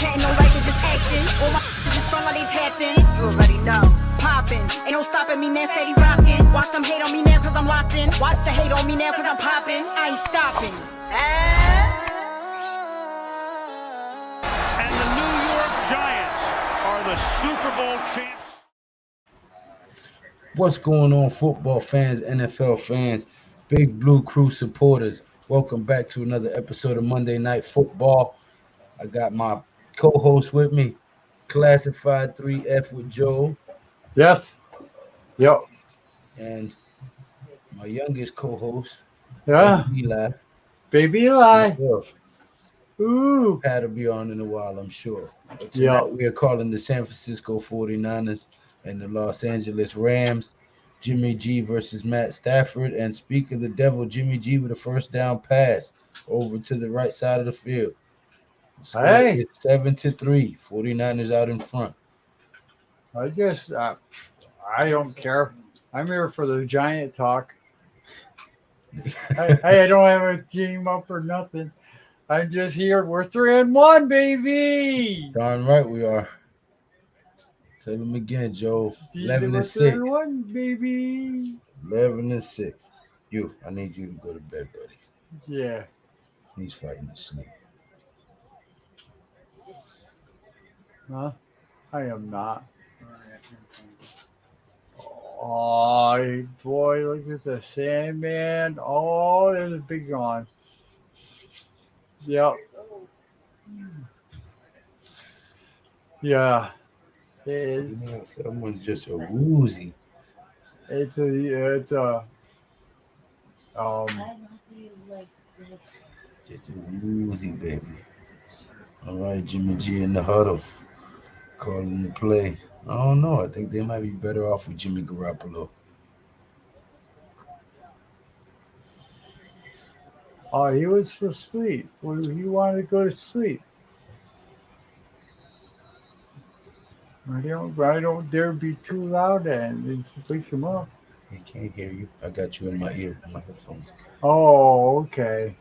patent, no right to this action. All my just sprung on these hatching. You already know. Poppin'. Ain't no stopping me, man, steady rockin'. Watch them hate on me now cause I'm locked in. Watch the hate on me now cause I'm poppin'. I ain't stopping. And the New York Giants are the Super Bowl champs. What's going on, football fans, NFL fans, Big Blue Crew supporters? Welcome back to another episode of Monday Night Football. I got my co-host with me, Classified 3F with Joe. Yes. Yep. And my youngest co-host, Yeah. Eli. Baby Eli. Myself. Ooh. Pat will be on in a while, I'm sure. But Yeah. tonight we are calling the San Francisco 49ers and the Los Angeles Rams. Jimmy G versus Matt Stafford. And speak of the devil, Jimmy G with a first down pass over to the right side of the field. The score Hey. is 7-3. 49ers out in front. I don't care. I'm here for the Giant talk. I don't have a game up or nothing. I'm just here. We're 3-1, baby. Darn right we are. Tell them again, Joe. 11-6. 3-1, baby. 11-6. I need you to go to bed, buddy. Yeah. He's fighting to sleep. Huh? I am not. Oh, boy, look at the Sandman. Oh, there's a big yawn. Yep. Yeah. Someone's just a woozy. It's a Just a woozy, baby. All right, Jimmy G in the huddle. Calling the play. I don't know. I think they might be better off with Jimmy Garoppolo. Oh, he was asleep. Well, he wanted to go to sleep. I don't dare be too loud and wake him up. He can't hear you. I got you in my ear, in my headphones. Oh, okay.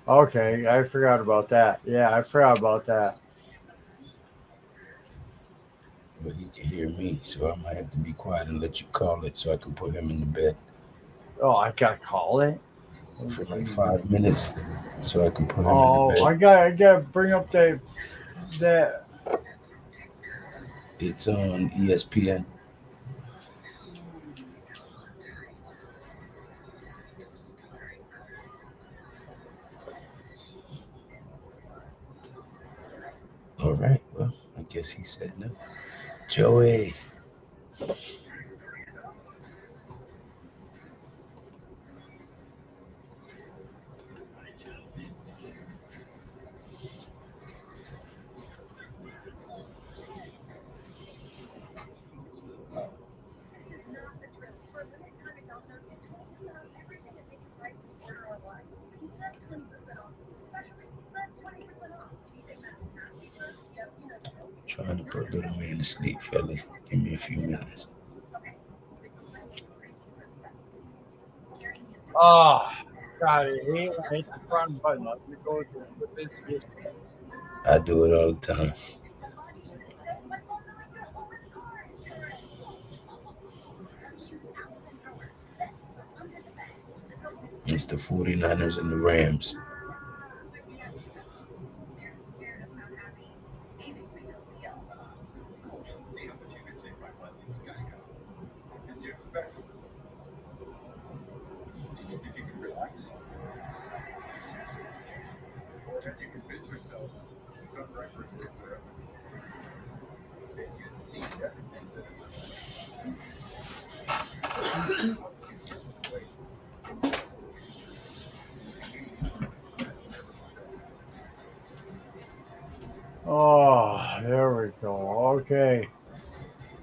Okay, I forgot about that. Yeah, I forgot about that. But he can hear me, so I might have to be quiet and let you call it so I can put him in the bed. Oh, I gotta call it For like 5 minutes so I can put him in the bed. I gotta bring up that. It's on ESPN. All right, well, I guess he said no. Joey. Trying to put little man to sleep, fellas. Give me a few minutes. Oh, God, I hate the front button. Let me go with this. I do it all the time. It's the 49ers and the Rams. Oh, there we go. Okay.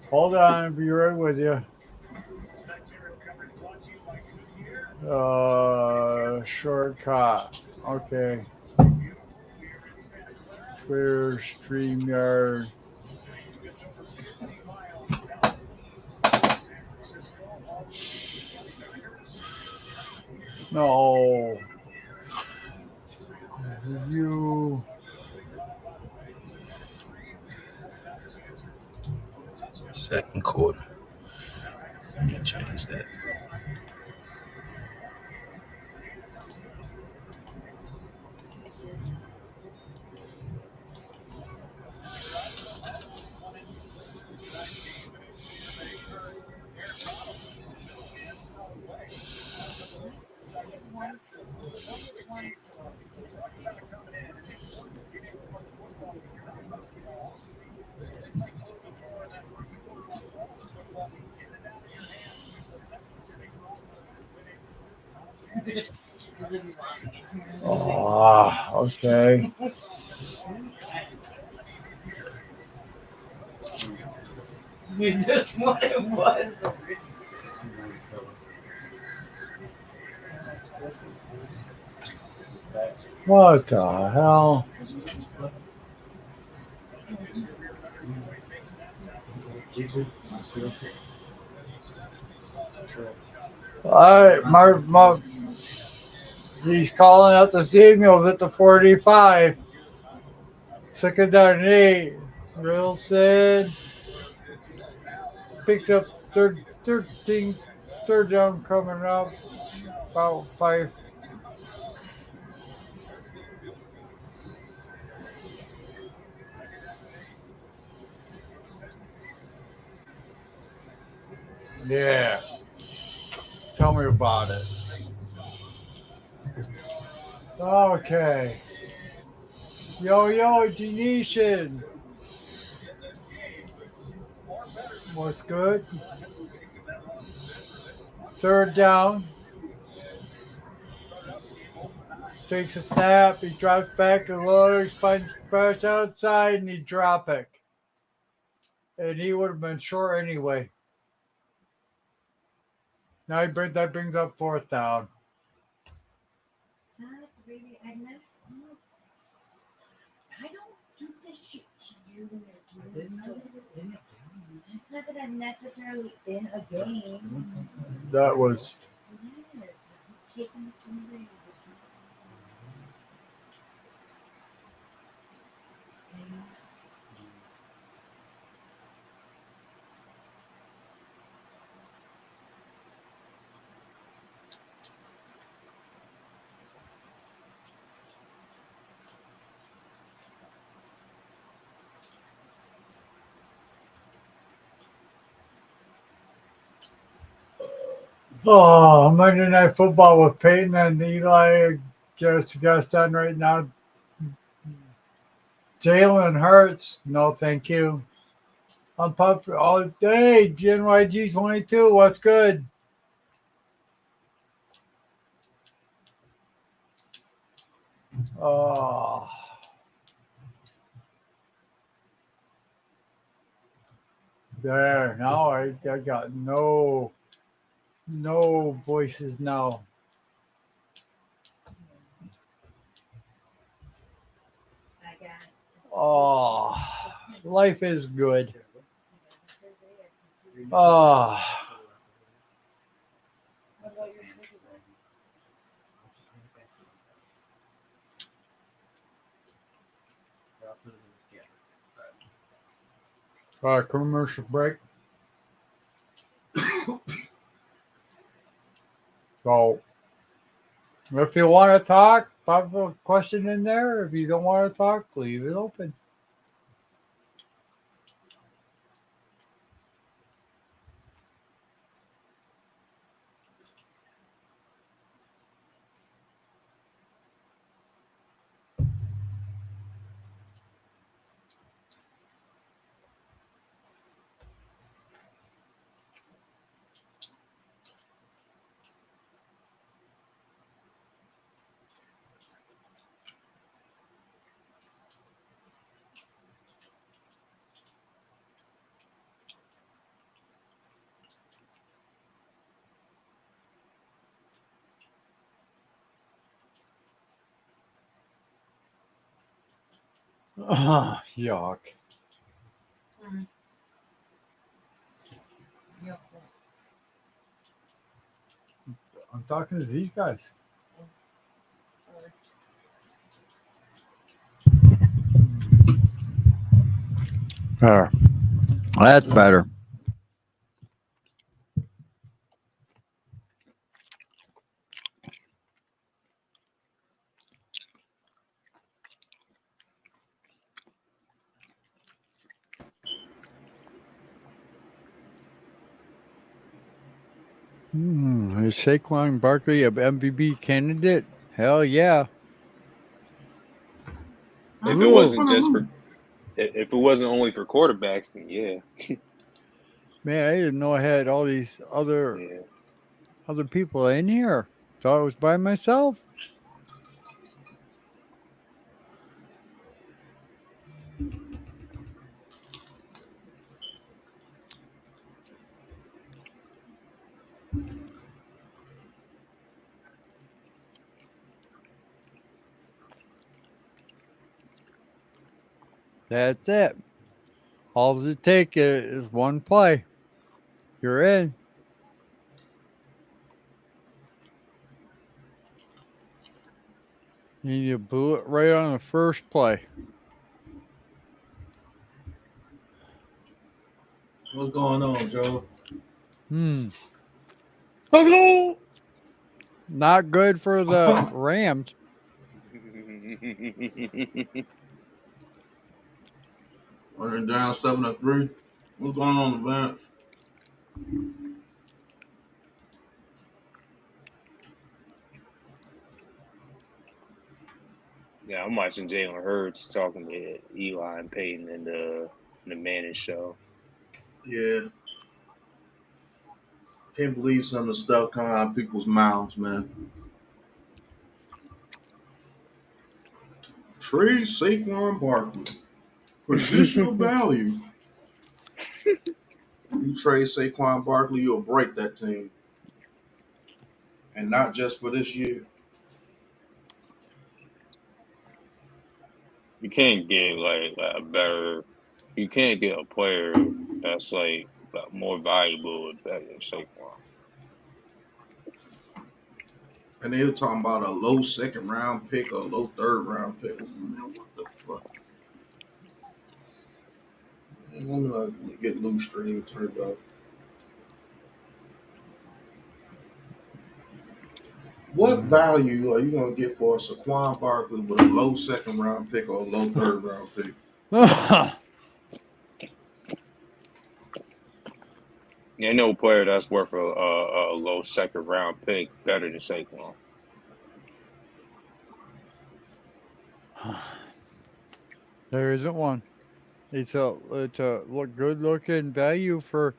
Hold on, I'll be right with you. Shortcut. Okay. Twitter, StreamYard. No. You. Second quarter. Let me change that. Oh, okay. You just what it was. What the hell? All right, he's calling out the signals at the 45. Second down and 8. Wilson picks up third down coming up. About 5. Yeah. Tell me about it. Okay. Yo, GNATION. What's good? Third down. Takes a snap. He drops back and looks, finds press outside, and he drop it. And he would have been short anyway. Now that brings up fourth down. Baby, I don't do this shit to you when you're doing it. It's not that I'm necessarily in a game. That was. Yes, I'm taking somebody. Oh, Monday Night Football with Peyton and Eli just on right now. Jalen Hurts. No, thank you. I'm pumped all day. GNYG 22. What's good? Oh. There. Now I got no voices now. Oh, life is good. Oh. Commercial break. So, if you want to talk, pop a question in there. If you don't want to talk, leave it open. Yuck. I'm talking to these guys. Better. That's better. Is Saquon Barkley a MVP candidate? Hell yeah. If it Ooh. wasn't just for, if it wasn't only for quarterbacks, then yeah, Man, I didn't know I had all these other yeah. people in here. Thought I was by myself. That's it. All it take is one play. You're in. And you blew it right on the first play. What's going on, Joe? Hmm. Let's go. Not good for the Rams. Are they down 7-3? What's going on, Vance? Yeah, I'm watching Jalen Hurts talking to Eli and Peyton in the Manning show. Yeah. Can't believe some of the stuff coming out of people's mouths, man. Trade Saquon Barkley. Positional value. You trade Saquon Barkley, you'll break that team. And not just for this year. You can't get like a better. You can't get a player that's like more valuable and better than Saquon. And they were talking about a low second round pick or a low third round pick. Man, what the fuck? Man, let me not get loose stream turned up. What value are you going to get for a Saquon Barkley with a low second round pick or a low third round pick? Yeah, no player that's worth a low second round pick better than Saquon. There isn't one. It's a good looking value for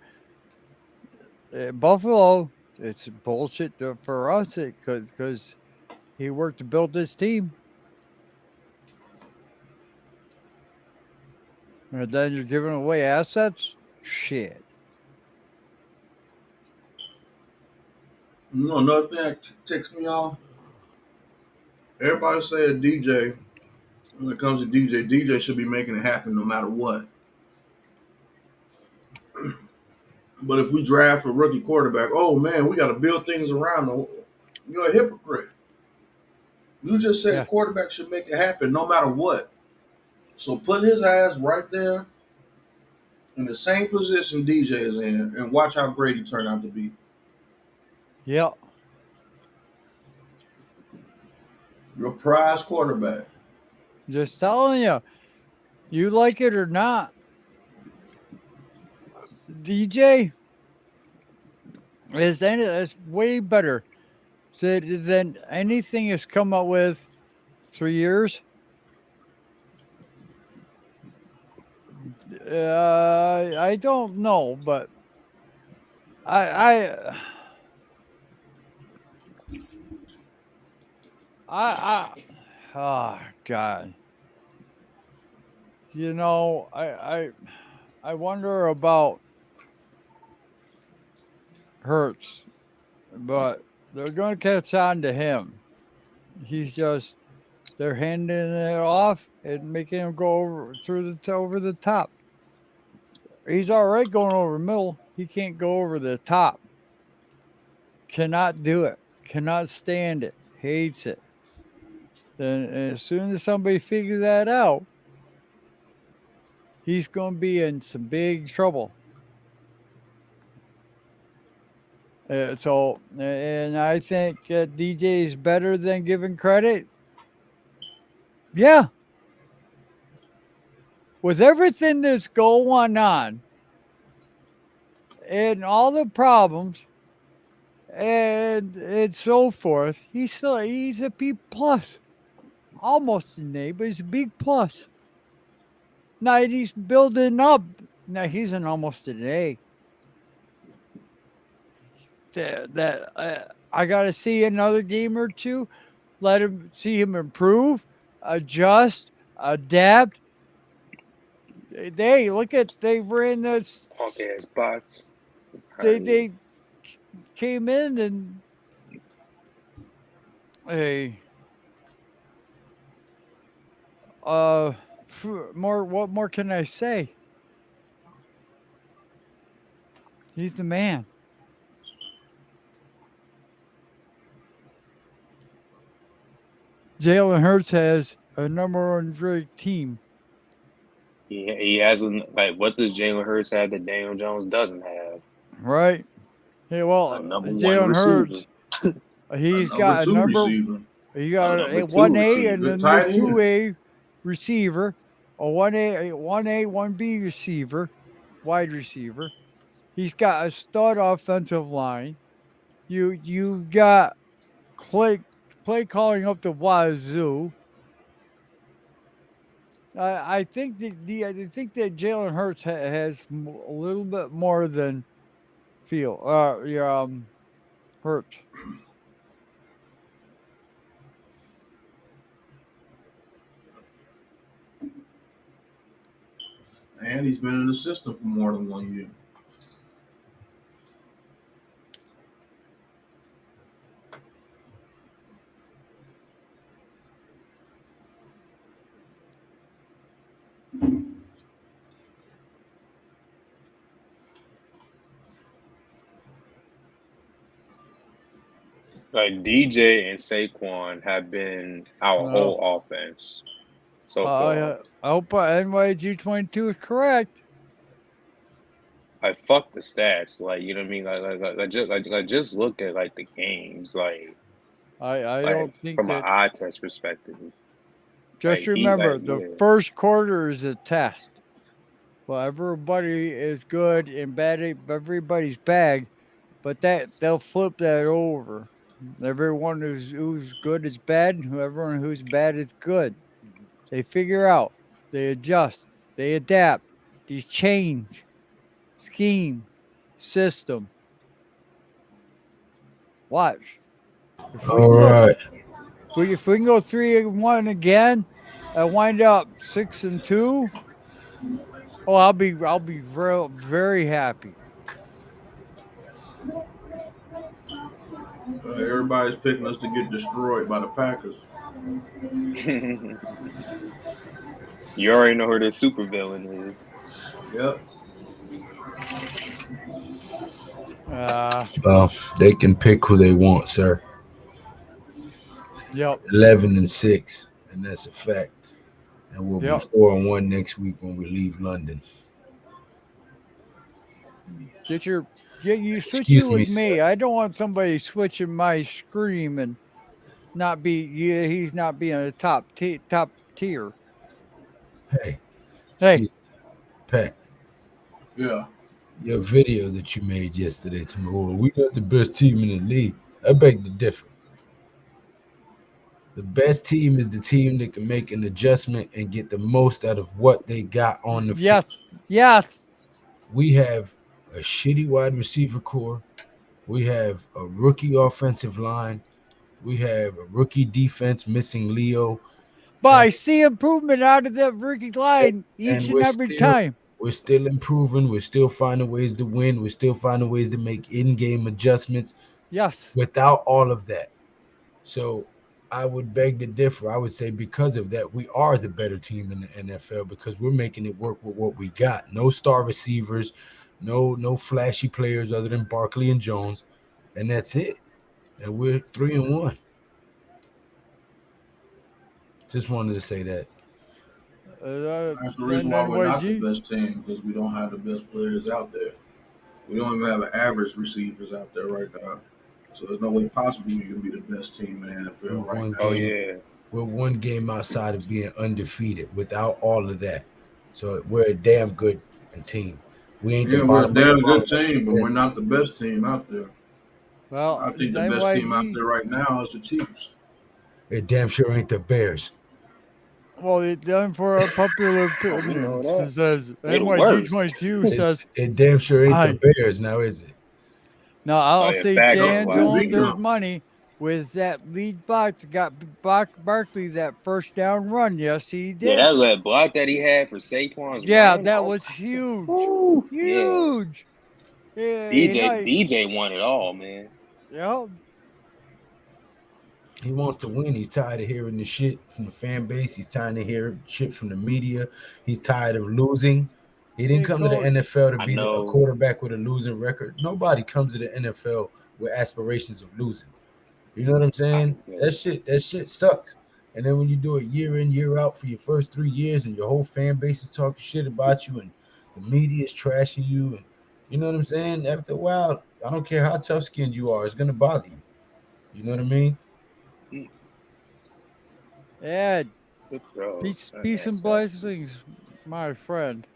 Buffalo. It's bullshit for us because he worked to build this team, and then you're giving away assets. Shit. You know, another thing that ticks me off. Everybody said DJ. When it comes to DJ should be making it happen no matter what. But if we draft a rookie quarterback, oh man, we got to build things around him. You're a hypocrite. You just said Yeah. the quarterback should make it happen no matter what. So put his ass right there in the same position DJ is in and watch how great he turned out to be. Yeah. Your prize quarterback. Just telling you, you like it or not, DJ is way better than anything has come up with 3 years. I don't know, but I oh God. You know, I wonder about Hurts, but they're going to catch on to him. They're handing it off and making him go over the top. He's all right going over the middle. He can't go over the top. Cannot do it. Cannot stand it. Hates it. Then as soon as somebody figures that out, he's going to be in some big trouble. And I think DJ is better than giving credit. Yeah. With everything that's going on and all the problems, and so forth. He's a B plus, almost an A, but he's a B plus. Now he's building up. Now he's an almost an A. I got to see another game or two. Let him see him improve, adjust, adapt. They look at they ran this. Punk ass bots. They came in and hey more. What more can I say? He's the man. Jalen Hurts has a number one ranked team. He hasn't, like, what does Jalen Hurts have that Daniel Jones doesn't have? Right? Hey, well, A number one Jalen receiver. Hurts, he's A got a two number. receiver. He got number a two 1A receiver. and Good a tight end. 2A receiver, a 1A, 1B receiver, wide receiver. He's got a stud offensive line. You got play calling up the wazoo. I think I think that Jalen Hurts has a little bit more than Hurts. And he's been in the system for more than 1 year. Like, DJ and Saquon have been our whole offense so far. I hope NYG22 is correct. Like, fuck the stats. Like, you know what I mean? Just look at, like, the games. Like I like don't think from an that. eye test perspective. Just Like, remember, the yeah. first quarter is a test. Well, everybody is good and bad. Everybody's bad, but they'll flip that over. Everyone who's good is bad, and everyone who's bad is good. They figure out, they adjust, they adapt, they change, scheme, system. Watch. If we All can go, right. if we can go 3-1 again, and wind up 6-2. Oh, I'll be very happy. Everybody's picking us to get destroyed by the Packers. You already know who the supervillain is. Yep. They can pick who they want, sir. Yep. 11-6, and that's a fact. And we'll Yep. be 4-1 next week when we leave London. Get you switch Excuse you with me, me. sir. I don't want somebody switching my scream and not be he's not being a top tier. Hey, Hey. excuse me, Pat. Yeah. Your video that you made yesterday to me, well, we got the best team in the league. I beg to differ. The best team is the team that can make an adjustment and get the most out of what they got on the field. Yes. We have a shitty wide receiver core. We have a rookie offensive line. We have a rookie defense missing Leo. But I see improvement out of that rookie line each and every time. We're still improving. We're still finding ways to win. We're still finding ways to make in-game adjustments. Yes. Without all of that. So I would beg to differ. I would say because of that, we are the better team in the NFL because we're making it work with what we got. No star receivers, no flashy players other than Barkley and Jones, and that's it. And we're 3-1. Just wanted to say that. That's the reason why we're not the best team, because we don't have the best players out there. We don't even have average receivers out there right now. So there's no way possible you can be the best team in the NFL right now. Oh, yeah. We're one game outside of being undefeated without all of that. So we're a damn good team. We ain't the we're a bottom damn of the good team, but we're not the best team out there. Well, I think the best team out there right now is the Chiefs. It damn sure ain't the Bears. Well, it's done for our popular we know opinion. that. Says They the worst. NYG22 says It damn sure ain't I. the Bears now, is it? Now I'll Oh, yeah, say facts, Jan's wow. on their money with that lead block that got Barkley that first down run. Yes, he did. Yeah, that led block that he had for Saquon's run. That was huge. Ooh, Huge. Yeah, DJ won it all, man. Yeah. He wants to win. He's tired of hearing the shit from the fan base. He's tired of hearing shit from the media. He's tired of losing. He didn't come to the NFL to be a quarterback with a losing record. Nobody comes to the NFL with aspirations of losing. You know what I'm saying? That shit sucks. And then when you do it year in, year out for your first 3 years and your whole fan base is talking shit about you and the media is trashing you, and you know what I'm saying? After a while, I don't care how tough skinned you are, it's gonna bother you. You know what I mean? Yeah. Peace and blessings, my friend.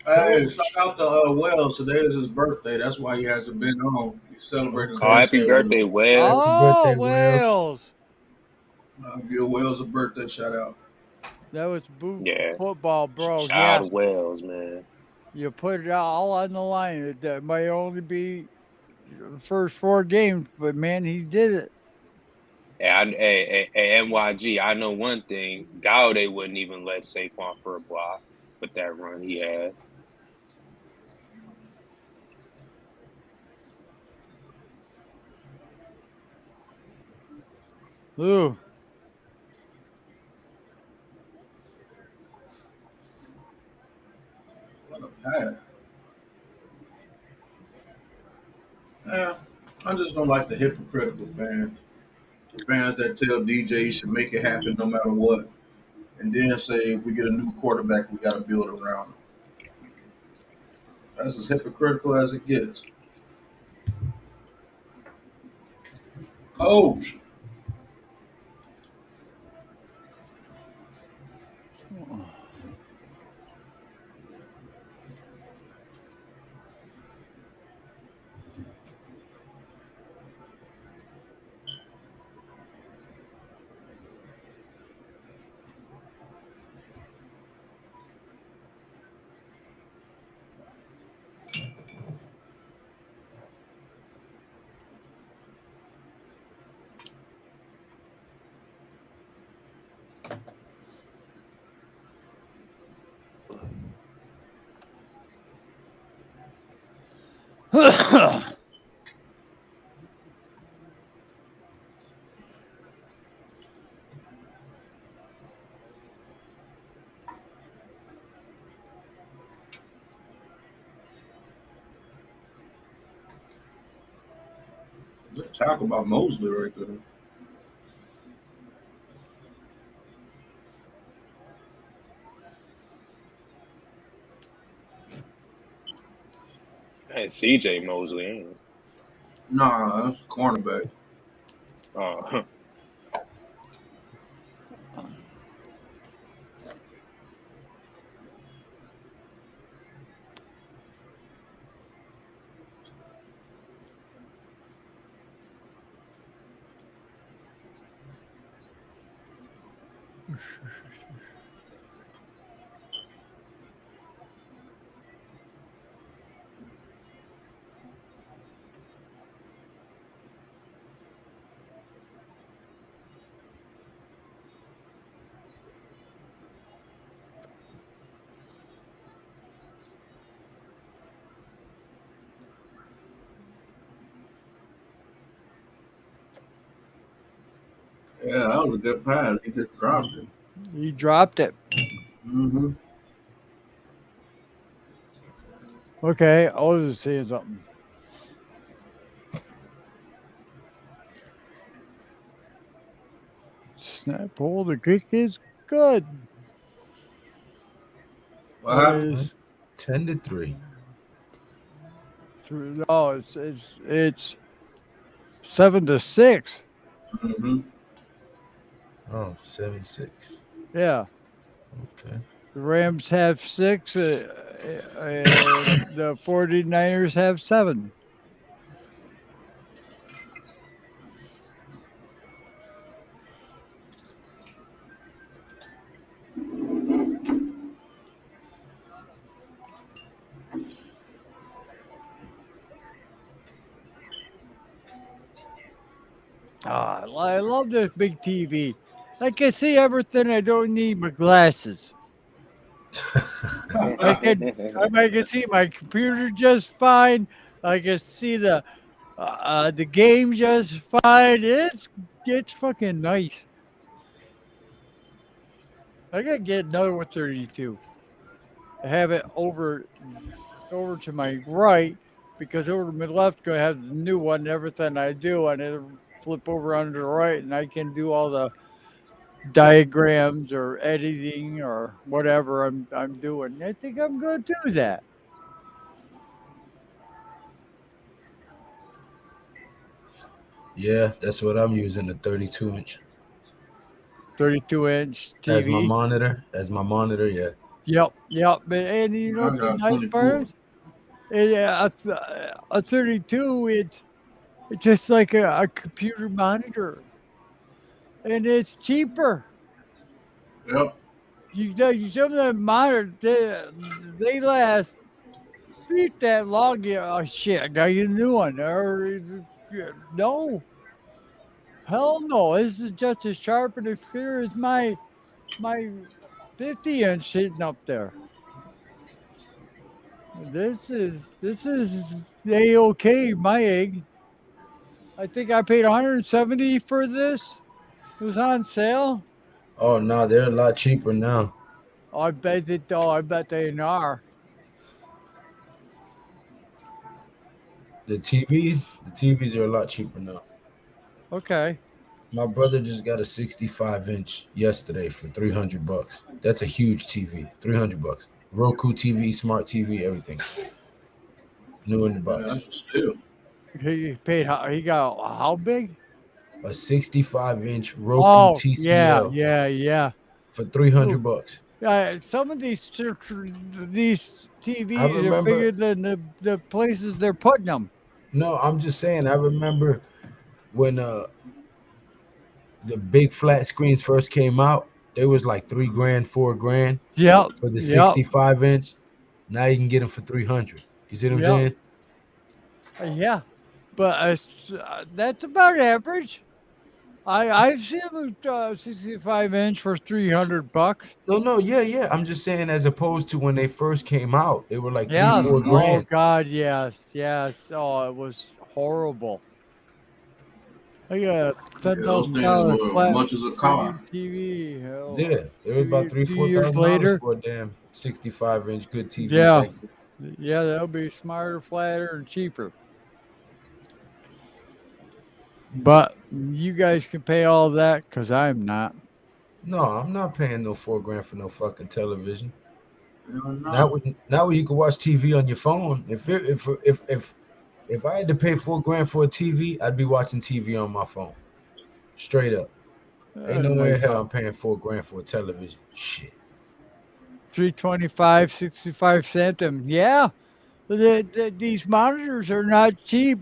Hey, shout out to Wells. Today is his birthday. That's why he hasn't been on. He's celebrating his birthday. Happy birthday, Wells. Happy birthday, Wells. I'll give Wells a birthday shout out. That was football, bro. Shout out to Wells, man. You put it all on the line. That might only be the first 4 games, but man, he did it. Hey, NYG, I know one thing. Gaudet wouldn't even let Saquon for a block with that run he had. Ooh. What a pass. Yeah, I just don't like the hypocritical fans. The fans that tell DJ he should make it happen no matter what. And then say if we get a new quarterback, we got to build around him. That's as hypocritical as it gets. Coach. Talk about Mosley right there. Hey, CJ Mosley, ain't it? Nah, that's a cornerback. Oh. Yeah, that was a good pass. He just dropped it. He dropped it. Mm-hmm. Okay, I was just saying something. Snap hole, the kick is good. What happened? 10-3. Oh, it's 7-6. Mm-hmm. Oh, 7-6. Yeah. Okay. The Rams have 6, and the 49ers have 7. I love this big TV. I can see everything. I don't need my glasses. I can I can see my computer just fine. I can see the game just fine. It's fucking nice. I gotta get another 132. I have it over to my right because over to my left gonna have the new one. Everything I do, and it'll flip over onto the right, and I can do all the diagrams or editing or whatever I'm doing. I think I'm gonna do that. Yeah, that's what I'm using, the 32-inch. 32-inch As my TV. monitor. As my monitor, yeah. Yep. And you know I what the got nice part 24. is? A 32, it's just like a computer monitor, and it's cheaper. Yep. You know, some of the monitors they last beat that long. Yeah, oh shit! Now you a new one or no? Hell no! This is just as sharp and as clear as my 50-inch sitting up there. This is a okay. My egg. I think I paid 170 for this. It was on sale. Oh no, they're a lot cheaper now. I bet it. Oh, I bet they are. The TVs are a lot cheaper now. Okay. My brother just got a 65-inch yesterday for $300. That's a huge TV. $300. Roku TV, smart TV, everything. New in the Yeah, box. that's a steal. He paid. He got how big? A 65-inch Roku Oh, yeah, TCL yeah, yeah. for $300 Ooh, bucks. some of these I TVs are remember. bigger than the places they're putting them. No, I'm just saying. I remember when the big flat screens first came out. They was like $3 grand, $4 grand Yep, for the yep, 65-inch. Now you can get them for 300. You see what I'm yep. saying? Yeah. But that's about average. I've seen a 65-inch for $300. No, yeah. I'm just saying, as opposed to when they first came out, they were like three, Yes. four Mm-hmm. Oh grand. God, yes. Oh, it was horrible. I got a ten Yeah, those thousand things dollar were flat much as a car. screen TV. Hell, Yeah, it was about three, two four years thousand dollars later. for a damn 65-inch good TV Yeah, back then. yeah, that'll be smarter, flatter, and cheaper. But you guys can pay all that because I'm not. No, I'm not paying no $4 grand for no fucking television. Hell Now, no. now you can watch TV on your phone. If I had to pay $4 grand for a TV, I'd be watching TV on my phone. Straight up. Ain't no way in Nice hell up. I'm paying $4 grand for a television. Shit. 325, 65 cent. And yeah, these monitors are not cheap.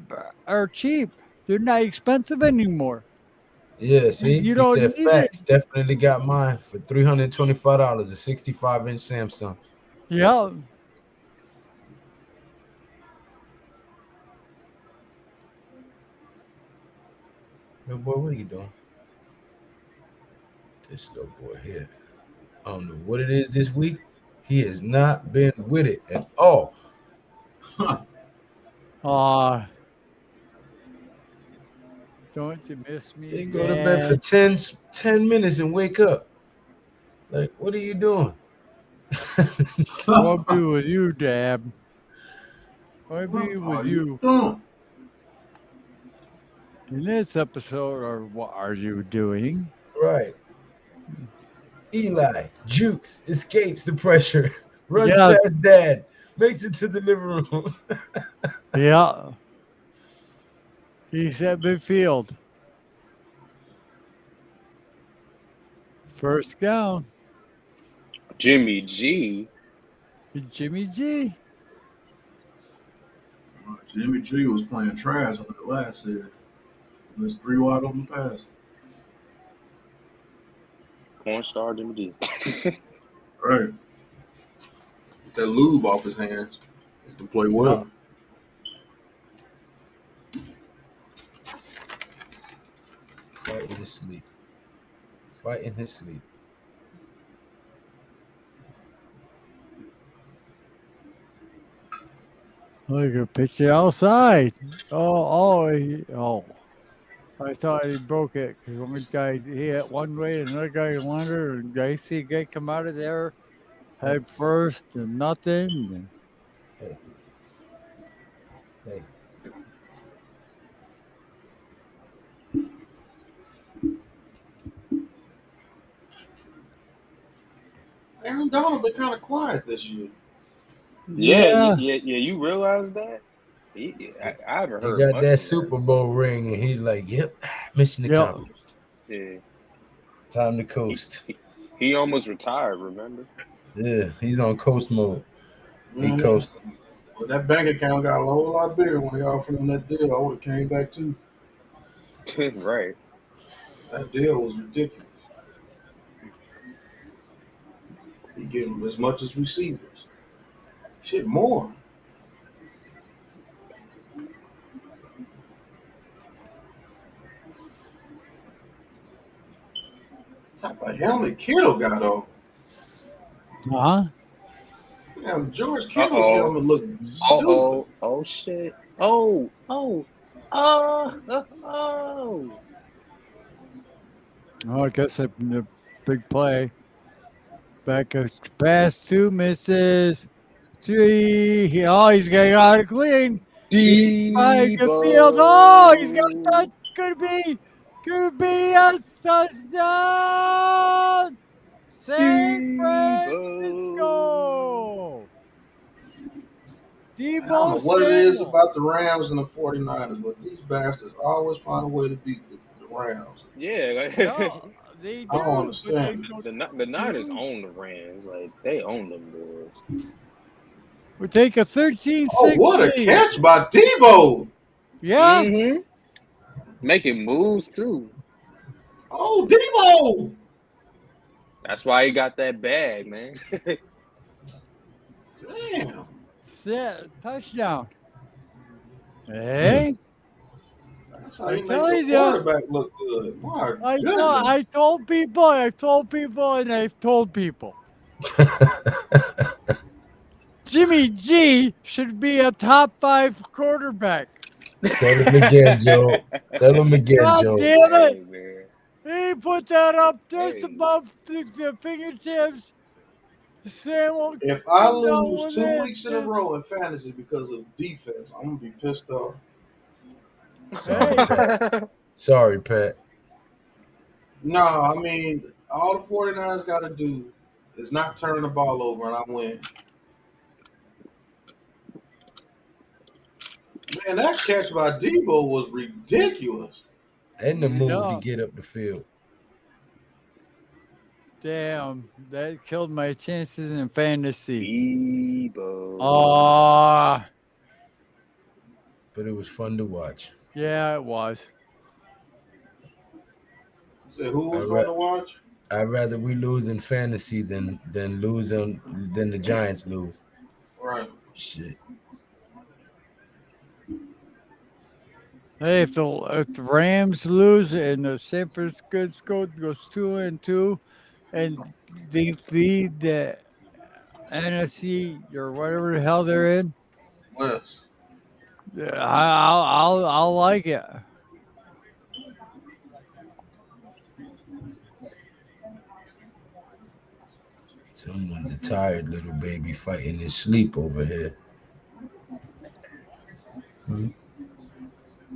Are cheap. They're not expensive anymore. Yeah, You, see, you he don't said need it. facts. Definitely got mine for $325, a 65-inch Samsung. Yeah. Yo, boy, what are you doing? This little boy here. I don't know what it is this week. He has not been with it at all. Aw, don't you miss me, He go to bed for Dad? 10 minutes and wake up. Like, what are you doing? What be with you, Dad? What What be are with you you? doing? In this episode, or what are you doing? Right. Eli jukes, escapes the pressure, runs Yes. past dad, makes it to the living room. Yeah. He's at midfield. First down. Jimmy G. Jimmy G. Jimmy G was playing trash on the last series. Missed 3 wide open passes. Porn star Jimmy G. Right. Get that lube off his hands. He can play well. his sleep. Fight in his sleep. Look at pitch it outside. I thought he broke it because one guy he hit one way, another guy wandered, and I see a guy come out of there head first and nothing. Hey. Hey. Aaron Donald been kind of quiet this year. Yeah. You realize that? I haven't He heard got much that of Super Bowl ring, and he's like, "Yep, mission accomplished. Yeah. Time to coast." He almost retired, remember? Yeah, he's on coast mode. He Mhm. coasting. But that bank account got a whole lot bigger when they offered him that deal. I would have came back too. Right. That deal was ridiculous. He getting as much as receivers. Shit, more. Type of helmet Kittle got on. Huh? Damn, George Kittle's helmet looked stupid. Oh shit. Oh. Oh, I guess the big play. Back a pass, 2 misses. 3. He's getting out of clean. By the field. Oh, he's got a touch. Could be a touchdown. San Francisco. I don't know Debo what it is Samuel. about the Rams and the 49ers, but these bastards always find a way to beat the Rams. Yeah, No, they do. I don't understand. the Niners own the Rams. Like, they own them boys. We take a 13-6 Oh, what a lead. catch by Debo! Yeah. Mm-hmm. Making moves, too. Oh, Debo! That's why he got that bag, man. Damn. Touchdown. Hey. That's how you make telling your ya. quarterback look good. My I goodness. told people, and I've told people. Jimmy G should be a top 5 quarterback. Tell him again, Joe. Tell him again, God Joe. damn it. Man. He put that up just Hey. above the fingertips. Samuel. If I come down lose with 2 it. weeks in a row in fantasy because of defense, I'm going to be pissed off. Sorry, Pat. Sorry, Pat. No, I mean, all the 49ers got to do is not turn the ball over and I win. Man, that catch by Debo was ridiculous. And the move Yeah. to get up the field. Damn, that killed my chances in fantasy. Debo. But it was fun to watch. Yeah, it was. Said who was fun to watch? I'd rather we lose in fantasy than lose than the Giants lose. Right. Shit. Hey, if the Rams lose and the San Francisco goes 2-2, and they lead the NFC or whatever the hell they're in, West. I'll like it. Someone's a tired little baby fighting his sleep over here.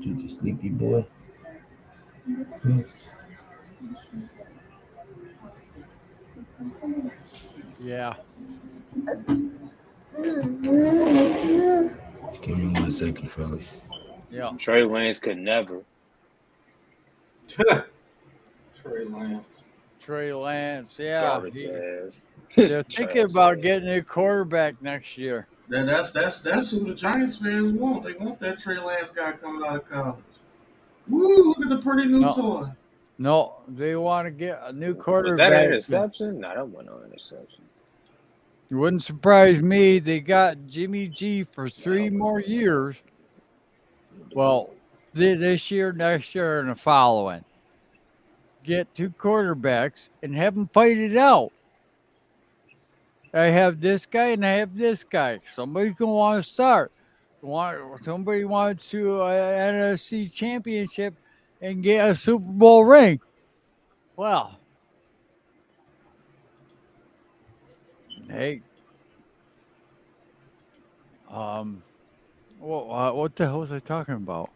You sleepy boy. Yeah. Give me 1 second, fellas. Yeah. Trey Lance could never. Trey Lance. Yeah. Garbage ass. They're thinking Trash about ass. getting a quarterback next year. That's who the Giants fans want. They want that Trey Lance guy coming out of college. Woo, look at the pretty new toy. No, they want to get a new Was quarterback. that an interception? No, that wasn't an interception. It wouldn't surprise me. They got Jimmy G for 3 more years. Well, this year, next year, and the following. get 2 quarterbacks and have them fight it out. I have this guy and I have this guy. Somebody's gonna want to start. Somebody wants to NFC Championship and get a Super Bowl ring. Well, hey, what the hell was I talking about?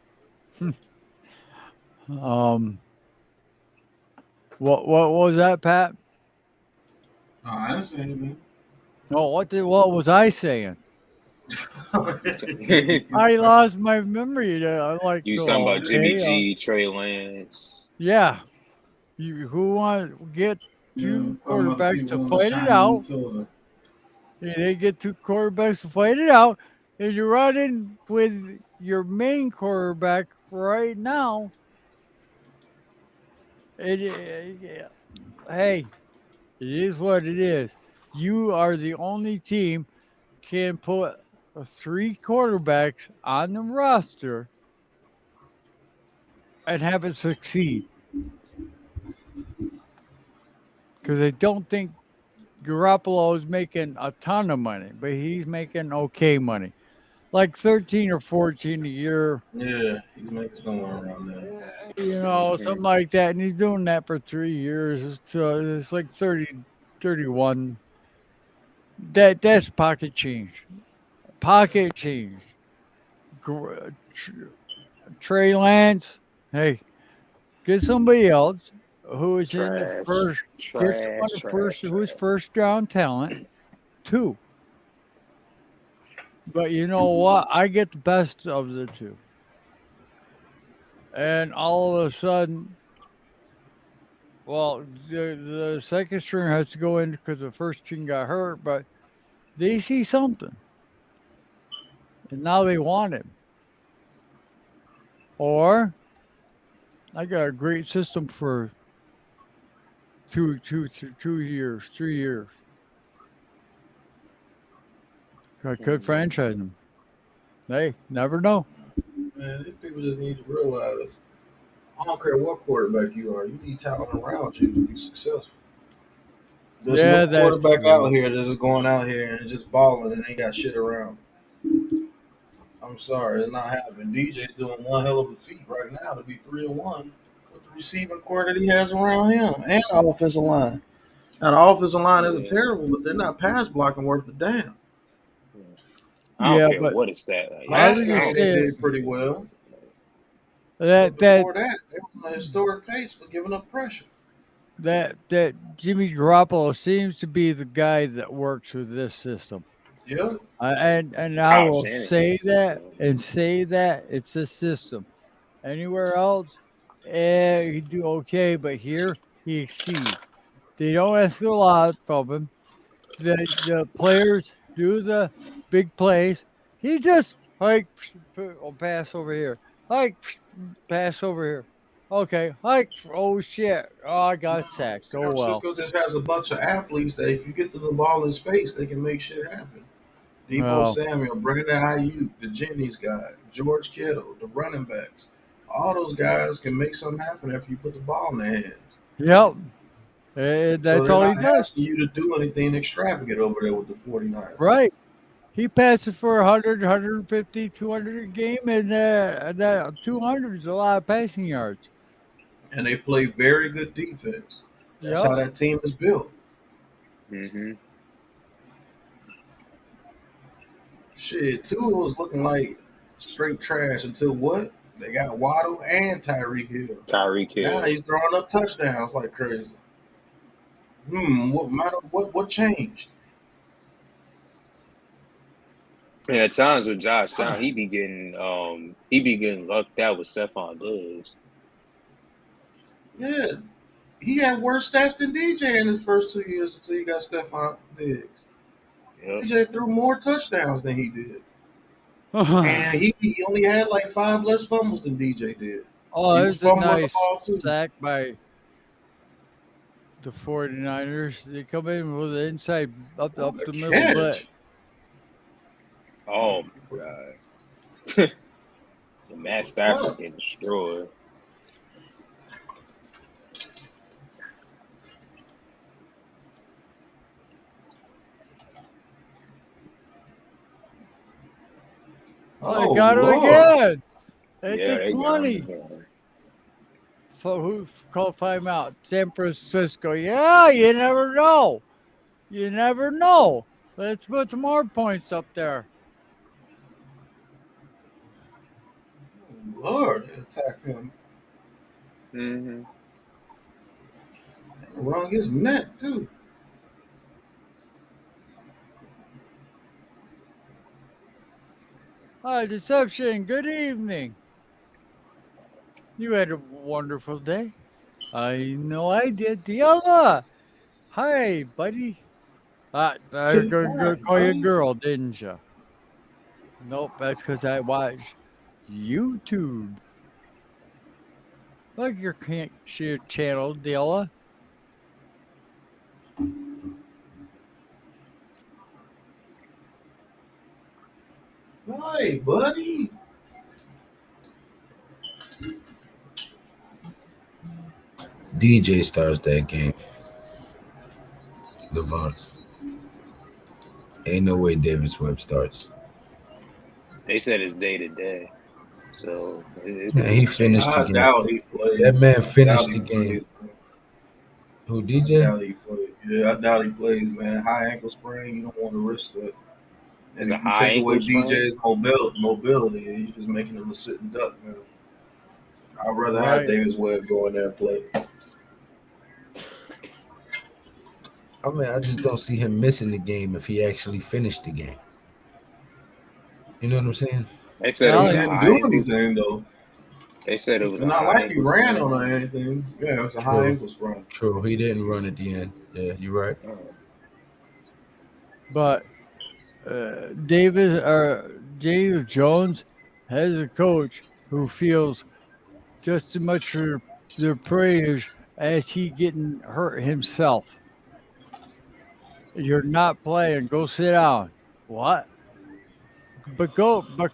um, what was that, Pat? I didn't say anything. No, what was I saying? I lost my memory. I'm like, You talking oh, about Jimmy okay, G, Trey Lance? yeah. Who want to get Yeah, 2 talking about the quarterbacks to people on the fight it shiny new out? toy. They get 2 quarterbacks to fight it out, and you're running with your main quarterback right now. Yeah. Hey, it is what it is. You are the only team can put 3 quarterbacks on the roster and have it succeed. Because I don't think Garoppolo is making a ton of money, but he's making okay money, like 13 or 14 a year, Yeah, he's making somewhere around there. something like that. And he's doing that for 3 years. It's like 30, 31. That's pocket change. Pocket change. Gr- Trey Lance, hey, get somebody else who is in the Trash, first. Get someone trash, first trash, who's trash. first round talent. 2. But you know what? I get the best of the 2. And all of a sudden, well, the second string has to go in because the first string got hurt, but they see something. And now they want him. Or I got a great system for 2 years, 3 years. I could franchise him. Hey, never know. Man, these people just need to realize I don't care what quarterback you are, you need talent around you to be successful. There's no Yeah, that's quarterback out true. here that's going out here and just balling and ain't got shit around. I'm sorry, it's not happening. DJ's doing one hell of a feat right now to be 3-1 with the receiving core that he has around him and the offensive line. Now the offensive line isn't Yeah. terrible, but they're not pass blocking worth a damn. I don't Yeah, care but what it's that. Like, I Last was I game just don't they care. saying did pretty well, but that before that, they were on a historic pace for giving up pressure. that Jimmy Garoppolo seems to be the guy that works with this system. Yeah, And I Kyle will Shanahan say that system. and say that it's a system. Anywhere else, he do okay, but here he exceeds. They don't ask a lot from him. The players do the big plays. He just like pass over here, like pass over here. Okay, like oh shit, oh I got sacked. San Oh well. Francisco just has a bunch of athletes that if you get them the ball in space, they can make shit happen. Debo Well, Samuel, Brandon Ayuk, the Jennings guy, George Kittle, the running backs. All those guys can make something happen after you put the ball in their hands. yep, So that's they're all he not does. asking you to do anything extravagant over there with the 49ers. Right. He passes for 100, 150, 200 a game, and that 200 is a lot of passing yards. And they play very good defense. That's Yep. how that team is built. Mm-hmm. Shit, Tua was looking like straight trash until what? They got Waddle and Tyreek Hill. Tyreek Now Hill. he's throwing up touchdowns like crazy. What changed? And at times with Josh Allen, he be getting lucked out with Stephon Diggs. Yeah, he had worse stats than DJ in his first 2 years until he got Stephon Diggs. Yep. DJ threw more touchdowns than he did. Oh, And he only had like 5 less fumbles than DJ did. He was there's a fumbling the nice ball too. sack by the 49ers. They come in with the inside up What a the middle blitz. catch. Oh my god. And Matt Fuck. Stafford getting destroyed. I Oh, got him Lord. again. At Yeah, the they got 20. him. For who called timeout? San Francisco. Yeah, you never know. You never know. Let's put some more points up there. Oh, Lord, they attacked him Mm-hmm. around his neck, too. Hi, Deception. Good evening. You had a wonderful day. I know I did. Diala. Hi, buddy. I was going to call you a girl, didn't you? Nope, that's because I watch YouTube. Like your channel, Diala. Hi, buddy. DJ starts that game. Levance. Ain't no way Davis Webb starts. They said it's day to day, so it could Man, he really change. finished the I game. doubt he plays. That man I doubt finished he the game. plays. Who, I DJ? doubt he plays. Yeah, I doubt he plays, man. High ankle sprain, you don't want to risk that. It's And a if you high take away ankle sprain. DJ's mobility, you're just making him a sitting duck, man. I'd rather have Right. Davis Webb go in there and play. I mean, I just don't see him missing the game if he actually finished the game. You know what I'm saying? They said it Well, He was a didn't high do ankle. anything, though. They said it was It's a not high like he ankle ran on or sprain. anything. Yeah, it's a high True. ankle sprain. True. He didn't run at the end. Yeah, you're right. but Dave Jones has a coach who feels just as much for their players as he getting hurt himself. You're not playing. Go sit down. What? But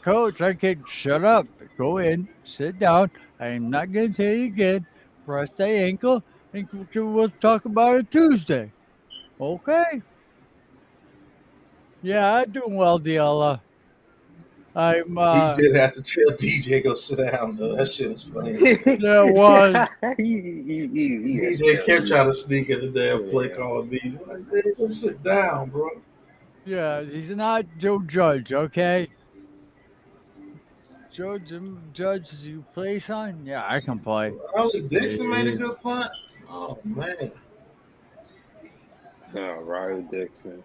coach, I can shut up. Go in, sit down. I am not going to tell you again. Press the ankle, and we'll talk about it Tuesday. Okay. Yeah, I'm doing well, Diala. I'm He did have to tell DJ go sit down, though. That shit was funny. there was DJ kept trying to sneak in the damn play call me. Like, hey, go sit down, bro. yeah, he's not Joe Judge, okay? Judge, you play, son? Yeah, I can play. Riley Dixon made a Eh, good punt. Oh man. No, Riley Dixon.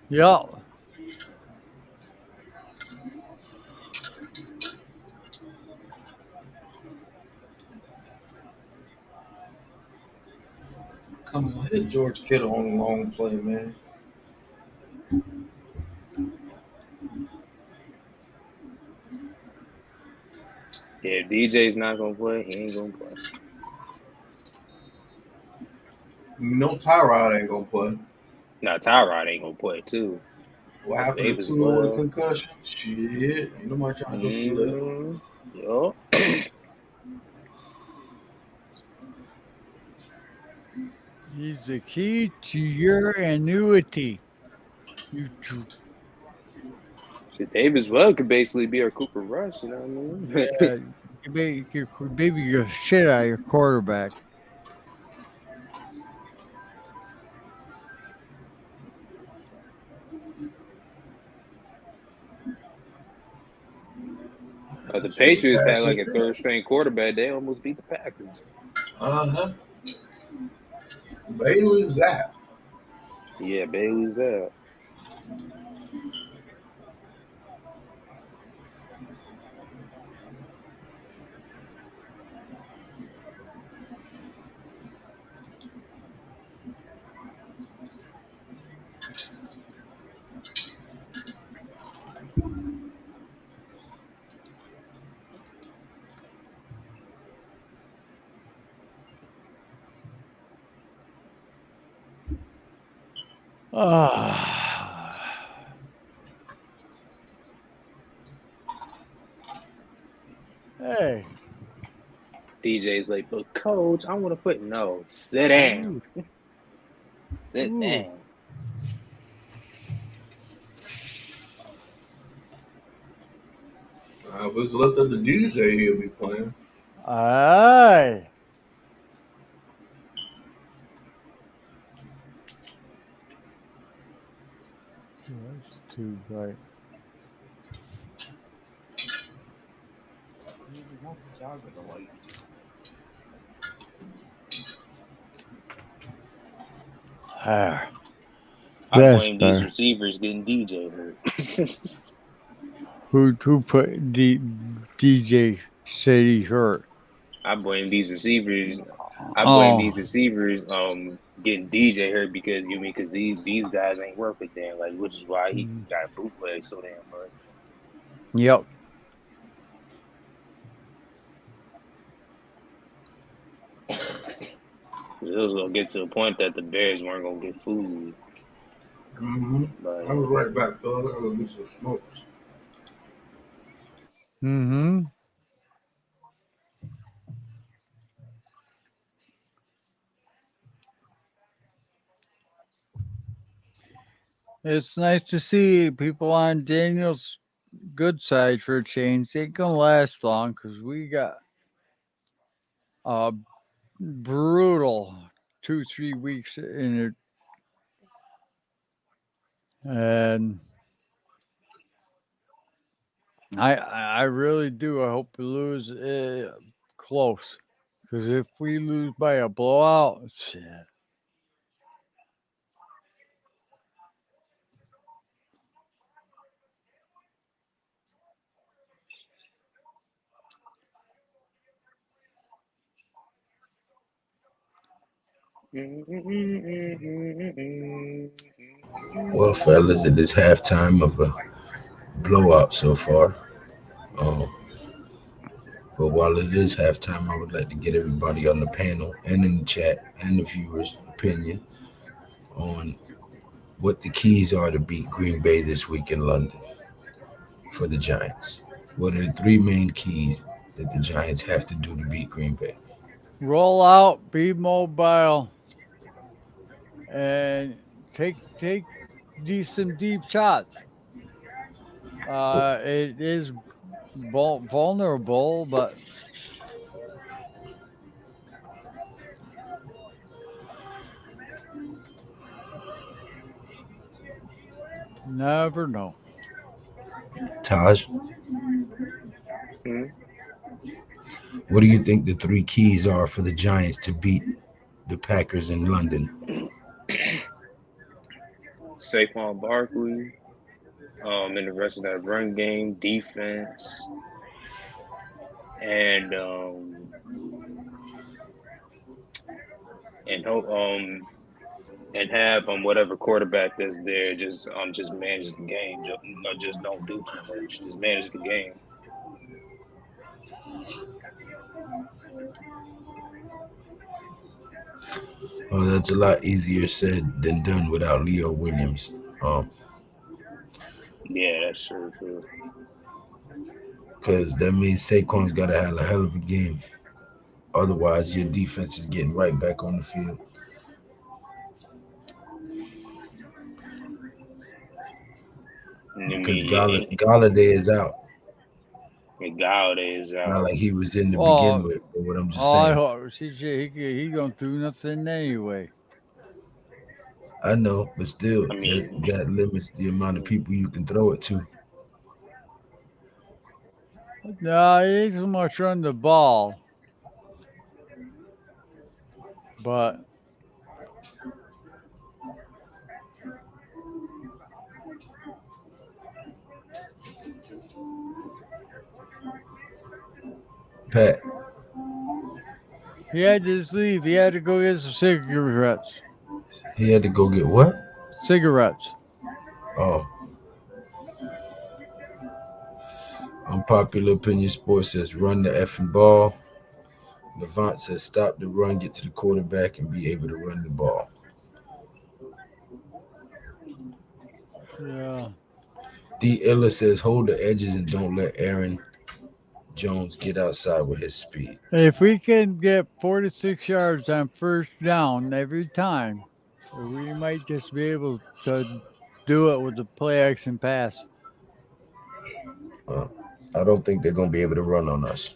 Yeah. Come on, hit George Kittle on a long play, man. Yeah, if DJ's not gonna play, he ain't gonna play. No, Tyrod ain't gonna play. Now Tyrod ain't gonna play too. What happened Davis to Tua with a well. concussion? Shit, ain't nobody trying to go through that. Yup. He's the key to your annuity. You Shit, Davis well could basically be our Cooper Rush, you know what I mean? maybe your shit out of your quarterback. The Patriots had like a third string quarterback. They almost beat the Packers. Uh-huh. Bailey Zapp. Yeah, Bailey's out. Hey. DJ's like, but coach, I want to put no. Sit down. Sit down. If it's left up to DJ, he'll be playing. Aye. That's too bright. Ah, I that's blame these better. receivers getting DJ hurt. Who put DJ said he hurt? I blame these receivers. I blame Oh, these receivers getting DJ hurt because because these guys ain't worth a damn, like, which is why he got bootleg so damn much. yep. It was gonna get to a point that the Bears weren't gonna get food. Mm-hmm. But I was right back, fellas. I was get some smokes. Mm-hmm. It's nice to see people on Daniel's good side for a change. They ain't gonna last long because we got a brutal 2-3 weeks in it, and I really do. I hope we lose close, because if we lose by a blowout, shit. Well, fellas, it is halftime of a blowout so far. Um, but while it is halftime, I would like to get everybody on the panel and in the chat and the viewers' opinion on what the keys are to beat Green Bay this week in London for the Giants. What are the three main keys that the Giants have to do to beat Green Bay? Roll out, be mobile, and take decent deep shots. It is vulnerable, but never know. Taj, hmm? what do you think the three keys are for the Giants to beat the Packers in London? Saquon Barkley, and the rest of that run game, defense, and and hope and have whatever quarterback that's there just manage the game. Just don't do too much. Just manage the game. Well, that's a lot easier said than done without Leo Williams. Yeah, that's true too. Because that means Saquon's got to have a hell of a game. Otherwise, your defense is getting right back on the field. I Because mean, Galladay is out. Galladay is Not out. like he was in to begin Well, with, but what I'm just all I saying. hope he don't do nothing anyway. I know, but still, I that, mean, that limits the amount of people you can throw it to. No, he ain't so much run the ball, but Pat, he had to just leave. He had to go get some cigarettes. he had to go get what? Cigarettes. Oh, unpopular opinion sports says run the effing ball. Levant says stop the run, get to the quarterback, and be able to run the ball. Yeah. D. Illa says hold the edges and don't let Aaron Jones get outside with his speed. If we can get 46 yards on first down every time, we might just be able to do it with the play action pass. I don't think they're going to be able to run on us.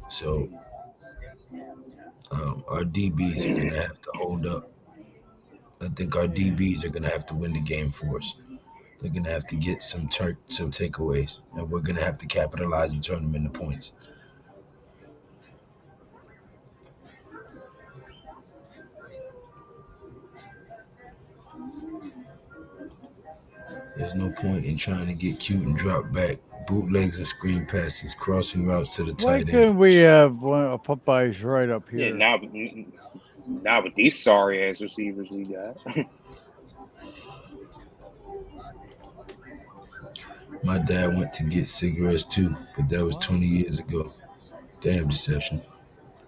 So our DBs are going to have to hold up. I think our DBs are going to have to win the game for us. They're going to have to get some takeaways, and we're going to have to capitalize and turn them into points. There's no point in trying to get cute and drop back, bootlegs and screen passes, crossing routes to the Why tight couldn't end. we have one of Popeyes right up Yeah, here? now with these sorry ass receivers we got. My dad went to get cigarettes too, but that was 20 years ago. Damn deception.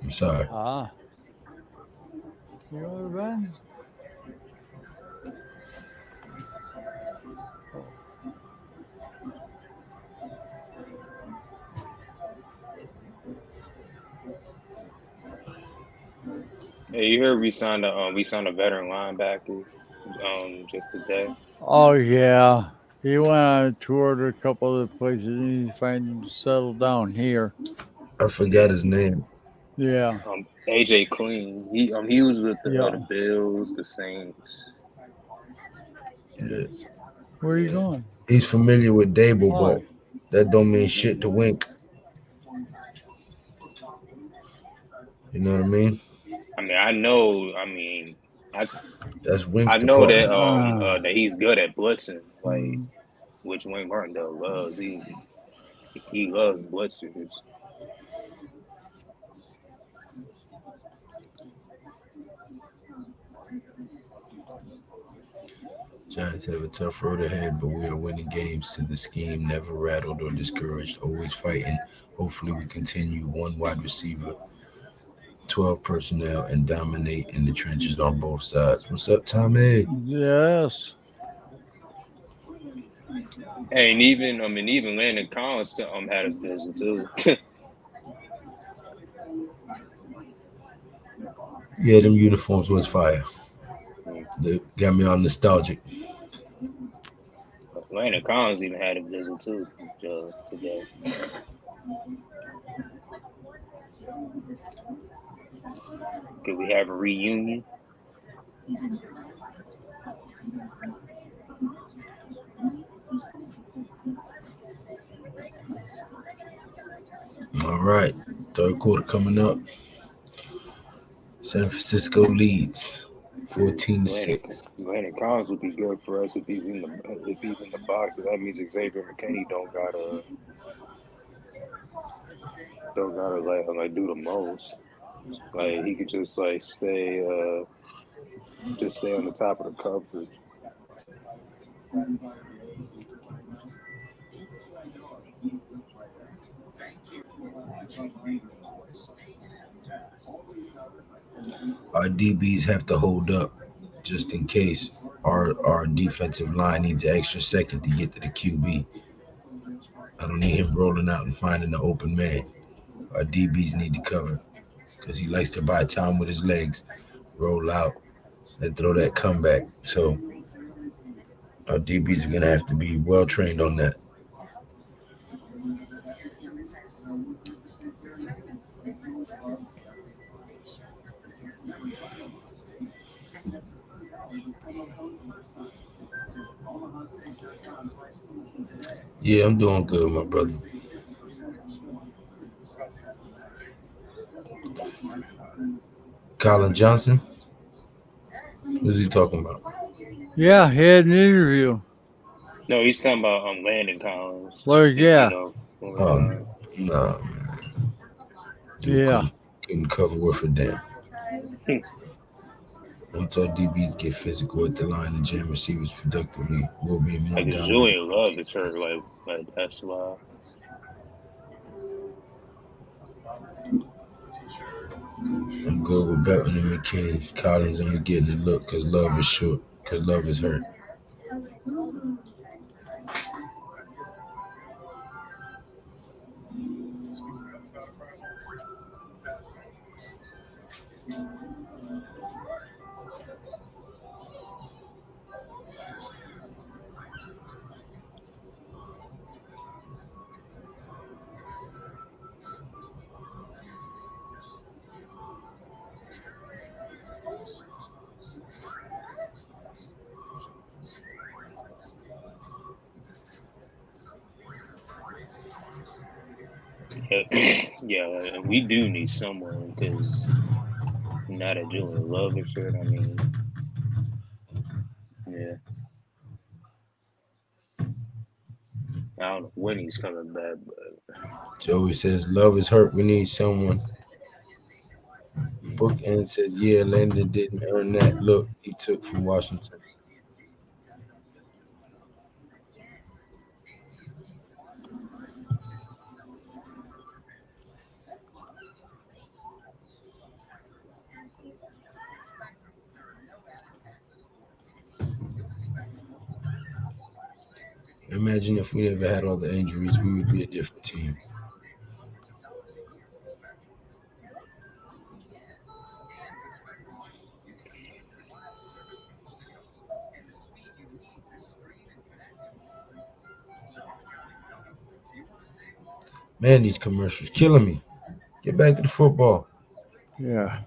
I'm sorry. Ah, you know what, Ben? Oh, Hey, you heard we signed a veteran linebacker just today. oh yeah. He went on a tour to a couple of places and he finally settled down here. I forgot his name. Yeah. AJ Clean. He was with the Yeah. Bills, the Saints. Yeah. Where are you going? He's familiar with Dable, but Oh. that don't mean shit to Mm-hmm. Wink. You know what I mean? I mean, I know. I That's Wink's I know that department. that he's good at blitzing, like Mm. which Wayne Martindale loves. He loves blitzers. Giants have a tough road ahead, but we are winning games to the scheme, never rattled or discouraged, always fighting. Hopefully, we continue one wide receiver, 12 personnel, and dominate in the trenches on both sides. What's up, Tommy? Yes. Hey, and even Landon Collins had a visit too. Yeah, them uniforms was fire. They got me all nostalgic. Landon Collins even had a visit too today. Could we have a reunion? All right, third quarter coming up. San Francisco leads 14-6. Landon Collins would be good for us if he's in the box. That means Xavier McKinney don't gotta like do the most. Like he could just stay on the top of the coverage. Our DBs have to hold up just in case our defensive line needs an extra second to get to the QB. I don't need him rolling out and finding the open man. Our DBs need to cover because he likes to buy time with his legs, roll out, and throw that comeback. So our DBs are going to have to be well trained on that. Yeah, I'm doing good, my brother. Colin Johnson? Who's he talking about? Yeah, he had an interview. No, he's talking about Landon Collins. Like, yeah. Oh, nah, man. Dude Yeah. couldn't cover worth a damn. Once our DBs get physical at the line and jam receivers productively, we'll be more Like dominant. Julian Love is hurt. Like that's why. I'm good with Belton and McKinney. Collins only getting a look because Love is short, because Love is hurt. Yeah, and we do need someone because now that Julian Love is hurt, I mean, yeah, I don't know when he's coming back, but Joey says, Love is hurt. We need someone. mm, Bookend says, yeah, Landon didn't earn that look he took from Washington. Imagine if we ever had all the injuries, we would be a different team. Man, these commercials killing me. Get back to the football. Yeah.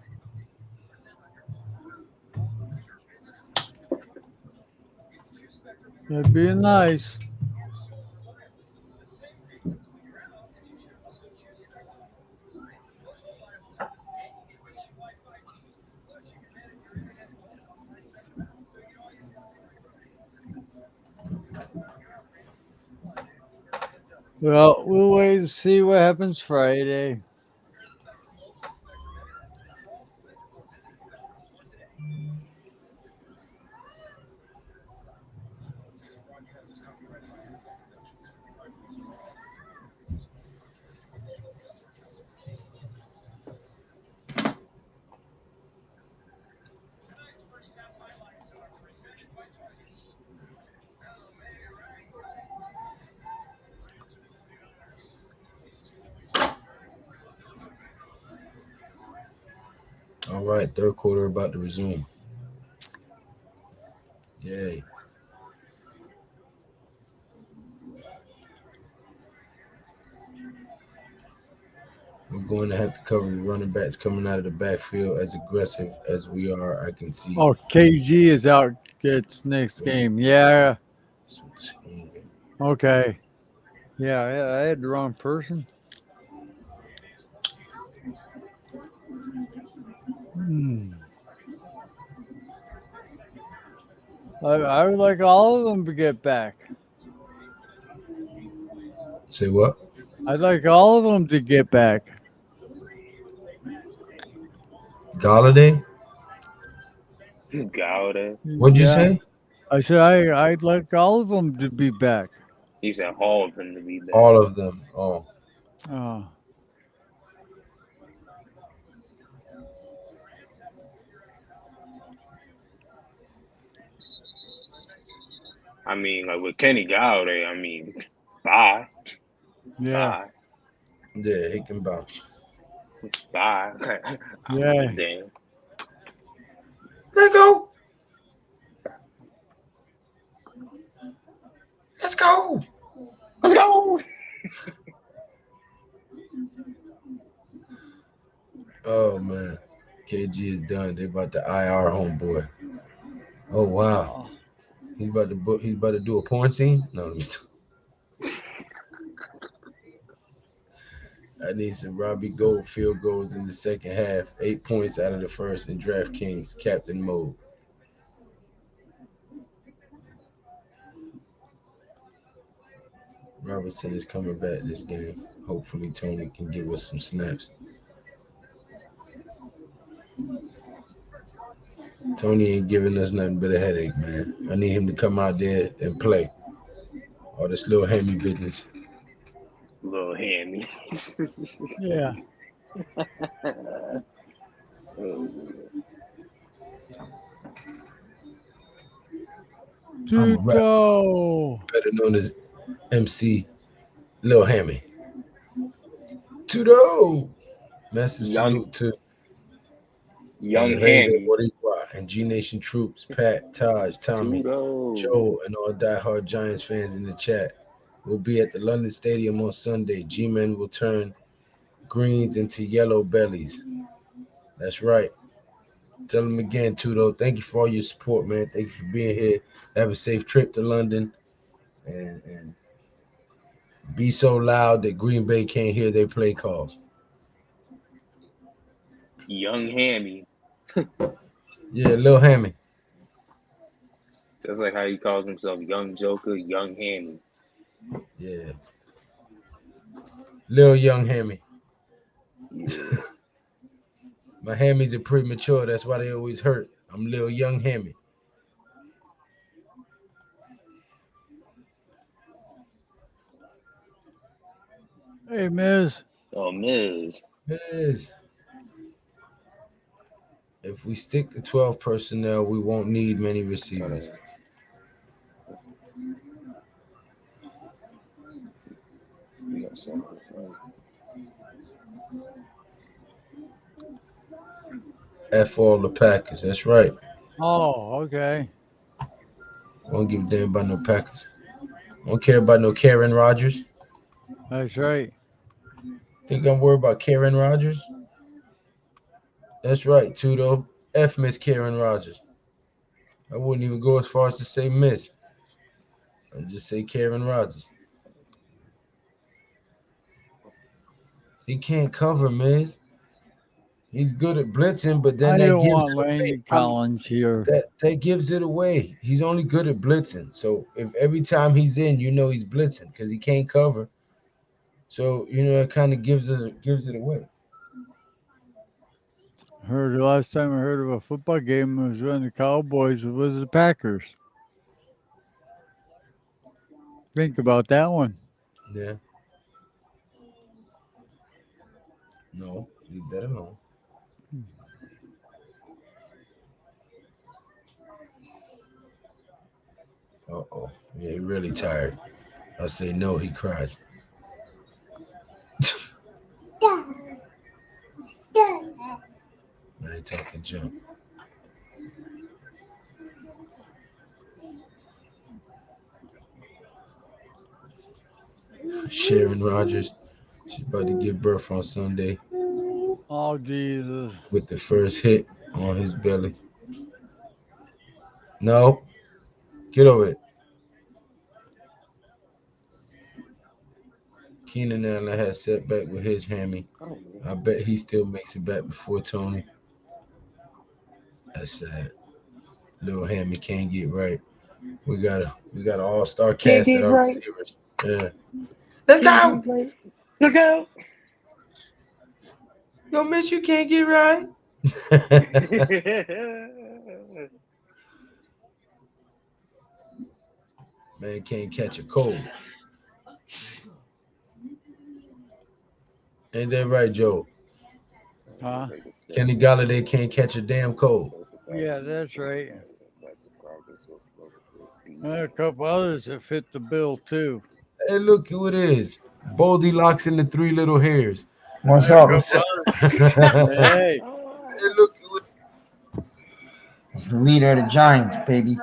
That'd be nice. Well, we'll wait and see what happens Friday. All right, third quarter about to resume. Yay. We're going to have to cover the running backs coming out of the backfield as aggressive as we are. I can see. Oh, KG is out. Gets next game. Yeah. Okay. Yeah, I had the wrong person. Hmm. I would like all of them to get back. Say what? I'd like all of them to get back. Galladay? Gowda, What'd you Yeah. say? I said I'd like all of them to be back. he said all of him to be back. All of them. Oh. Oh. I mean, like with Kenny Gowdy, I mean, bye, Yeah. bye, Yeah, he can bounce. bye. Yeah. Damn. Let's go. Let's go. Let's go. Oh man. KG is done. They about to IR homeboy. Oh wow. Oh. He's about to do a porn scene? No, let me stop. I need some Robbie Gold field goals in the second half. 8 points out of the first in DraftKings captain mode. Robertson is coming back this game. Hopefully Tony can give us some snaps. Tony ain't giving us nothing but a headache, man. I need him to come out there and play. All this little hammy business. Little hammy. Yeah. I'm a rap, Tuto. better known as MC Lil Hammy. Tudo! Massive young, salute to young Rey de hammy. Boricua and G Nation troops, Pat, Taj, Tommy, Tudo. Joe, and all diehard Giants fans in the chat. We'll be at the London Stadium on Sunday. G-Men will turn greens into yellow bellies. That's right. Tell them again, Tudo. Thank you for all your support, man. Thank you for being here. Have a safe trip to London. And Be so loud that Green Bay can't hear their play calls. Young Hammy. Yeah, Lil Hammy. Just like how he calls himself Young Joker, Young Hammy. Yeah. Lil Young Hammy. Yeah. My hammies are premature. That's why they always hurt. I'm Lil Young Hammy. Hey, Miz. Oh, Miz. Yes. If we stick to 12 personnel, we won't need many receivers. F all the Packers. That's right. Oh, okay. I don't give a damn about no Packers. I don't care about no Karen Rodgers. That's right. Think I'm worried about Karen Rodgers? That's right, Tudo. F Miss Karen Rodgers. I wouldn't even go as far as to say Miss. I'd just say Karen Rodgers. He can't cover, Miz. He's good at blitzing, but then I that don't gives want it away. Lane Collins here. That gives it away. He's only good at blitzing. So if every time he's in, you know he's blitzing because he can't cover. So it kind of gives it away. Heard the last time I heard of a football game was when the Cowboys was the Packers. Think about that one. Yeah. No, leave that alone. Uh-oh. Yeah, he really tired. I say no, he cried. I ain't talking jump. Sharon Rogers. She's about to give birth on Sunday Oh, Jesus. with the first hit on his belly. No. Get over it. Keenan Allen had setback with his hammy. I bet he still makes it back before Tony. That's sad. Little hammy can't get right. We got an all-star cast at our receivers. Yeah. Let's go. Look out. Yo, miss, you can't get right. Man can't catch a cold. Ain't that right, Joe? Huh? Kenny Galladay can't catch a damn cold. Yeah, that's right. And a couple others that fit the bill, too. Hey, look who it is. Boldy locks in the three little hairs. What's up? Hey. Hey, look who it It's the leader of the Giants, baby.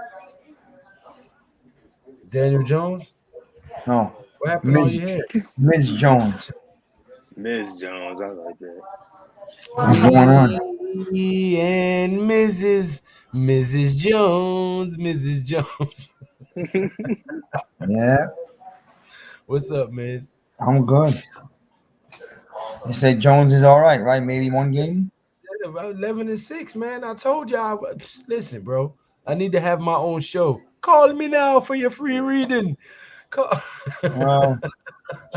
Daniel Jones? No, What happened on Ms. your hair? Ms. Jones. Miz Jones, I like that. What's going on? And Mrs. Jones, Mrs. Jones. Yeah, What's up, man? I'm good. They said Jones is all right? Maybe one game. Yeah, about 11-6, man. I told y'all. Listen, bro. I need to have my own show. Call me now for your free reading. Well,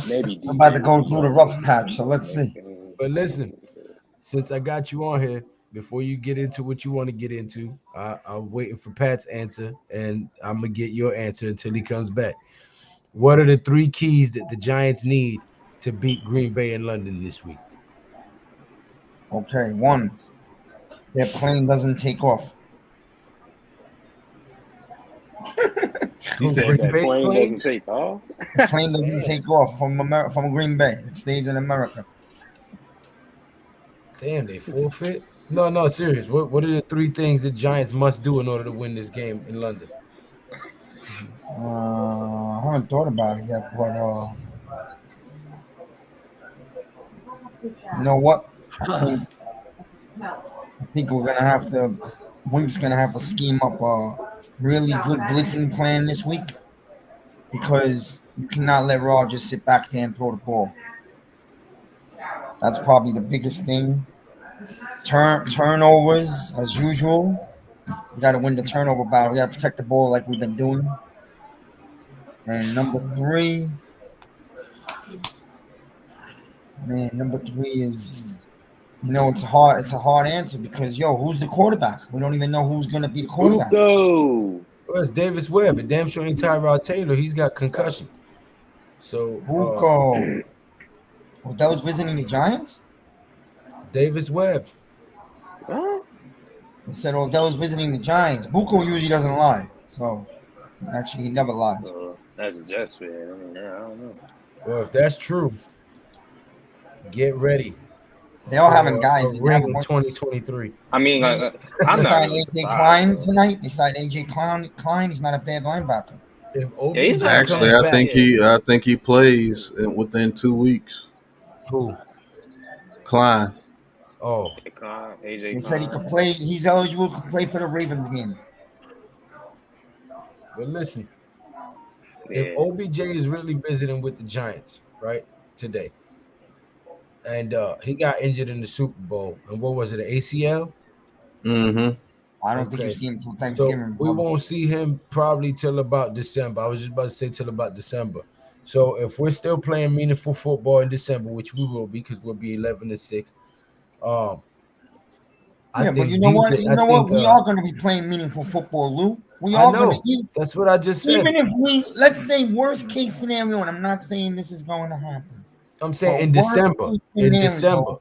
Maybe I'm about to go through the rough patch, so let's see. But listen, since I got you on here, before you get into what you want to get into, I'm waiting for Pat's answer, and I'm gonna get your answer until he comes back. What are the three keys that the Giants need to beat Green Bay in London this week? Okay, one, their plane doesn't take off. You said Green that Bay's plane plane? doesn't take off? The plane doesn't take off from Green Bay. It stays in America. Damn, they forfeit? No, serious. What are the three things the Giants must do in order to win this game in London? I haven't thought about it yet, but you know what? I think we're gonna have to. Wink's gonna have to scheme up a really good blitzing plan this week. because you cannot let Raw just sit back there and throw the ball. That's probably the biggest thing. Turnovers as usual. We got to win the turnover battle. We got to protect the ball like we've been doing. And number three is, it's a hard answer because who's the quarterback? We don't even know who's gonna be the quarterback. Buko. Well, it's Davis Webb, and damn sure ain't Tyrod Taylor. He's got concussion. So Buko. That was visiting the Giants. Davis Webb. What? They said Odell was visiting the Giants. Buko usually doesn't lie, so actually he never lies. That's a Jets fan. I mean, I don't know. Well, if that's true, get ready. They all for having guys. a ring in 2023. I mean, I'm They not signed really AJ surprised. Klein Though. tonight. They signed AJ Klein. He's not a bad linebacker. If Yeah, he's OBJ not Actually, comes bad. back, I think he plays within 2 weeks. who? Klein. Oh, AJ They said he Klein. could play. He's eligible to play for the Ravens game. well, listen. Yeah. If OBJ is really visiting with the Giants, right, today, and he got injured in the Super Bowl, and what was it, an ACL? Mm-hmm. I don't think you Okay. see him until So Thanksgiving. we won't see him probably till about December. I was just about to say till about December. So if we're still playing meaningful football in December, which we will be because we'll be 11-6, I Yeah, but think you know what? DJ. You I know think what? We are going to be playing meaningful football, Lou. We I are going know. to. That's what I just said. Even if let's say worst case scenario, and I'm not saying this is going to happen. I'm saying But in worst December. case In scenario, December.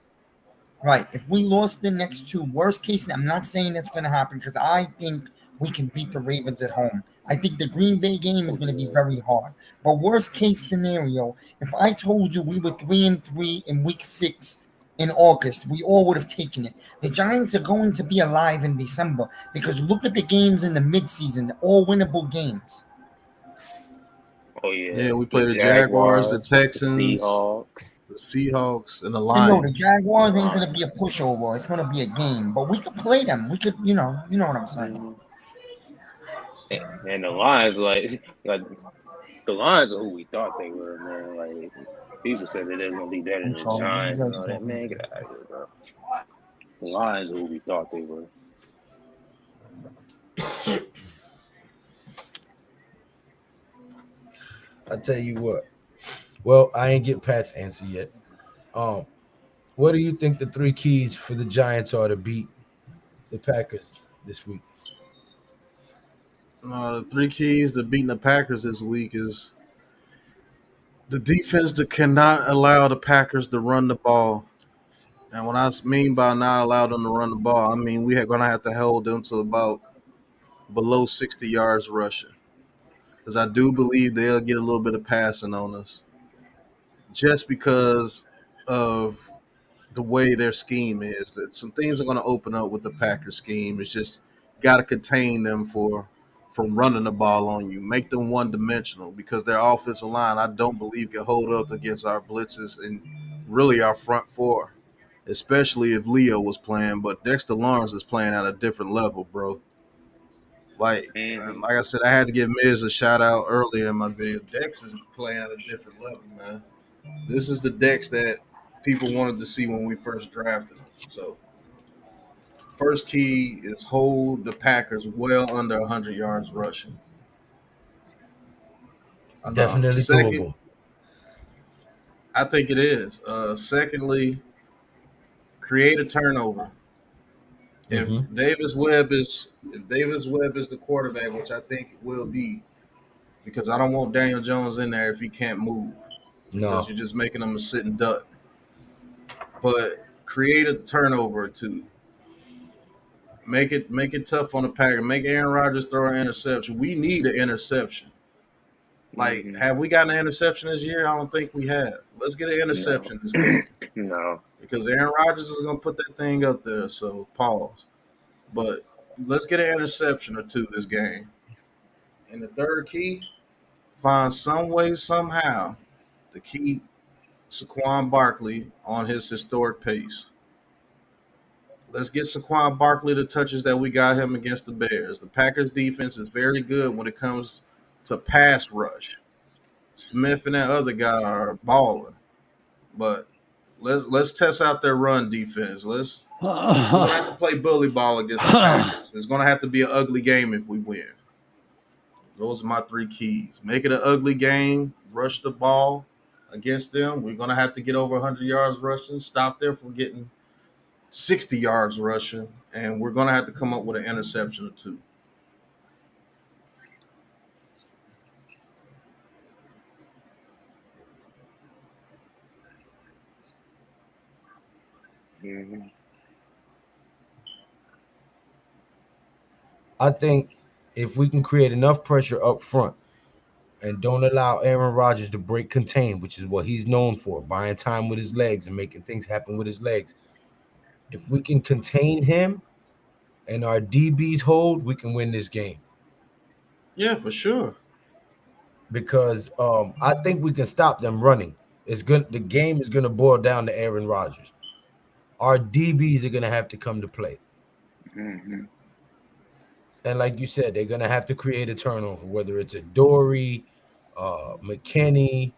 right? If we lost the next two, worst case, I'm not saying that's going to happen because I think we can beat the Ravens at home. I think the Green Bay game is going to be very hard. But worst case scenario, if I told you we were 3-3 in week 6 in August, we all would have taken it. The Giants are going to be alive in December because look at the games in the midseason, all winnable games. Oh yeah. Yeah, we play the Jaguars, the Texans, the Seahawks, and the And no, the Lions. Jaguars ain't going to be a pushover. It's going to be a game, but we could play them. We could, you know what I'm saying. And the Lions, like the Lions are who we thought they were, man. Like people said that they're gonna be better than the Giants and all that. Man, get out of here, bro. The Lions are who we thought they were. I tell you what. Well, I ain't get Pat's answer yet. What do you think the 3 keys for the Giants are to beat the Packers this week? The 3 keys to beating the Packers this week is the defense that cannot allow the Packers to run the ball. And what I mean by not allow them to run the ball, I mean we are going to have to hold them to about below 60 yards rushing. Because I do believe they'll get a little bit of passing on us just because of the way their scheme is. That some things are going to open up with the Packers scheme. It's just got to contain them from running the ball on you, make them one-dimensional because their offensive line, I don't believe, can hold up against our blitzes and really our front four, especially if Leo was playing. But Dexter Lawrence is playing at a different level, bro. Like I said, I had to give Miz a shout out earlier in my video. Dex is playing at a different level, man. This is the Dex that people wanted to see when we first drafted him. So, first key is hold the Packers well under 100 yards rushing. Definitely Second, doable. I think it is. Secondly, create a turnover. If Davis Webb is the quarterback, which I think it will be, because I don't want Daniel Jones in there if he can't move. Because you're just making him a sitting duck. But create a turnover or two. Make it tough on the Packers. Make Aaron Rodgers throw an interception. We need an interception. Like, have we gotten an interception this year? I don't think we have. Let's get an interception this game. No. Because Aaron Rodgers is going to put that thing up there, so pause. But let's get an interception or two this game. And the third key, find some way, somehow, to keep Saquon Barkley on his historic pace. Let's get Saquon Barkley the touches that we got him against the Bears. The Packers defense is very good when it comes to pass rush. Smith and that other guy are balling. But let's test out their run defense. We're gonna have to play bully ball against the Packers. It's gonna have to be an ugly game if we win. Those are my 3 keys. Make it an ugly game. Rush the ball against them. We're gonna have to get over 100 yards rushing. Stop them from getting 60 yards rushing, and we're gonna have to come up with an interception or 2. Mhm. I think if we can create enough pressure up front and don't allow Aaron Rodgers to break contain, which is what he's known for, buying time with his legs and making things happen with his legs. If we can contain him and our DBs hold, we can win this game. Yeah, for sure. Because I think we can stop them running. It's good. The game is going to boil down to Aaron Rodgers. Our DBs are going to have to come to play. Mm-hmm. And like you said, they're going to have to create a turnover, whether it's a Dory, McKinney,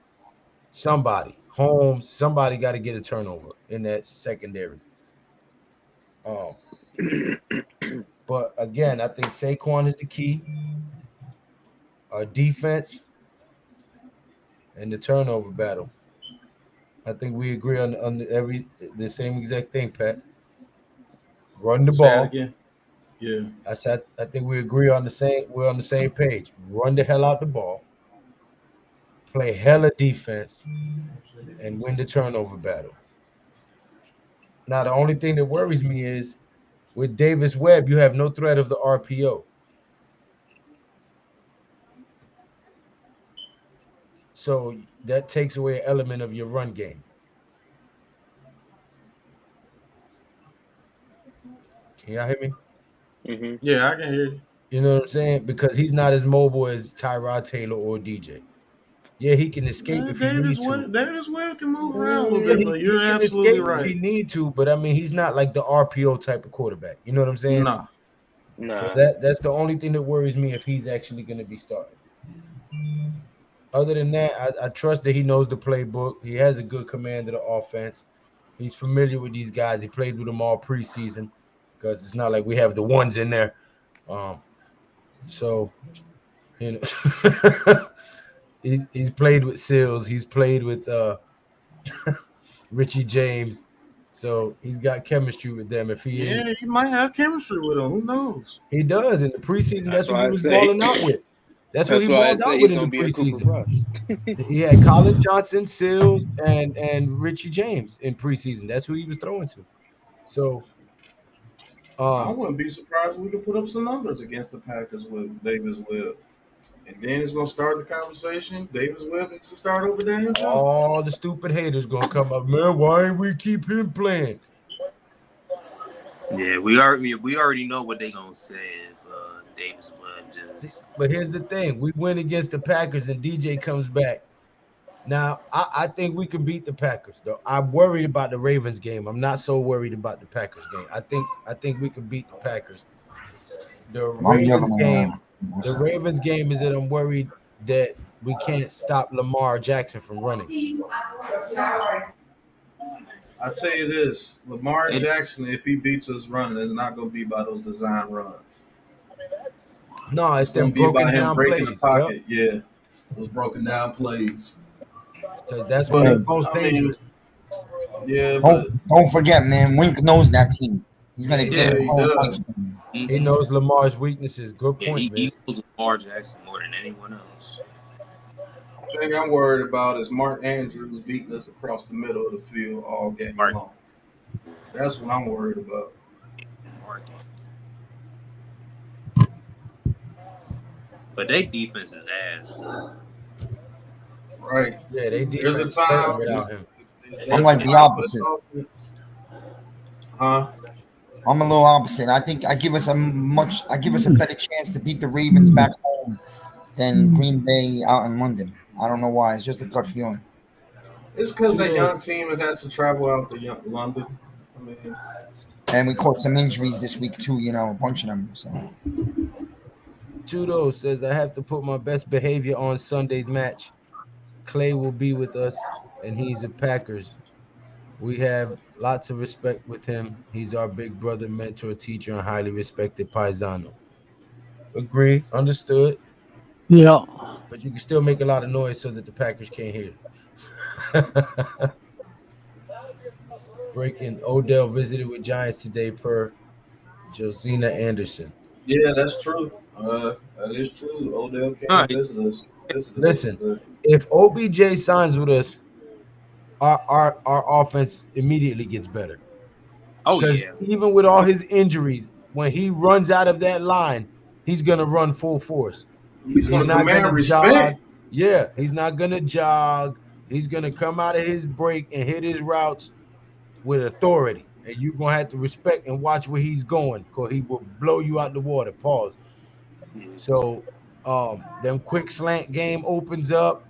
somebody, Holmes, somebody got to get a turnover in that secondary. But again, I think Saquon is the key. Our defense and the turnover battle. I think we agree on the same exact thing, Pat. Run the Say that ball. again. Yeah. I think we agree on the same. We're on the same page. Run the hell out the ball. Play hella defense and win the turnover battle. Now, the only thing that worries me is with Davis Webb, you have no threat of the RPO. So that takes away an element of your run game. Can y'all hear me? Mm-hmm. Yeah, I can hear you. You know what I'm saying? Because he's not as mobile as Tyrod Taylor or DJ. Yeah, he can escape if he needs to. Davis Webb can move around a little Yeah, bit, but you're he can absolutely escape if he right. need to, but I mean, he's not like the RPO type of quarterback. You know what I'm saying? Nah. So that's the only thing that worries me if he's actually going to be starting. Other than that, I trust that he knows the playbook. He has a good command of the offense. He's familiar with these guys. He played with them all preseason because it's not like we have the ones in there. So, you know, he's played with Sills. He's played with Richie James. So he's got chemistry with them. If he is, he might have chemistry with him. Who knows? he does in the preseason. That's what why he I was say- balling out with. That's what he why I balled say out he's with in gonna the be a Cooper preseason. Rush. He had Colin Johnson, Sills, and Richie James in preseason. That's who he was throwing to. So I wouldn't be surprised if we could put up some numbers against the Packers with Davis Webb. And then it's going to start the conversation. Davis Webb needs to start over Daniel Jones. all the stupid haters gonna come up, man. Why ain't we keep him playing? Yeah, we already know what they gonna say if Davis Webb just. See, but here's the thing: we win against the Packers, and DJ comes back. Now, I think we can beat the Packers, though. I'm worried about the Ravens game. I'm not so worried about the Packers game. I think we can beat the Packers. The Ravens game is that I'm worried that we can't stop Lamar Jackson from running. I tell you this, Lamar Jackson, if he beats us running, it's not going to be by those design runs. No, it's them going to be broken by him down breaking plays. the pocket. Yep. Yeah, those broken down plays. Because that's when it's most dangerous. Yeah, don't forget, man. Wink knows that team. He's gonna get it home. He knows Lamar's weaknesses. Good point, he Vince. knows Lamar Jackson more than anyone else. The thing I'm worried about is Mark Andrews beating us across the middle of the field all game long. That's what I'm worried about. But they defense is ass. Right. Yeah, they There's a defense time without him. I'm like the opposite. Huh? I'm a little opposite. I think I give us a better chance to beat the Ravens back home than Green Bay out in London. I don't know why. It's just a gut feeling. It's because that young team has to travel out to London. I mean, and we caught some injuries this week too. You know, a bunch of them. So. Judo says I have to put my best behavior on Sunday's match. Clay will be with us, and he's a Packers. We have lots of respect with him. He's our big brother, mentor, teacher, and highly respected paisano. Agree, understood. Yeah. But you can still make a lot of noise so that the Packers can't hear. Breaking: Odell visited with Giants today per Josina Anderson. Yeah, that's true. That is true. Odell came All and right. visited us Listen, today. if OBJ signs with us, our offense immediately gets better. Oh Because yeah. even with all his injuries, when he runs out of that line, he's gonna run full force. He's He's going to not gonna command jog. respect. Yeah, he's not gonna jog. He's gonna come out of his break and hit his routes with authority. And you're gonna have to respect and watch where he's going, because he will blow you out the water. Pause. Yeah. So them quick slant game opens up.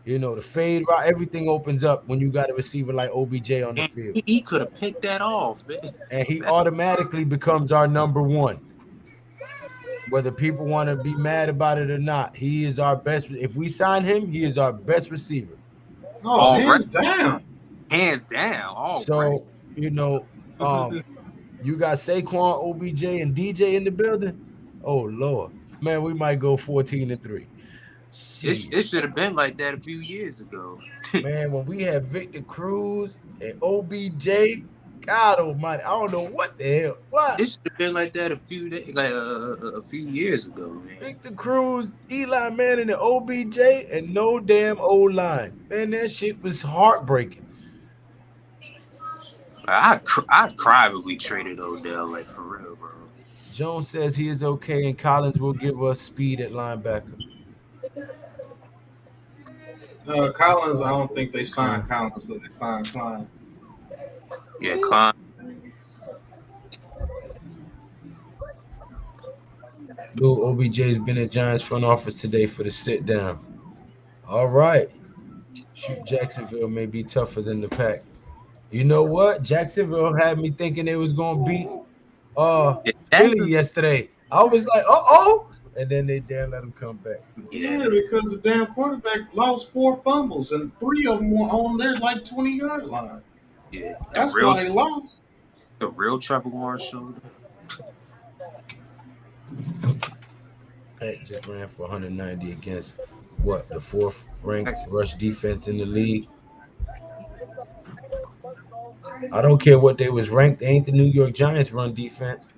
You know, the fade route, everything opens up when you got a receiver like OBJ on the And field. he could have picked that off, man. And he That, automatically becomes our number one. Whether people want to be mad about it or not, he is our best. If we sign him, he is our best receiver. Oh, already, hands down. hands down, already. So, you got Saquon, OBJ, and DJ in the building. Oh Lord, man, we might go 14-3. Shit, It should have been like that a few years ago. man, when we had Victor Cruz and OBJ, God Almighty, I don't know what the hell. What? It should have been like that a few days, like a few years ago, man. Victor Cruz, Eli Manning, and OBJ, and no damn O line. Man, that shit was heartbreaking. I'd cry if we traded Odell, like for real, bro. Jones says he is okay, and Collins will give us speed at linebacker. Collins, I don't think they signed Collins, but they signed Klein. Yeah, Klein. Lou, OBJ's been at Giants front office today for the sit down. All right. Shoot, Jacksonville may be tougher than the Pack. You know what? Jacksonville had me thinking they was gonna beat Philly yesterday. I was like, oh, and then they dare let them come back. Yeah, because the damn quarterback lost 4 fumbles and 3 of them were on their like 20-yard line. Yeah, That's why he lost. The real Trevor Lawrence shoulder. Pack just ran for 190 against what, the 4th ranked rush defense in the league. I don't care what they was ranked. They ain't the New York Giants run defense.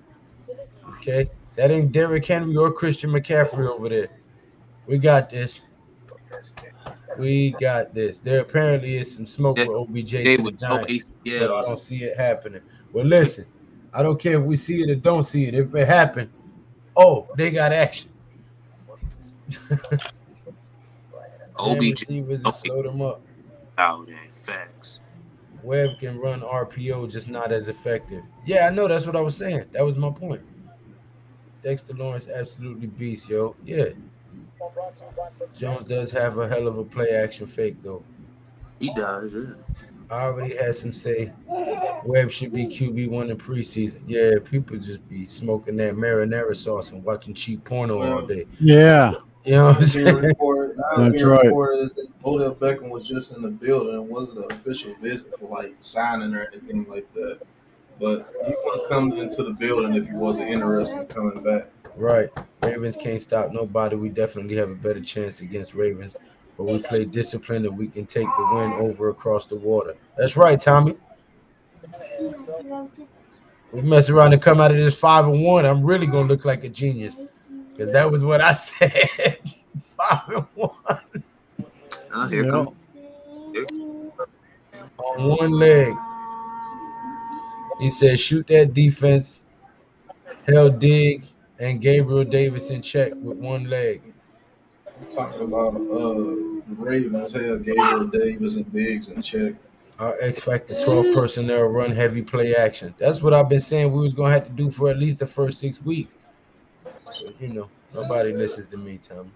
Okay, that ain't Derrick Henry or Christian McCaffrey over there. We got this. We got this. There apparently is some smoke with OBJ to the Giants, but I don't see it happening. Well, listen, I don't care if we see it or don't see it. If it happened, they got action. OBJ receivers and slow them up. Oh, dang, facts. Webb can run RPO, just not as effective. Yeah, I know. That's what I was saying. That was my point. Dexter Lawrence absolutely beast, yo. Yeah. Jones does have a hell of a play action fake, though. He does, yeah. I already had some say Webb should be QB1 in preseason. Yeah, people just be smoking that marinara sauce and watching cheap porno all day. Yeah. You know what I'm saying? Reported is that Odell Beckham was just in the building and wasn't an official visit for like signing or anything like that. But he wouldn't come into the building if he wasn't interested in coming back. Right. Ravens can't stop nobody. We definitely have a better chance against Ravens. But we play disciplined and we can take the win over across the water. That's right, Tommy. We mess around and come out of this 5-1. I'm really gonna look like a genius. Because that was what I said. 5-1. Here comes. On one leg. He said, shoot that defense. Held Diggs and Gabriel Davis in check with one leg. We're talking about the Ravens held Gabriel Davis and Diggs in check. Our X Factor 12 personnel run heavy play action. That's what I've been saying we was going to have to do for at least the first 6 weeks. But, nobody listens to me, Tommy.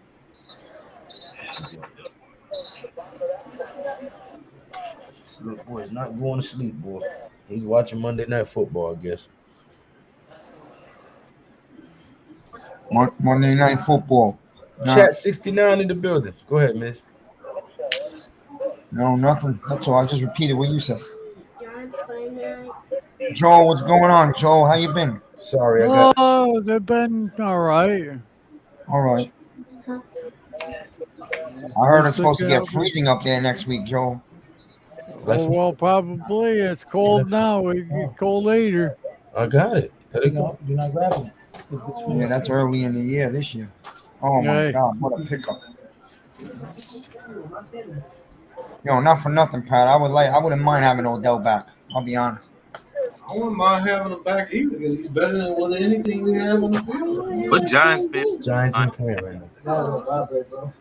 This little boy is not going to sleep, boy. He's watching Monday Night Football, I guess. Monday Night Football. Chat 69 in the building. Go ahead, miss. No, nothing. That's all. I just repeated what you said. Joe, what's going on? Joe, how you been? Sorry, I got. Oh, they've been all right. All right. I heard it's supposed to get freezing up there next week, Joe. Oh, well, probably. It's cold now. It get cold later. I got it. Let it go. Yeah, that's early in the year this year. Oh my Hey. God, what a pickup! Yo, not for nothing, Pat. I wouldn't mind having Odell back. I'll be honest. I wouldn't mind having him back either because he's better than anything we have on the field. What Giants man? Giants in clear right now.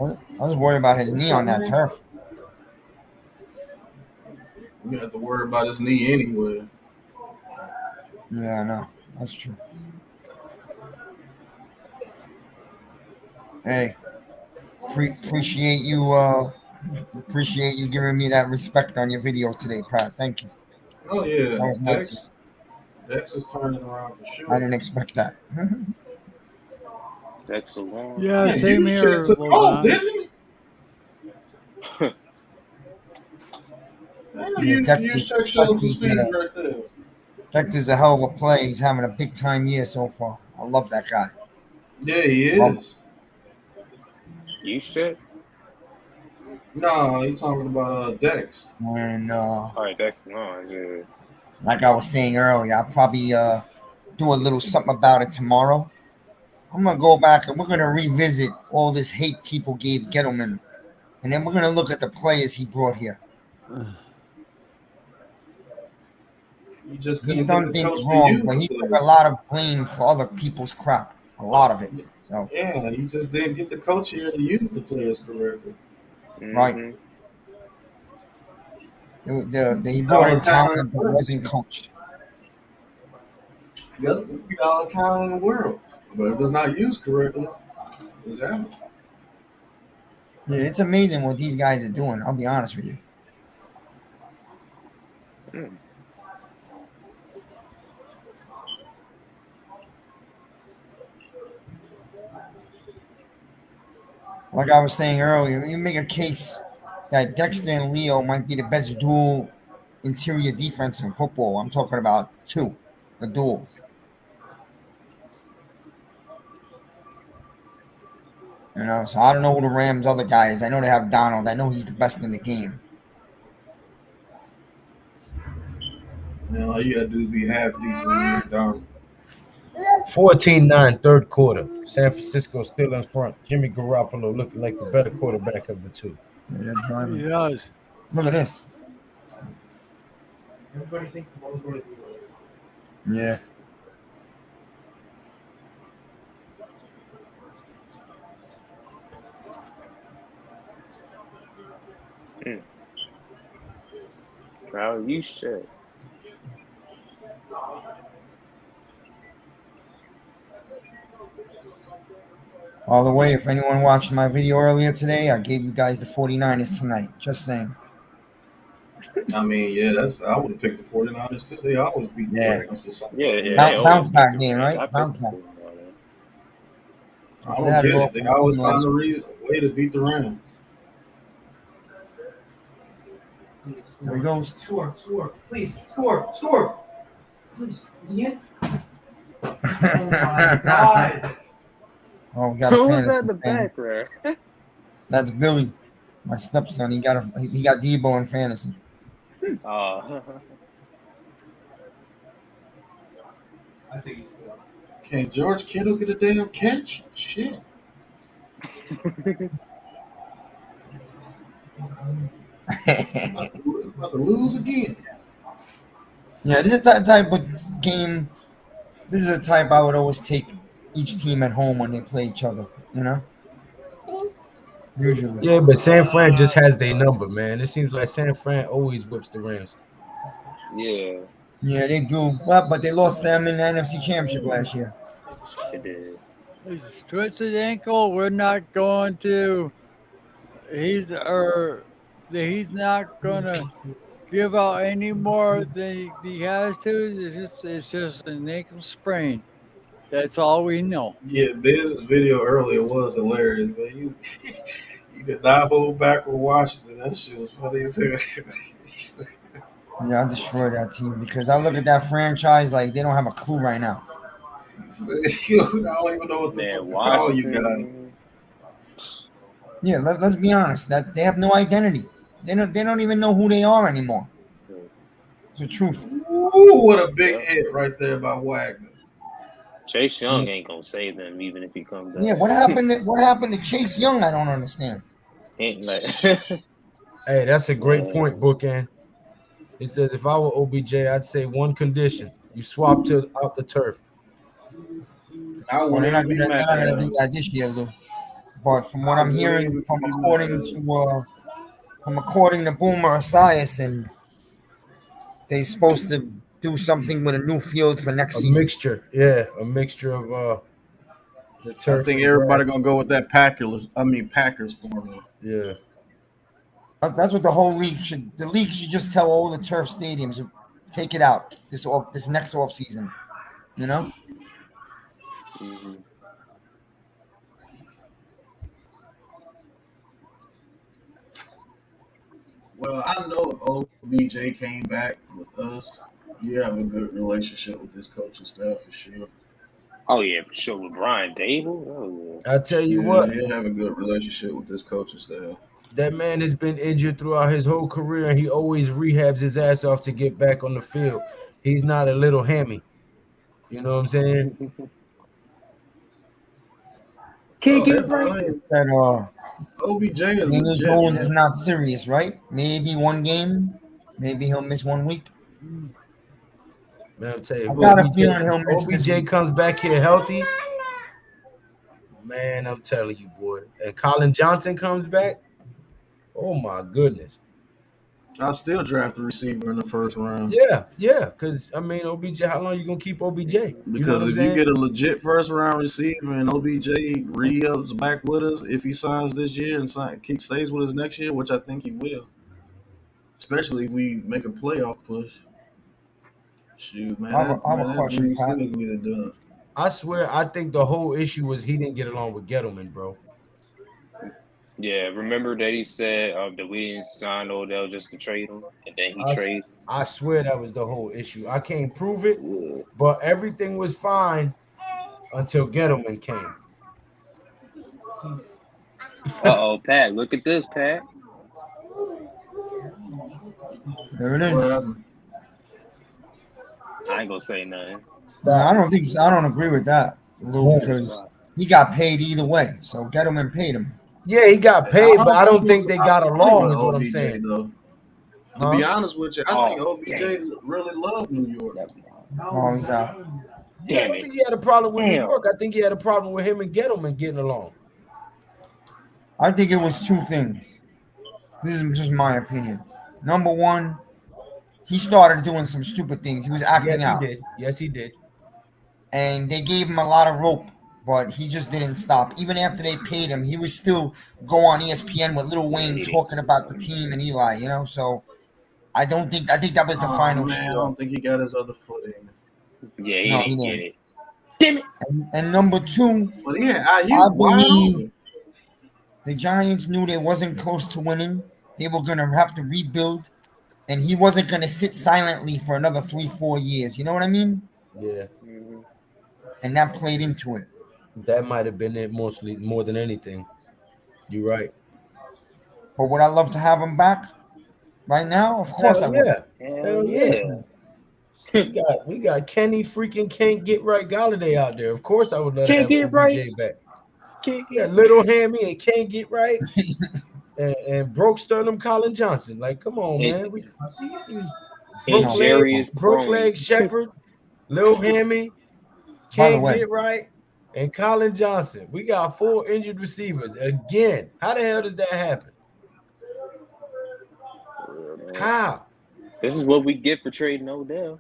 I was worried about his knee on that turf. We have to worry about his knee anyway. Yeah, I know. That's true. Hey, appreciate you giving me that respect on your video today, Pat. Thank you. Oh yeah, That was nice. Dex is turning around for sure. I didn't expect that. Dex alone. Yeah, Man, same you here. took off, Lobon. didn't he? You check shows some speed right there. Dex is a hell of a play. He's having a big time year so far. I love that guy. Yeah, he is. You said? No, he's talking about Dex. And All right, Dex alone. Yeah. like I was saying earlier, I'll probably do a little something about it tomorrow. I'm gonna go back and we're gonna revisit all this hate people gave Gettleman, and then we're gonna look at the players he brought here. He's done things wrong, but he took a lot of blame for other people's crap. A lot of it. So yeah, you just didn't get the coach here to use the players correctly. Right. He brought in talent but wasn't coached. Yep, we beat all the talent in the world, but if it's not used correctly, it's happening. Yeah, it's amazing what these guys are doing. I'll be honest with you. Like I was saying earlier, you make a case that Dexter and Leo might be the best dual interior defense in football. I'm talking about a duel. You know, so I don't know who the Rams' other guy is. I know they have Donald. I know he's the best in the game. Man, all you gotta do is be half decent when you're down. 14-9, third quarter. San Francisco still in front. Jimmy Garoppolo looking like the better quarterback of the two. Yeah, they're driving. He does. Look at this. Everybody thinks the ball's going to be like. Yeah. Well, you said. By the way, if anyone watched my video earlier today, I gave you guys the 49ers tonight. Just saying. I mean, yeah, I would have picked the 49ers too. They always beat the Rams for something. Yeah. Bounce back game, right? Bounce back. I don't get it. They always find a way to beat the Rams. There he goes. Score, please, score. Please, is he in? Oh my God. Oh, we got a Who's fantasy at the fan. background? That's Billy, my stepson. He got Debo in fantasy. Oh. I think he's good. Can George Kittle get a damn catch? Shit. About to lose again. Yeah, this is that type of game. This is a type I would always take each team at home when they play each other. You know. Usually. Yeah, but San Fran just has their number, man. It seems like San Fran always whips the Rams. Yeah. Yeah, they do. Well, but they lost them in the NFC Championship last year. It did. He's twisted ankle. We're not going to. He's not gonna give out any more than he has to. It's just an ankle sprain. That's all we know. Yeah, Biz's video earlier was hilarious, man. He did not hold back with Washington. That shit was funny as hell. Yeah, I destroyed that team because I look at that franchise like they don't have a clue right now. I don't even know what the fuck to call you guys. Yeah, let's be honest. That they have no identity. They don't even know who they are anymore. It's the truth. Ooh, what a big hit right there by Wagner. Chase Young ain't gonna save them even if he comes back. Yeah, what happened to Chase Young? I don't understand. Ain't like Hey, that's a great Man. point, Bookend. He says if I were OBJ, I'd say one condition: you swap out the turf. I Well, they're wouldn't not be gonna mad. do that this year, Lou. But from what I'm hearing, from according to Boomer Esiason, they're supposed to do something with a new field for next A season. mixture, yeah, a mixture of the I turf. think and everybody grass. gonna go with that Packers formula. Yeah. That's what the whole league should. The league should just tell all the turf stadiums, take it out this next off season. You know. Mm-hmm. Well, I know if OBJ came back with us, you have a good relationship with this coaching staff for sure. Oh yeah, for sure with Brian Dable. Oh I tell you Yeah, what, he'll have a good relationship with this coaching staff. that man has been injured throughout his whole career, and he always rehabs his ass off to get back on the field. He's not a little hammy. You know what I'm saying? yeah. Can't get I right. mean, That OBJ is Daniel legit, Jones is man. not serious, right? Maybe one game. Maybe he'll miss 1 week. Man, I'll tell you, I if got a feeling he'll miss this OBJ week. comes back here healthy, man, I'm telling you, boy. And Colin Johnson comes back. Oh my goodness. I'll still draft the receiver in the first round. Yeah. Because I mean, OBJ, how long you gonna keep OBJ? You know Because what I'm if you saying? get a legit first round receiver and OBJ re-ups back with us, if he signs this year and stays with us next year, which I think he will, especially if we make a playoff push. Shoot, man, I have a that question, dude still Pat. gonna get it done. I swear, I think the whole issue was he didn't get along with Gettleman, bro. Yeah, remember that he said that we didn't sign Odell just to trade him, and then he trades him. I swear that was the whole issue. I can't prove it, Yeah. but everything was fine until Gettleman came. Pat, look at this, Pat. There it is. I ain't gonna say nothing. No, I don't think so. I don't agree with that, Lou, because he got paid either way. So Gettleman paid him. Yeah, he got paid, but I don't think they got along, is what I'm OBJ, saying. though. To be honest with you, I think OBJ really loved New York. Oh, he's out. Yeah, I don't think he had a problem with New York. I think he had a problem with him and Gettleman getting along. I think it was two things. This is just my opinion. Number one, he started doing some stupid things. He was acting out. Yes, he did. And they gave him a lot of rope, but he just didn't stop. Even after they paid him, he was still go on ESPN with Lil Wayne talking about the team and Eli, you know? So I think that was the final man, straw. I don't think he got his other foot in. Yeah, he didn't get it. Damn it. And number two, But yeah, I believe the Giants knew they wasn't close to winning. They were going to have to rebuild, and he wasn't going to sit silently for another 3-4 years. You know what I mean? Yeah. Mm-hmm. And that played into it. That might have been it mostly, more than anything. You're right. But would I love to have him back right now? Of course I would. Hell yeah. We got Kenny freaking can't get right Galladay out there. Of course I would let him have OBJ back. Little Hammy and can't get right. and broke sternum Colin Johnson. Like, come on, man. Broke leg Shepherd, Lil Hammy, can't get right, and Colin Johnson. We got 4 injured receivers again. How the hell does that happen? How? This is what we get for trading Odell.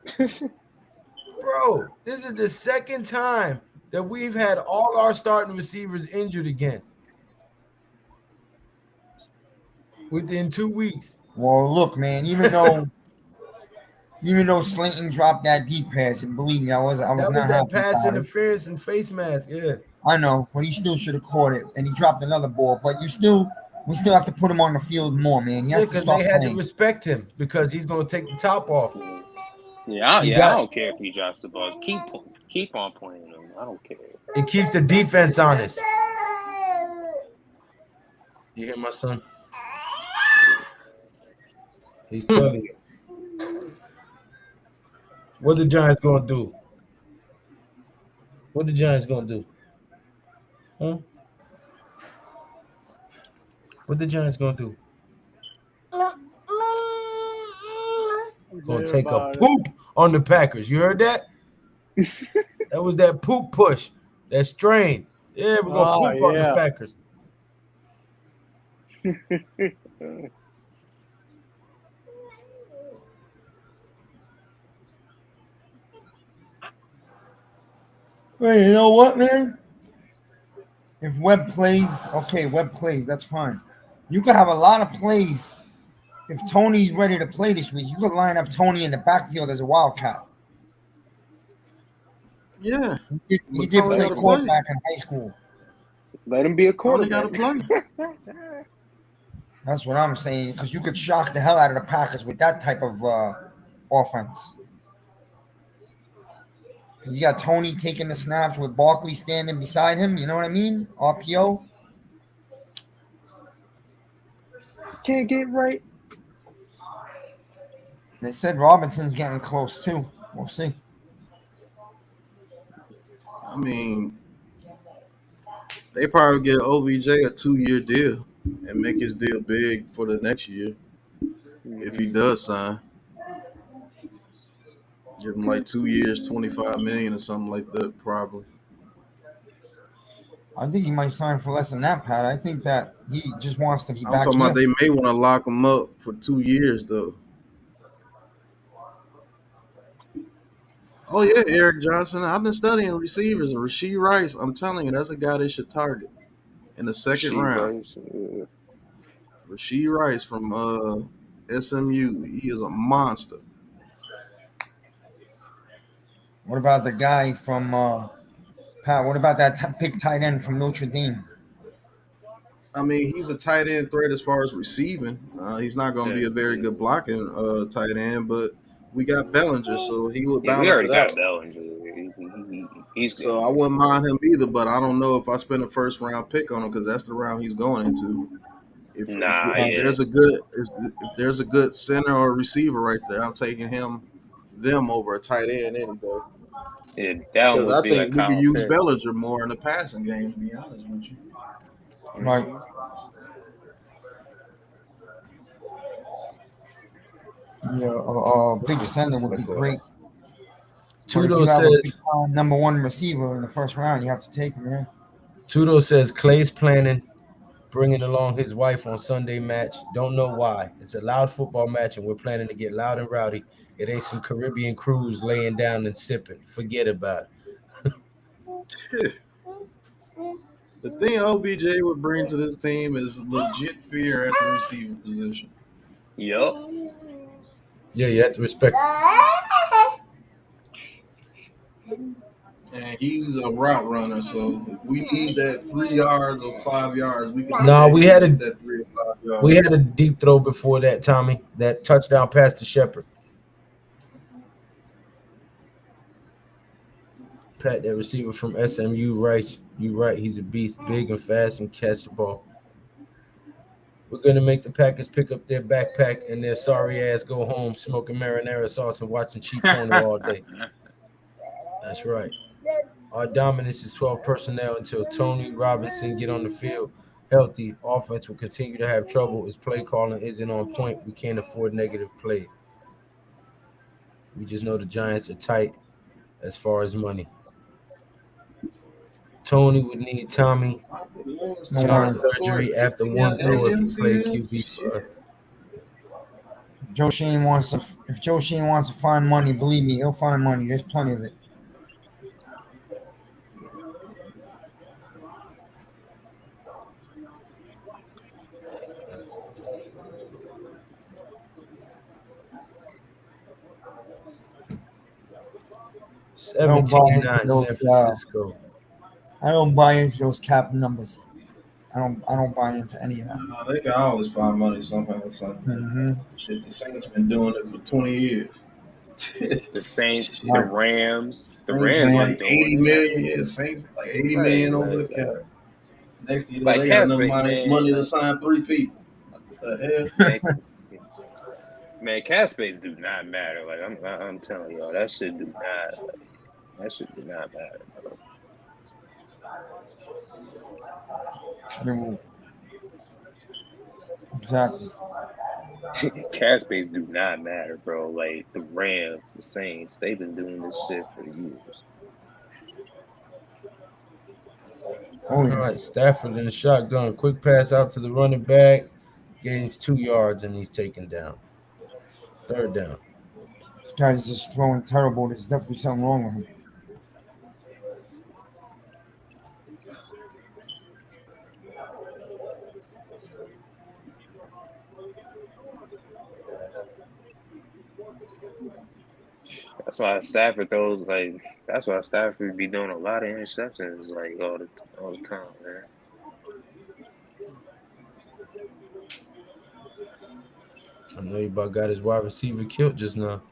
Bro, this is the second time that we've had all our starting receivers injured again within 2 weeks. Well, look, man, even though Slayton dropped that deep pass, and believe me, I was not happy pass about interference and face mask, yeah. I know, but he still should have caught it, and he dropped another ball. But We still have to put him on the field more, man. He has to Because stop they had to playing. respect him because he's going to take the top off. Yeah, He I got don't care if he drops the ball. Keep on playing him. I don't care. it keeps the defense honest. You hear my son? He's telling you. What the Giants gonna do? What the Giants gonna do? Huh? What the Giants gonna do? Gonna take a poop on the Packers. You heard that? That was that poop push. That strain. Yeah, we're gonna poop on the Packers. Hey, you know what, man? If Webb plays, okay, Webb plays, that's fine. You could have a lot of plays. If Tony's ready to play this week, you could line up Tony in the backfield as a wildcat. Yeah. He did play quarterback in high school. Let him be a Tony quarterback. got to play. That's what I'm saying, because you could shock the hell out of the Packers with that type of offense. You got Tony taking the snaps with Barkley standing beside him. You know what I mean? RPO. Can't get right. They said Robinson's getting close too. We'll see. I mean, they probably get OBJ a 2-year deal and make his deal big for the next year if he does sign. Give him like 2 years, $25 million or something like that, probably. I think he might sign for less than that, Pat. I think that he just wants to be I'm back talking here. about they may want to lock him up for 2 years, though. Oh, yeah, Eric Johnson. I've been studying receivers. And Rashee Rice, I'm telling you, that's a guy they should target in the second round. Rashee Rice from SMU. He is a monster. What about the guy from Pat? What about that big tight end from Notre Dame? I mean, he's a tight end threat as far as receiving. He's not going to be a very good blocking tight end, but we got Bellinger, so he would balance we already it out. got Bellinger. He's good. So I wouldn't mind him either, but I don't know if I spend a first round pick on him because that's the round he's going into. If there's a good center or receiver right there, I'm taking them over a tight end any day. Yeah, that because I be think like we could use Pitts. Bellinger more in the passing game. To be honest with you, right? Yeah, big center would be great. Tudo if you have says a big number one receiver in the first round, you have to take him. Yeah. Tudo says Clay's planning bringing along his wife on Sunday match. Don't know why. It's a loud football match, and we're planning to get loud and rowdy. It ain't some Caribbean cruise laying down and sipping. Forget about it. The thing OBJ would bring to this team is legit fear at the receiver position. Yep. Yeah, you have to respect. And he's a route runner, so if we need that 3 yards or 5 yards, we can. No, we had that 3 or 5 yards. We had a deep throw before that, Tommy. That touchdown pass to Shepard. Pat, that receiver from SMU, Rice. You right, he's a beast, big and fast, and catch the ball. We're gonna make the Packers pick up their backpack and their sorry ass go home smoking marinara sauce and watching cheap porno all day. That's right. Our dominance is 12 personnel until Tony Robinson get on the field healthy. Offense will continue to have trouble as play calling isn't on point. We can't afford negative plays. We just know the Giants are tight as far as money. Tony would need Tommy John surgery after one throw if he played QB for us. If Joe Shane wants to find money, believe me, he'll find money. There's plenty of it. I don't buy into those, San Francisco. I don't buy into those cap numbers. I don't buy into any of that. They can always find money somehow or something. Mm-hmm. Shit, the Saints been doing it for 20 years. The Saints, the Right. Rams, the Saints Rams been been like doing 80 it. million. Yeah, Saints like 80 Right, million over the like, cap. Next thing you know, like they got enough Casper, man, money to like sign 3 people. Like, what the hell? man, cap space do not matter. Like I'm telling y'all, that shit do not matter, bro. Exactly. Cap space do not matter, bro. Like the Rams, the Saints, they've been doing this shit for years. Oh All yeah. right, Stafford in the shotgun. Quick pass out to the running back. Gains 2 yards and he's taken down. 3rd down. This guy's just throwing terrible. There's definitely something wrong with him. That's why Stafford throws like. That's why Stafford be doing a lot of interceptions like all the time, man. I know he about got his wide receiver killed just now.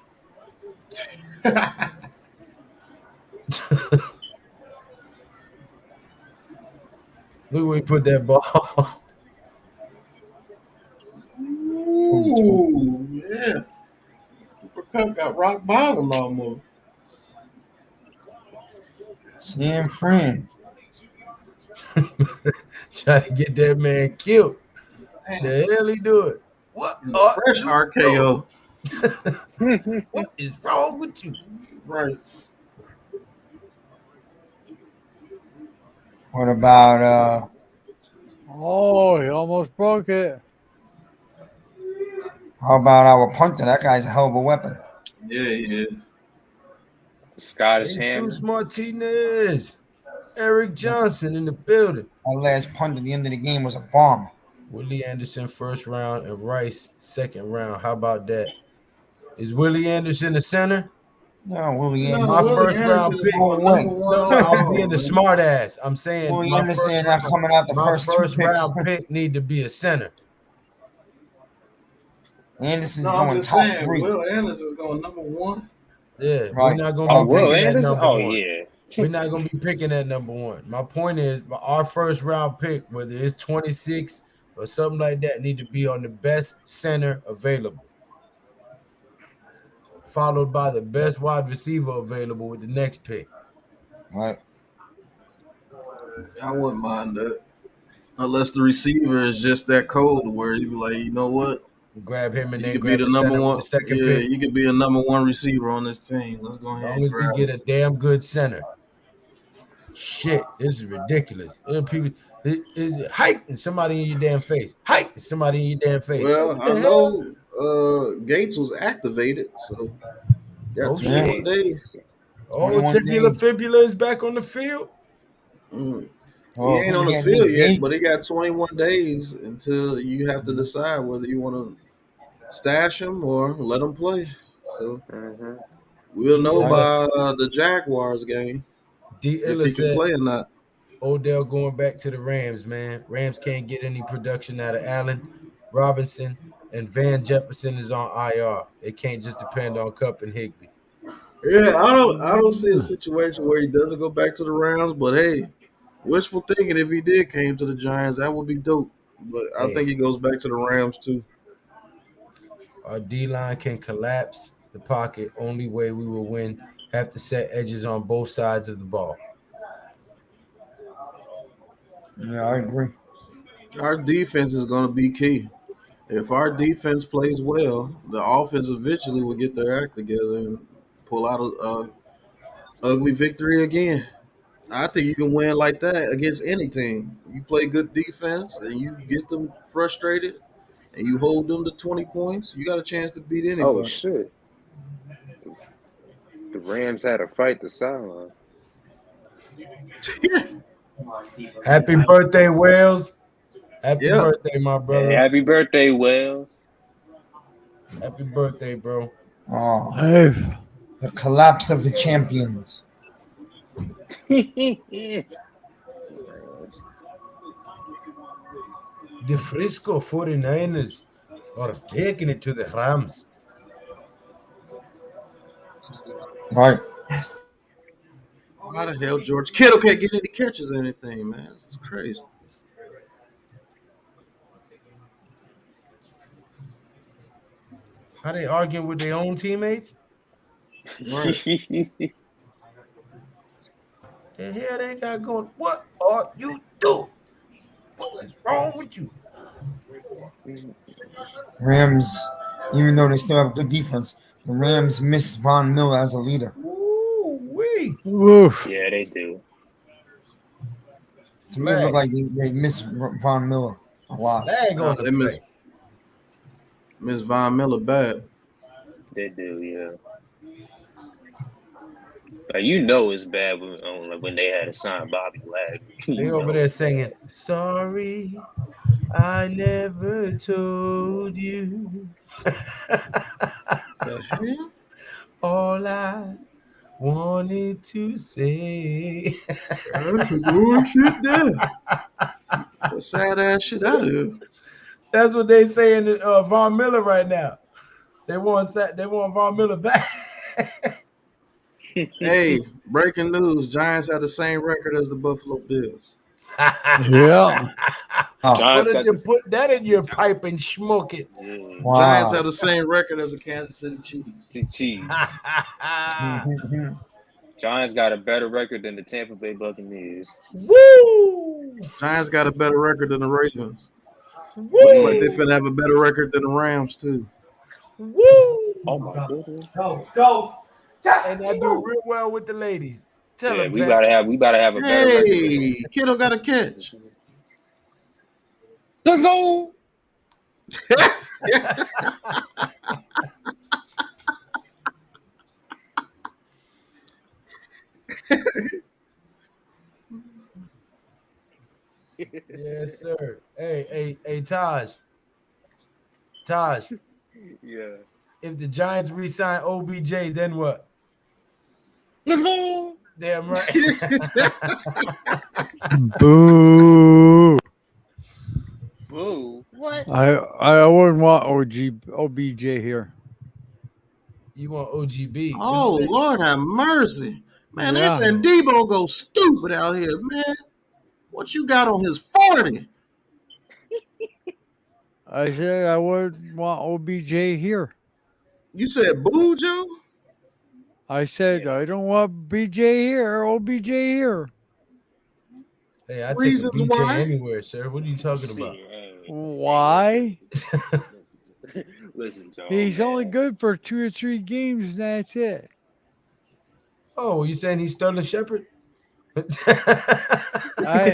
Look where he put that ball. Ooh, yeah. Cooper Cup got rock bottom almost. Sam Fran. Trying to get that man killed. Damn. The hell he doing? What? Fresh RKO. What is wrong with you? Right. What about Oh, he almost broke it. how about our punter? That guy's a hell of a weapon. Yeah, he is. Scottish Hammer. Jesus Martinez. Eric Johnson in the building. Our last punt at the end of the game was a bomb. Willie Anderson 1st round and Rice 2nd round. How about that? Is Willie Anderson the center? No, Willie No, Anderson. My Willie first Anderson round is pick. going No way. number one No, I'm overall, being the man. smart ass. I'm saying Willie my Anderson first not round, coming out the my first first two picks. round pick need to be a center. Anderson's No, I'm going just top saying, 3. Will Anderson's going number 1. Yeah, we're Right. not gonna Oh, be Will picking at Anderson. number Oh 1. yeah. We're not gonna be picking at number 1. My point is, our first round pick, whether it's 26 or something like that, need to be on the best center available, followed by the best wide receiver available with the next pick. Right. I wouldn't mind that. Unless the receiver is just that cold where you be like, you know what? Grab him and You then could be grab the the number center with one. the 2nd Yeah, pick. you could be a number 1 receiver on this team. Let's go As ahead long and as we grab get him. a damn good center. Shit, this is ridiculous. People, is it hike and somebody in your damn face. Hike and somebody in your damn face. Like, Well, what I the hell? know Gates was activated, so got Oh 21 shit. days. Oh, 21 tibular days. fibula is back on the field. Mm. He Oh, ain't who on we the got? field Nick yet, but he Gates. got 21 days until you have to decide whether you want to stash him or let him play. So Mm-hmm. we'll know Illa, by the Jaguars game D. if Illa he can said play or not. Odell going back to the Rams, man. Rams can't get any production out of Allen, Robinson, and Van Jefferson is on IR. They can't just depend on Cup and Higbee. Yeah, I don't see a situation where he doesn't go back to the Rams, but hey, wishful thinking if he did came to the Giants, that would be dope. But I Hey, think he goes back to the Rams too. our D line can collapse the pocket. Only way we will win. Have to set edges on both sides of the ball. Yeah, I agree. Our defense is going to be key. If our defense plays well, the offense eventually will get their act together and pull out a ugly victory again. I think you can win like that against any team. You play good defense and you get them frustrated and you hold them to 20 points, you got a chance to beat Oh anybody. shit. The Rams had a fight the sideline. Happy birthday, Wales. Happy Yeah. birthday, my Hey, brother. happy birthday, Wells. Happy birthday, bro. Oh, Hey, the collapse of the champions. The Frisco 49ers are taking it to the Rams. Right. Why the hell George Kittle can't get any catches or anything, man? This is crazy. Are they arguing with their own teammates? Right. The hell they got going? What are you doing? What is wrong with you? Rams, even though they still have good defense, the Rams miss Von Miller as a leader. Ooh-wee. Oof. Yeah, they do. To me, it looked like they miss Von Miller a lot. Flag on the They play. Miss Von Miller bad. They do, yeah. Like, you know it's bad when they had to sign Bobby Lag. They over there singing, sorry, I never told you. The hell? All I wanted to say. That's some bullshit there. That sad ass shit out of here. That's what they saying to Von Miller right now. They want Von Miller back. Hey, breaking news: Giants have the same record as the Buffalo Bills. Yeah. Why don't you put that in your pipe and smoke it? Yeah. Wow. Giants have the same record as the Kansas City Chiefs. Chiefs. Giants got a better record than the Tampa Bay Buccaneers. Woo! Giants got a better record than the Ravens. Woo! Looks like they finna have a better record than the Rams too. Woo! Oh my goodness. Go. Yes. And I do real well with the ladies. Tell Yeah, them, we gotta have a better record. Hey, Kittle got a catch. Let's go. Yes, sir. Hey, Taj. Yeah. If the Giants re-sign OBJ, then what? Let's go. Damn right. Boo. Boo. What? I wouldn't want OBJ here. You want OGB? Oh Lord have mercy, man! Yeah. And Debo go stupid out here, man. What you got on his 40? I said I wouldn't want OBJ here. You said boo, Joe? I said I don't want BJ here, OBJ here. Hey, I take a Reasons BJ why? anywhere, sir. What are you talking about? Why? Listen, Joe. He's man. only good for 2 or 3 games, and that's it. Oh, you saying he's Sterling Shepard? I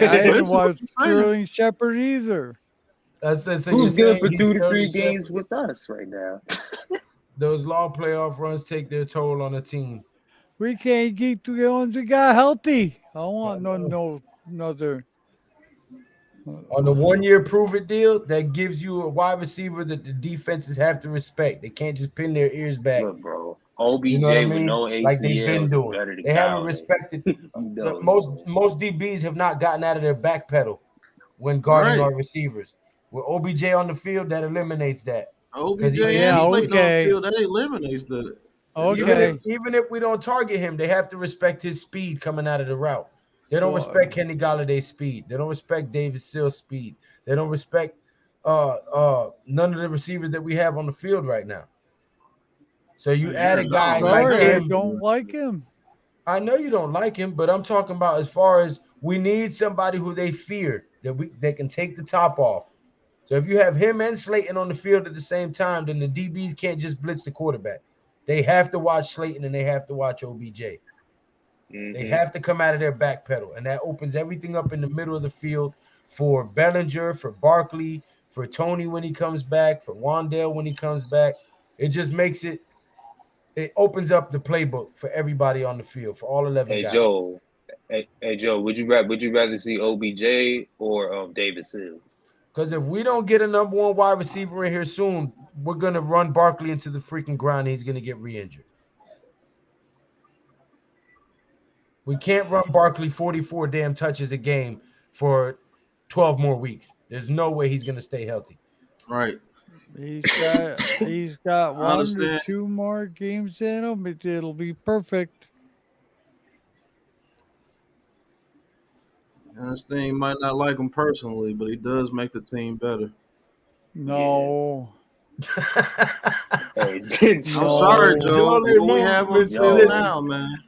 didn't Listen what watch you're saying. Sterling Shepard either. That's so Who's you're good for saying 2 he's to 3 Sterling games Shepard? with us right now? Those long playoff runs take their toll on a team. We can't keep the ones we got healthy. I don't want I know. another. On the 1-year prove it deal, that gives you a wide receiver that the defenses have to respect. They can't just pin their ears back. Look, bro. OBJ You know what I with mean? no Like they've been ACLs is doing. better than They haven't Galladay. respected. You know, Most DBs have not gotten out of their back pedal when guarding Right. our receivers. With OBJ on the field, that eliminates that. OBJ Yeah, and Slayton on the okay. field, that eliminates that. Okay. Even if we don't target him, they have to respect his speed coming out of the route. They don't Well, respect Kenny Galladay's speed. They don't respect David Sill's speed. They don't respect none of the receivers that we have on the field right now. So you add a guy like Sorry, I him. don't like him. I know you don't like him, but I'm talking about as far as we need somebody who they fear that can take the top off. So if you have him and Slayton on the field at the same time, then the DBs can't just blitz the quarterback. They have to watch Slayton and they have to watch OBJ. They have to come out of their back pedal, and that opens everything up in the middle of the field for Bellinger, for Barkley, for Tony when he comes back, for Wandale when he comes back. It just makes it opens up the playbook for everybody on the field, for all 11 guys. Hey Joe, would you rather see OBJ or David Sills? Because if we don't get a number 1 wide receiver in here soon, we're gonna run Barkley into the freaking ground. And he's gonna get re-injured. We can't run Barkley 44 damn touches a game for 12 more weeks. There's no way he's gonna stay healthy. Right. He's got I 1 to understand. 2 more games in him. It'll be perfect. And this thing might not like him personally, but he does make the team better. No. Hey, I'm sorry, No. Joe. Jolie Look what we moved have from on his the field Joe, position. now, man.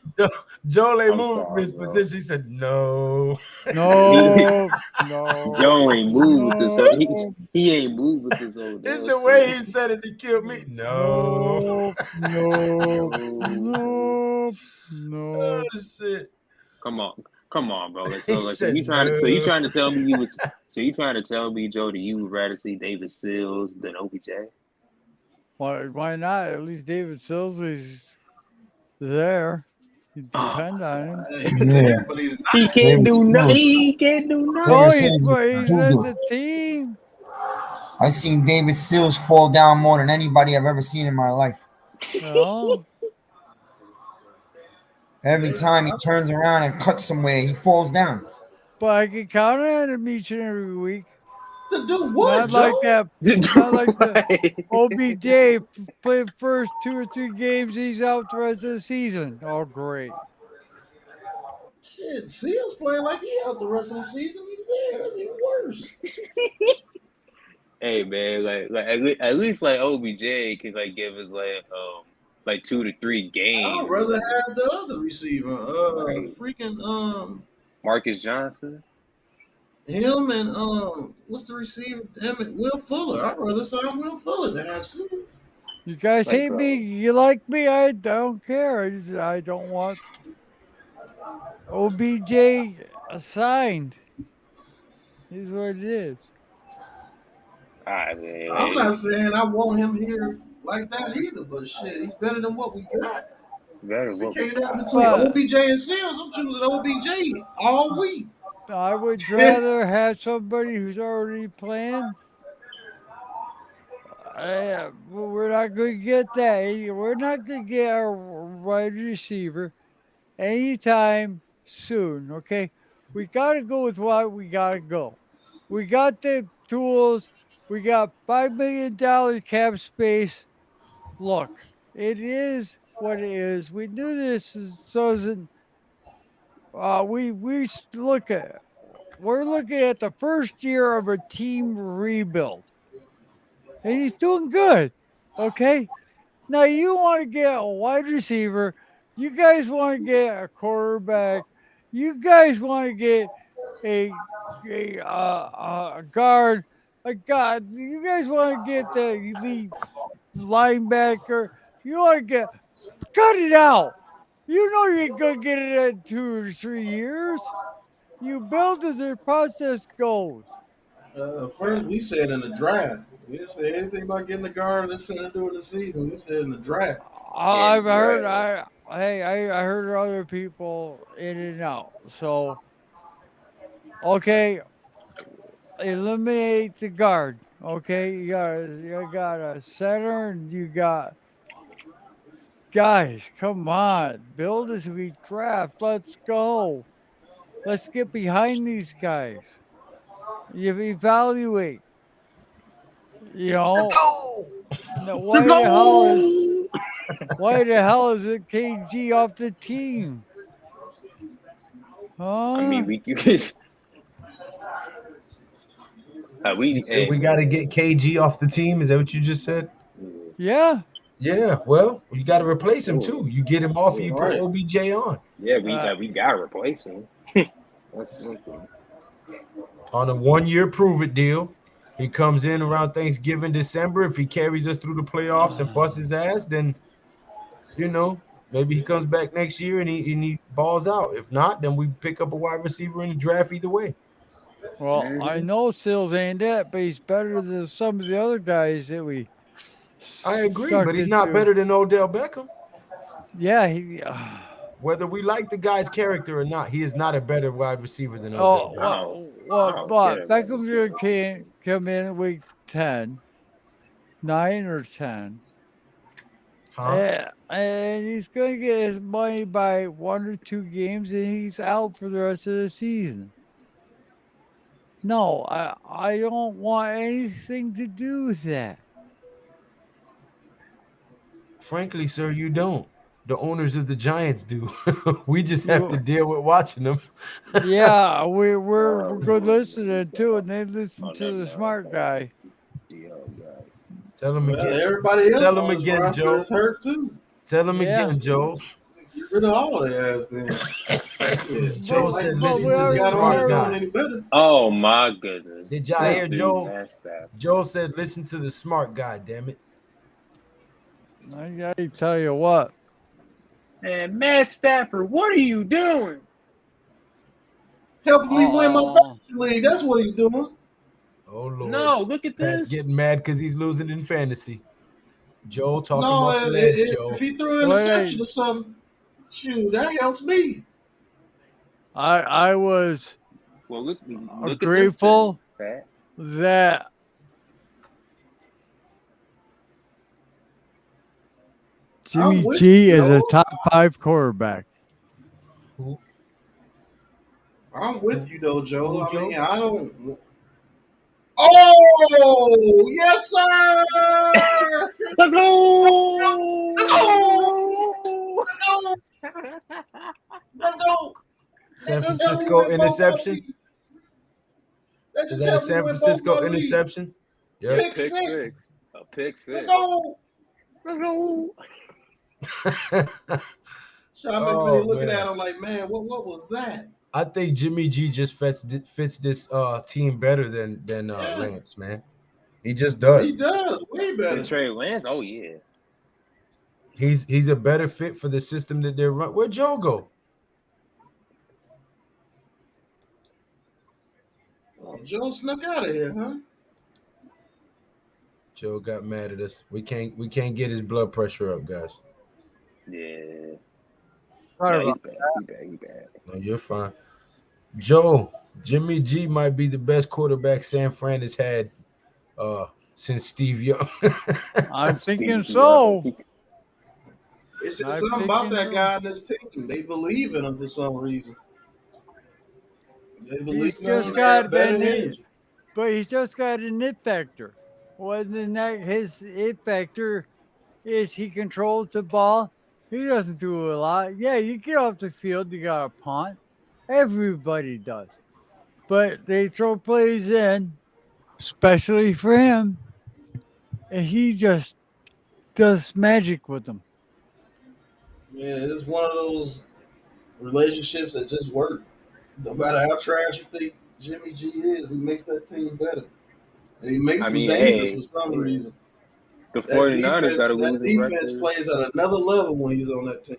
Jolie I'm moved from sorry, his bro. position. He said, "No." He, No. No. Joe ain't moved with this. No. He ain't moved with this old It's dog the way shit. he said it to kill me. No. No. No. No, No. Oh No. shit. come on, bro. He So said you no. trying to tell me you trying to tell me, Joe, that you would rather see David Sills than OBJ? Why not? At least David Sills is there. You Oh, depend on him. He's Yeah. there, but he's he not. can't David do nothing. Sills. He can't do David No, nothing. Sills is he's doo with doo. the team. I seen David Sills fall down more than anybody I've ever seen in my life. Oh, Every David, time he turns around and cuts somewhere, he falls down. but I can count on him each and every week. to do what, Not like Joe? that. Not like the OBJ played first 2 or 3 games. He's out the rest of the season. Oh, great. Shit, Seals playing like he out the rest of the season. He's there. That's even worse. Hey man, at least like OBJ can like give us like 2 to 3 I'd games rather like have the other receiver, like freaking Marcus Johnson. him and what's the receiver? Damn it, Will Fuller. I'd rather sign Will Fuller than have Seals. You guys Like hate me. You like me. I don't care. I don't want OBJ assigned. Is what it is. I mean, I'm not saying I want him here like that either, but shit, he's better than what we got. better If it what we came down got. between But OBJ and Seals, I'm choosing OBJ all week. I would rather have somebody who's already playing. We're not going to get that. We're not going to get our wide receiver anytime soon. Okay, we got to go with what we got to go. We got the tools. We got $5 million cap space. Look, it is what it is. We knew this doesn't. Look at. We're looking at the first year of a team rebuild, and he's doing good. Okay, now you want to get a wide receiver. You guys want to get a quarterback. You guys want to get a a guard. A god. You guys want to get the elite linebacker. You want to get cut it out. You know you ain't gonna get it in 2 or 3 years. You build as the process goes. First, we said in the draft. We didn't say anything about getting the guard and sitting during the season. We said in the draft. I've And heard draft. I heard other people in and out. So okay, eliminate the guard. Okay, you got a center and you got guys. Come on, build as we draft. Let's go. Let's get behind these guys. You evaluate. You Let's know, go. now Let's go. why the hell is it KG off the team? I mean, Huh? we could. You We said we got to get KG off the team. Is that what you just said? Yeah. Yeah. Well, you got to replace him too. Sure. You get him off, Sure. you All put right. OBJ on. Yeah, Uh, we gotta replace him. That's one thing. On a 1 year prove it deal. He comes in around Thanksgiving, December. If he carries us through the playoffs and busts his ass, then maybe he comes back next year and he balls out. If not, then we pick up a wide receiver in the draft either way. well, I Mm-hmm. know Sills ain't it, but he's better than some of the other guys that we I agree, stuck but he's not into. better than Odell Beckham. Yeah, he. Whether we like the guy's character or not, he is not a better wide receiver than Odell Oh, Beckham. I well, don't care but about his Beckham's kid. can't come in week 10, 9 or 10. Huh? And he's going to get his money by 1 or 2 games, and he's out for the rest of the season. No, I don't want anything to do with that. Frankly, sir, you don't. The owners of the Giants do. We just have to You, deal with watching them. yeah, we're Oh good Lord, listening too, and they listen on to that the now, smart guy. DL guy. Tell him Well, again. everybody else Tell him on this again, roster Joe. is hurt too. Tell him Yeah, again, Joe. Get rid of all their ass then. Yeah, Joe ain't like said, the but we listen to season the already got on smart here heard. doing guy. any better. Oh my goodness, Did y'all Yeah. hear this dude, Joe? Matt Stafford. Joe said, listen to the smart guy, damn it. I gotta tell you what. Man, Matt Stafford, what are you doing? Helping me win my Oh, fantasy league. That's what he's doing. Oh, Lord. No, look at Pat's this. getting mad because he's losing in fantasy. Joe talking No, off the ledge, if Joe. he threw an interception wait, or something, shoot, that helps me. I was Well, look at this then, grateful Pat. that I'm Jimmy with G you, is a Joe. top 5 quarterback. Who? I'm with you though, Joe. Who, I mean, Joe? I don't. Oh, yes, sir. Let's Let's go! Let's go. go! Let's go. Let's go. That San just helped me Francisco win both my interception? leagues. That Is just that a helped me San win both Francisco my leagues. interception? Yeah, Yep. Pick pick six. six. A pick Let's six. go. Let's go. Sean McVay Oh, looking at man. him like, man, what was that? I think Jimmy G just fits this team better than Yeah, Lance, man. He just he does. does way Then better. Trey Lance. Oh yeah. He's a better fit for the system that they're run. Where'd Joe go? Oh, Joe snuck out of here, huh? Joe got mad at us. We can't get his blood pressure up, guys. Yeah. Sorry No, he's about bad. He bad. He bad. No, you're fine. Joe, Jimmy G might be the best quarterback San Fran has had since Steve Young. I'm thinking Steve Young. so. It's just I'm something about thinking that so. guy on this team. They believe in him for some reason. They He's believe in him just and they have got better an it, energy. but he's just got an it factor. Wasn't that his it factor is he controls the ball. He doesn't do a lot. Yeah, you get off the field, you got a punt. Everybody does. But they throw plays in, especially for him, and he just does magic with them. Yeah, it's one of those relationships that just work. No matter how trash you think Jimmy G is, he makes that team better. And he makes I them mean, dangerous for hey, some yeah. reason. The 49ers got a That losing defense record. plays at another level when he's on that team.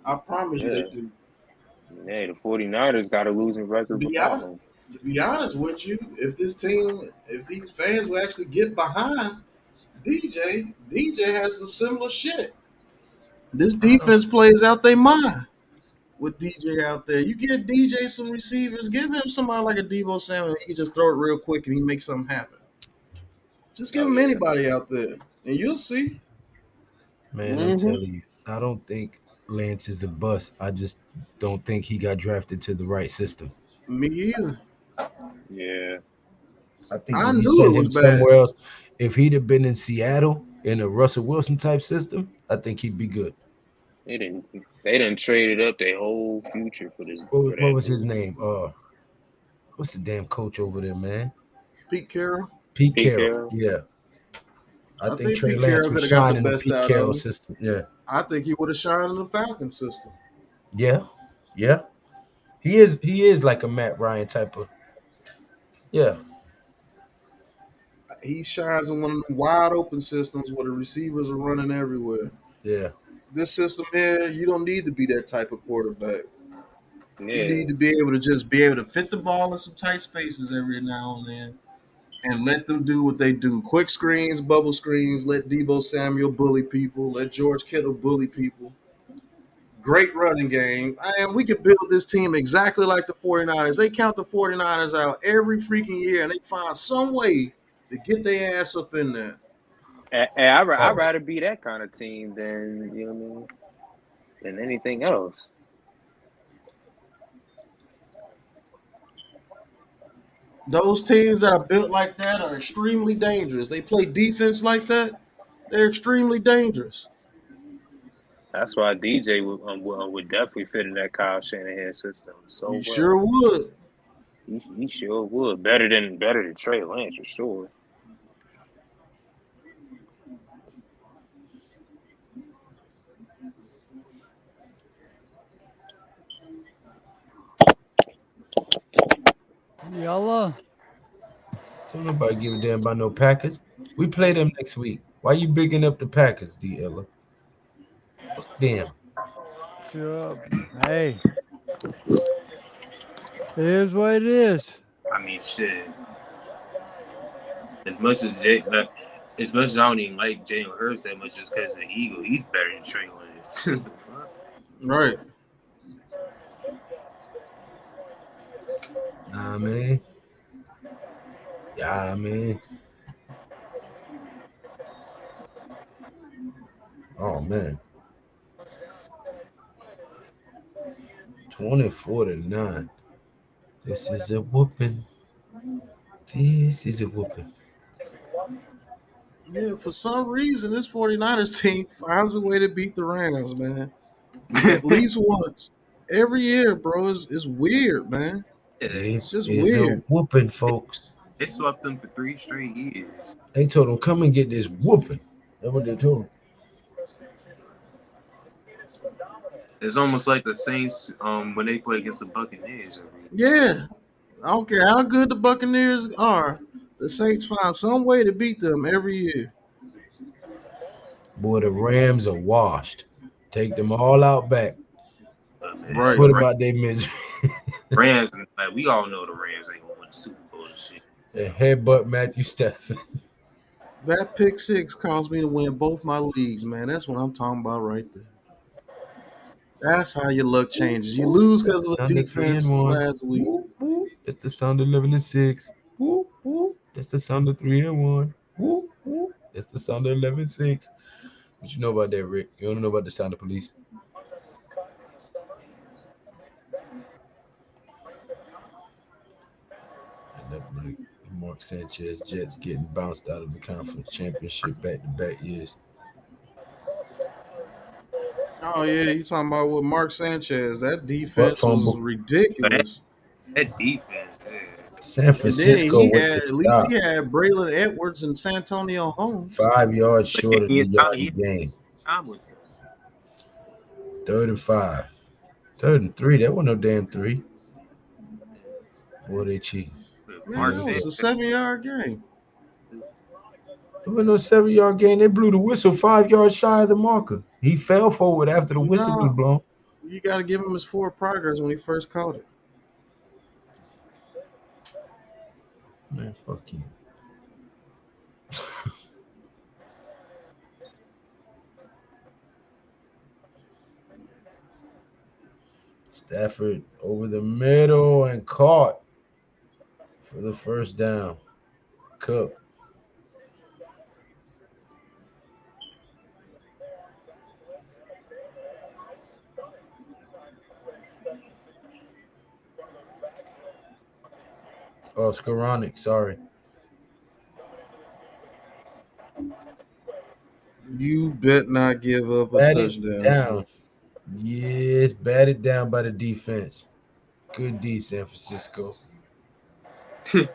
I promise you they Yeah. do. Hey, the 49ers got a losing To record be without honest, him. with you, if these fans will actually get behind DJ has some similar shit. This I don't. defense plays out their mind with DJ out there. You give DJ some receivers, give him somebody like a Debo Samuel, he can just throw it real quick and he makes something happen. Just give Oh him yeah. anybody out there, and you'll see. Man, I'm Mm-hmm. telling you, I don't think Lance is a bust. I just don't think he got drafted to the right system. Me either. Yeah. I think I if you knew send it was him bad. somewhere else, if he'd have been in Seattle in a Russell Wilson type system, I think he'd be good. They didn't trade it up their whole future for What that was his dude. name? What's the damn coach over there, man? Pete Carroll. Pete Pete Carroll. Carroll. Yeah, I I think think Trey Pete Lance Carroll would could have got the shine in the best Pete out of Carroll him. system. Yeah, I think he would have shined in the Falcon system. yeah, yeah. He is like a Matt Ryan type of. Yeah, He shines in one of the wide open systems where the receivers are running everywhere. yeah. This system here, you don't need to be that type of quarterback. You need Yeah. to be able to just be able to fit the ball in some tight spaces every now and then and let them do what they do. Quick screens, bubble screens, let Debo Samuel bully people, let George Kittle bully people. Great running game. And we could build this team exactly like the 49ers. They count the 49ers out every freaking year and they find some way to get their ass up in there. I'd Pause. rather be that kind of team than you know what I mean than anything else. Those teams that are built like that are extremely dangerous. They play defense like that. They're extremely dangerous. That's why DJ would definitely fit in that Kyle Shanahan system so You sure well. would. He sure would. Better than Trey Lance for sure. Yalla. Don't nobody give a damn about no Packers. We play them next week. Why you bigging up the Packers, D. Ella? Fuck them. Hey, it is what it is. I mean, shit. As much as as much as I don't even like Jalen Hurts that much, just because of the Eagle, he's better than Trey Lance. Right. Nah, man. Yeah, man. Oh, man. 24-9. This is a whooping. This is a whooping. Yeah, for some reason, this 49ers team finds a way to beat the Rams, man. At least once. Every year, bro, is weird, man. It's This just is a weird. whooping, folks. They swept them for 3 straight years. They told them, come and get this whooping. That's what they told them. It's almost like the Saints when they play against the Buccaneers every Yeah. I don't care how good the Buccaneers are. The Saints find some way to beat them every year. Boy, the Rams are washed. Take them all out back. man. Right. Put them out their misery. Rams, like we all know the Rams ain't gonna win the Super Bowl and shit. And headbutt Matthew Stafford. That pick six caused me to win both my leagues, man. That's what I'm talking about right there. That's how your luck changes. You lose because of the Sound of defense 3-1. last week. Whoop, whoop. That's the sound of 11-6. Whoop, whoop. That's the sound of 3-1. Whoop, whoop. That's the sound of 11-6. What you know about that, Rick? You don't know about the sound of police? And that like Mark Sanchez Jets getting bounced out of the conference championship back-to-back years. Oh yeah, you talking about with Mark Sanchez? That Butt defense was fumble. ridiculous. That defense, yeah. San And then Francisco he with the had at least stop. he had Braylon Edwards and Santonio Holmes. 5 yards But short of the yard he gain. Tomlinson. 3rd and 5. 3rd and 3. That wasn't no damn 3. Boy, they cheating. Man, that was a 7-yard game. There was no 7-yard gain. They blew the whistle 5 yards shy of the marker. He fell forward after the whistle was No, blown. you got to give him his forward progress when he first caught it. Man, fuck you. Stafford over the middle and caught for the first down. Cook. Oh, Skoranek, sorry. You bet not give up a Batted touchdown. down. Yes, batted down by the defense. Good D, San Francisco. Yeah,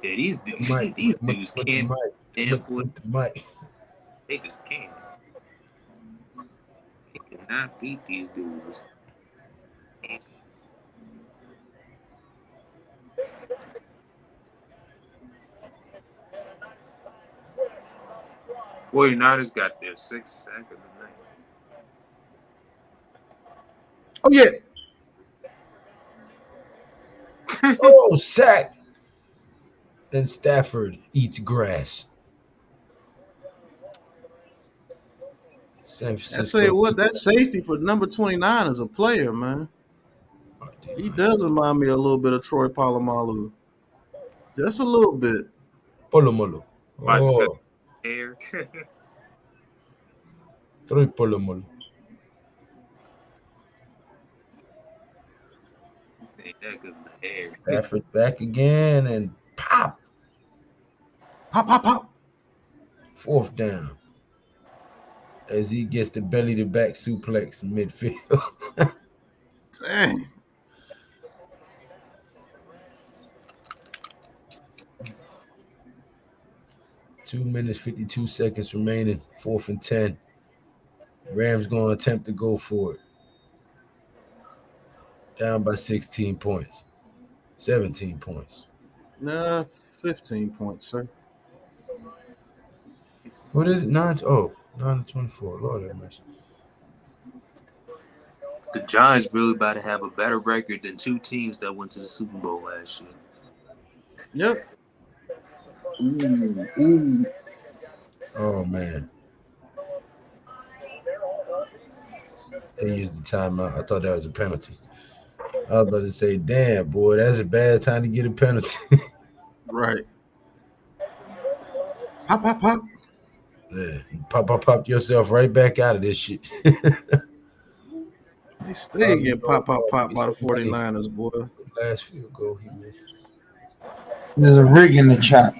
these dudes, Mike, these with dudes the can't mic. stand for With the mic. They just can't. They cannot beat these dudes. 49ers got their 6th sack of the night. Oh yeah. Oh, sack. And Stafford eats grass. San Francisco. I tell you what, that safety for number 29 is a player, man. He does remind me a little bit of Troy Polamalu. Just a little bit. Polamalu. Oh. Hair. Troy Polamalu. Say that because of the hair. Stafford back again and pop. Pop, pop, pop. 4th down. As he gets the belly to back suplex in midfield. Dang. Two minutes, 52 seconds remaining. 4th and 10. Rams going to attempt to go for it. Down by 16 points. 17 points. Nah, 15 points, sir. What is it? 9 to 24. Lord have mercy. The Giants really about to have a better record than two teams that went to the Super Bowl last year. Yep. Ooh. Oh, man. They used the timeout. I thought that was a penalty. I was about to say, damn, boy, that's a bad time to get a penalty. Right. Pop, pop, pop. Yeah, pop yourself right back out of this shit. They stay getting pop by the Some money. 49ers, boy. Last field goal he missed. There's a rig in the chat.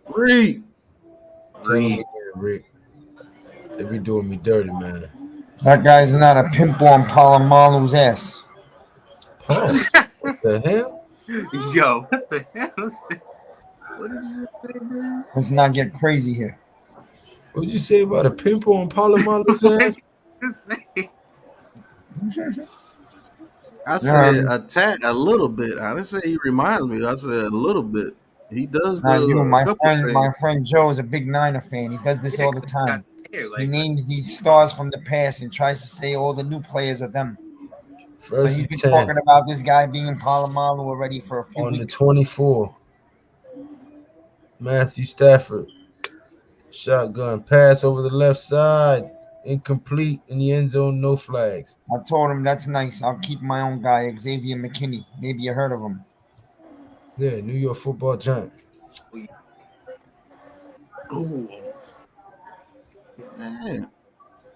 Reed. Tell him again, Rick. They be doing me dirty, man. That guy's not a pimple on Palomalu's ass. Pause. What the hell? Yo, what the hell is that? What did you say, man? Let's not get crazy here. What did you say about a pimple on Palomalu's ass? I said a little bit. I didn't say he reminds me. I said a little bit. He does My couple things. my friend Joe is a big Niner fan. He does this all the time. He names these stars from the past and tries to say all the new players are them. So he's been talking about this guy being Palomalu already for a few weeks. On the 24, Matthew Stafford. Shotgun pass over the left side. Incomplete in the end zone, no flags. I told him that's nice. I'll keep my own guy, Xavier McKinney. Maybe you heard of him. Yeah, New York Football Giant. Ooh. Man.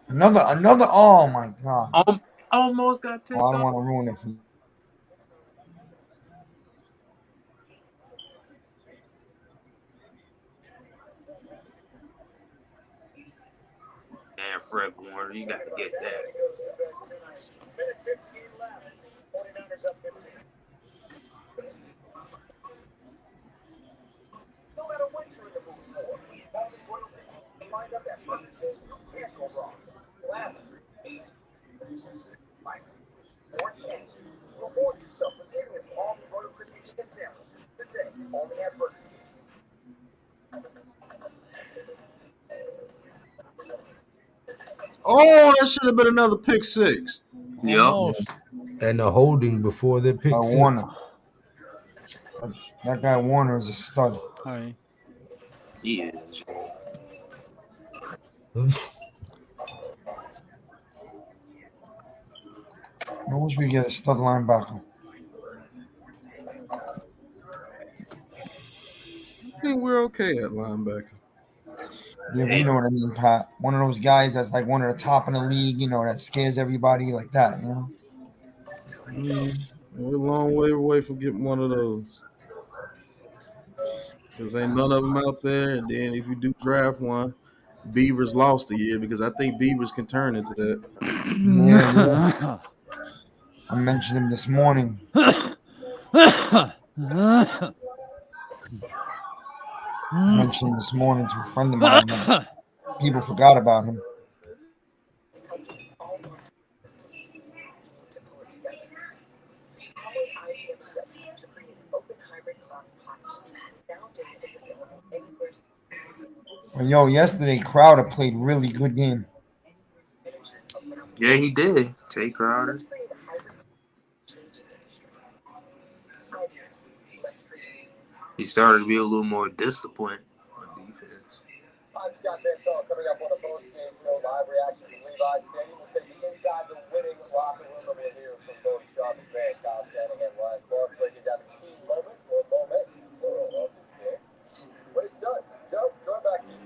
Another. Oh my God! Almost got picked I don't up. want to ruin it for you. Damn, Fred Warner, you got to get that. Oh, that should have been another pick six. Yep. And a holding before the pick six. Warner. That guy Warner is a stud. Hi. He is. I wish we get a stud linebacker. I think we're okay at linebacker. Yeah, we know what I mean, Pat. One of those guys that's like one of the top in the league, that scares everybody like that, We're a long way away from getting one of those. Because ain't none of them out there. And then if you do draft one, Beavers lost a year because I think Beavers can turn into that. Yeah. I mentioned him this morning. I mentioned him this morning to a friend of mine. People forgot about him. Yo, yesterday Crowder played really good game. Yeah, he did. Tay Crowder. He started to be a little more disciplined on defense. I'm Scott Van coming up on a post-game show live reaction to Levi Stadium. We'll take you inside the winning locker room over here from both Sharp and Van, Kyle Shanahan, Ryan Clark, breaking down the key moment or moments of this game. When it's done, Joe, throw it back to you.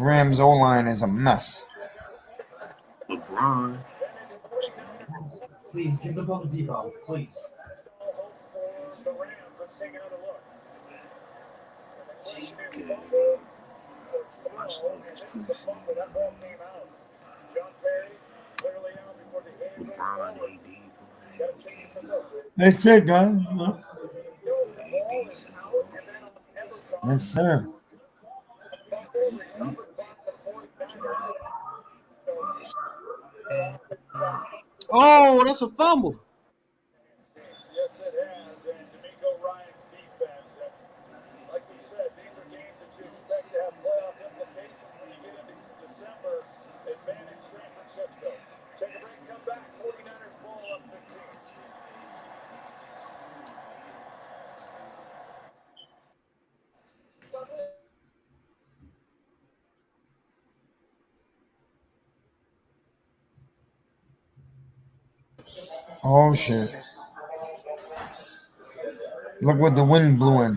Rams O-line is a mess. LeBron. Please give the ball to Debo, please. That's it, guys. Yes, sir. Oh, that's a fumble. Yes, it has. And D'Amico Ryan's defense. Like we said, these are games that you expect to have playoff implications when you get into December. Advantage San Francisco. Take a break, come back. 49ers ball up 15. Oh shit! Look what the wind blew in.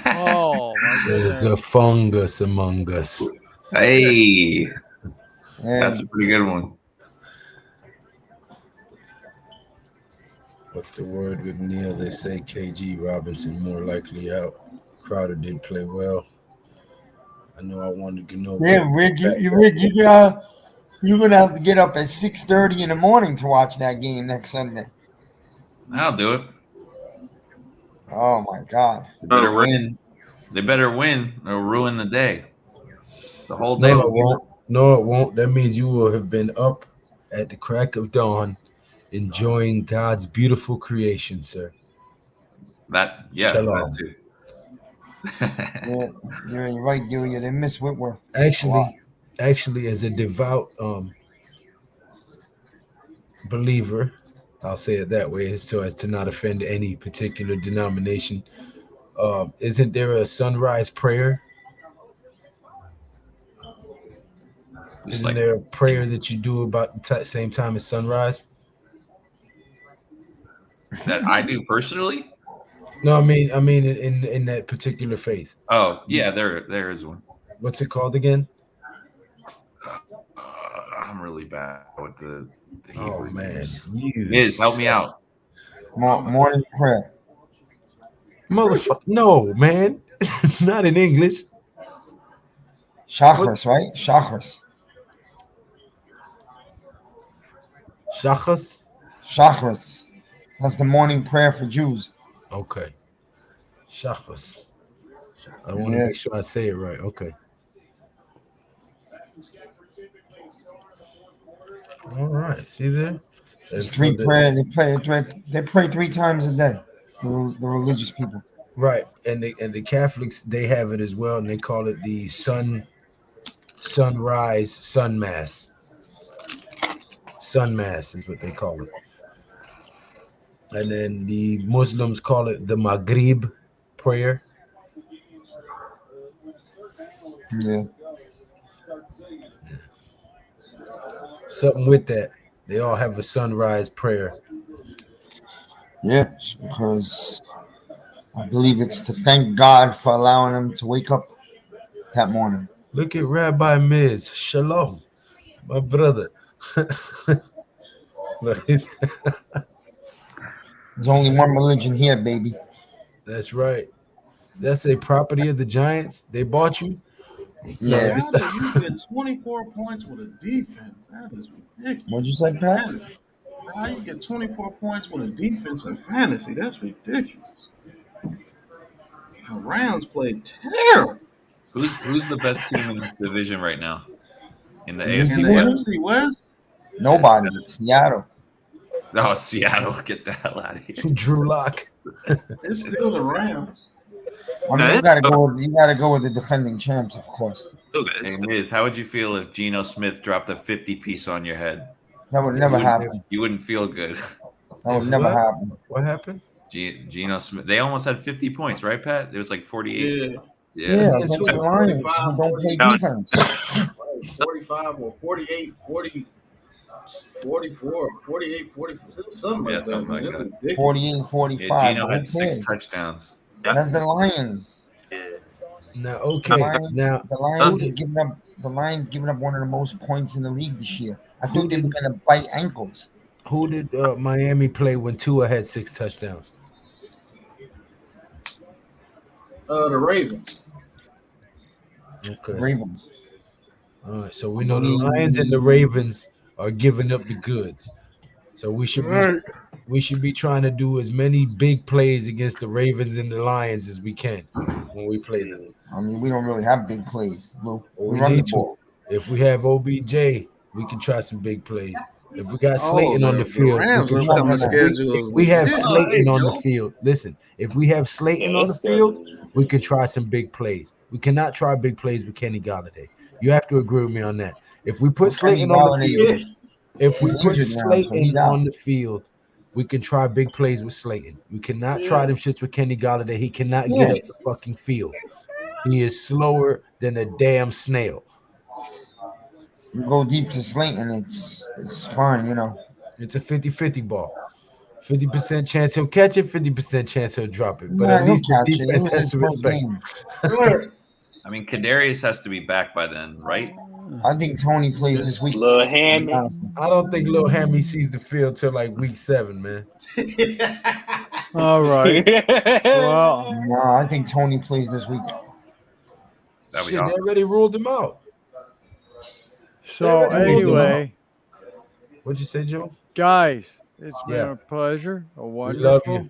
Oh my There's a goodness. fungus among us. Hey, And that's a pretty good one. What's the word with Neil? They say KG Robinson more likely out. Crowder did play well. I know I wanted to know. yeah, Rick, you're gonna have to get up at 6:30 in the morning to watch that game next Sunday. I'll do it. Oh my God! They better win. They better win or ruin the day. The whole day. No, it won't. No, it won't. That means you will have been up at the crack of dawn, enjoying God's beautiful creation, sir. That Shalom. too. Yeah, you're right, Dewey. They miss Whitworth. Actually, as a devout believer, I'll say it that way, so as to not offend any particular denomination. Isn't there a sunrise prayer? Isn't there a prayer that you do about the same time as sunrise? That I do personally? No, I mean in that particular faith. Oh yeah, there is one. What's it called again? I'm really bad with the Oh Hebrew man, names. you Miz, help me out. Morning prayer. Motherfucker, no, man, not in English. Shachris, right? Shachris. Shachas. Shachris. That's the morning prayer for Jews. Okay. Shachas. I want to make sure I say it right. Okay. All right. See there? There's three prayer. They pray 3 times a day. The religious people. Right, and the Catholics, they have it as well, and they call it the sunrise sun mass. Sun mass is what they call it. And then the Muslims call it the Maghrib prayer. Yeah. Something with that. They all have a sunrise prayer. Yeah, because I believe it's to thank God for allowing them to wake up that morning. Look at Rabbi Miz. Shalom, my brother. There's only one religion here, baby. That's right. That's a property of the Giants. They bought you. Yeah. How do you get 24 points with a defense? That is ridiculous. What'd you say, Pat? How you get 24 points with a defense in fantasy? That's ridiculous. The Rams played terrible. Who's the best team in this division right now? In the In the AFC NFC West? Nobody. Seattle. Oh, Seattle, get the hell out of here. Drew Lock. It's still the Rams. I mean, you gotta go with the defending champs, of course. Hey, Miz, how would you feel if Geno Smith dropped a 50-piece on your head? That would never happen. You wouldn't feel good. That would never happen. What happened? Geno Smith. They almost had 50 points, right, Pat? It was like 48. Yeah, against the Lions who don't play defense. 45 or 48, 40, 44, 48, 44, something like that. Like that. 48, 45. Yeah, Geno had 6 touchdowns. That's the Lions. Yeah. Now, The okay. Lions, Now, the who Lions did have given up. The Lions given up one of the most points in the league this year. I who thought they were did going to bite ankles. Miami play when Tua had 6 touchdowns? The Ravens. The Okay. Ravens. All right. So we I know the Lions and the believe. Ravens are giving up the goods. So All right. we should be trying to do as many big plays against the Ravens and the Lions as we can when we play them. I mean, we don't really have big plays, Lou. Or We we run the need to. ball. If we have OBJ, we can try some big plays. If we got Oh, Slayton on the the field, we Rams' can try. upcoming No. If schedule is we have legit. Oh, hey, Slayton on the Joel. field, listen. If we have Slayton Yeah, on that the field, schedule. we can try some big plays. We cannot try big plays with Kenny Galladay. You have to agree with me on that. If we put Well, Kenny Slayton on the Galladay field, is if we he's put injured now, so Slayton he's out. on the field, we can try big plays with Slayton. We cannot try them shits with Kenny Galladay. He cannot get Yeah, up the fucking field. He is slower than a damn snail. you go deep to Slayton, it's fine, you know. It's a 50-50 ball. 50% chance he'll catch it, 50% chance he'll drop it. But Nah, at he'll least the catch it. It defense was has his to first respect. game. I mean, Kadarius has to be back by then, right? I think Tony plays this week. Little Hammy. Honestly. I don't think Lil Hammy sees the field till like week 7, man. All right. Well, No, I think Tony plays this week. That'd be Shit, they awesome. already ruled him out. so anyway, What'd you say, Joe? guys, it's been Yeah. a pleasure. A We wonderful. love you.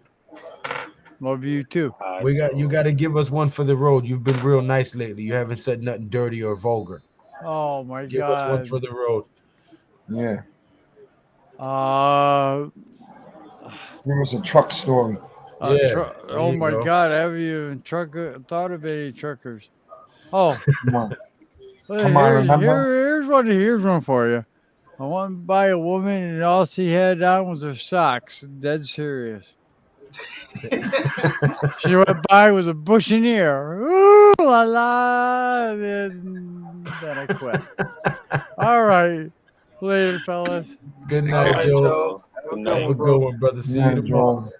Love you too. You got to give us one for the road. You've been real nice lately. You haven't said nothing dirty or vulgar. Oh my Give us one God. for the road. Yeah. Give us a truck story. Yeah, there Oh you my go. God, have you thought of any truckers? Oh, Come on. well, Come on, remember? here's one for you. I went by a woman and all she had on was her socks. Dead serious. She went by with a bush in the air. Ooh la la. Then I quit. All right. Later, fellas. Good All night, right, Joe. Joe. Good Have night. a good one, brother. See you Night, tomorrow. Joe.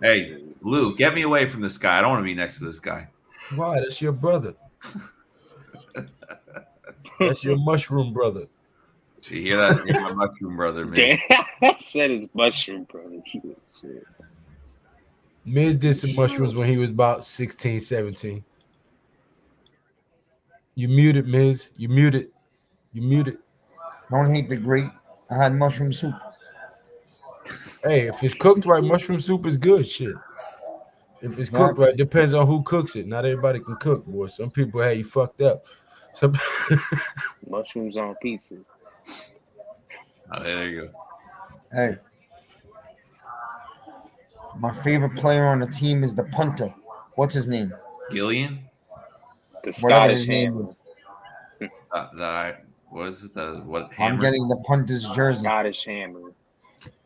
Hey, Lou, get me away from this guy. I don't want to be next to this guy. Why? That's your brother. That's your mushroom brother. You hear that? You're my mushroom brother, man. Damn, I said his mushroom, brother. Shit. Miz did some mushrooms when he was about 16, 17. You muted, Miz. You muted. You muted. Don't hate the great. I had mushroom soup. Hey, if it's cooked right, mushroom soup is good shit. If it's cooked Exactly. right, depends on who cooks it. Not everybody can cook, boy. Some people have you fucked up. Some Mushrooms on pizza. Oh, there you go. Hey. My favorite player on the team is the punter. What's his name? Gillian? The Whatever Scottish his name Hammer. is. What is it? What I'm hammer? getting the punter's jersey. Scottish Hammer.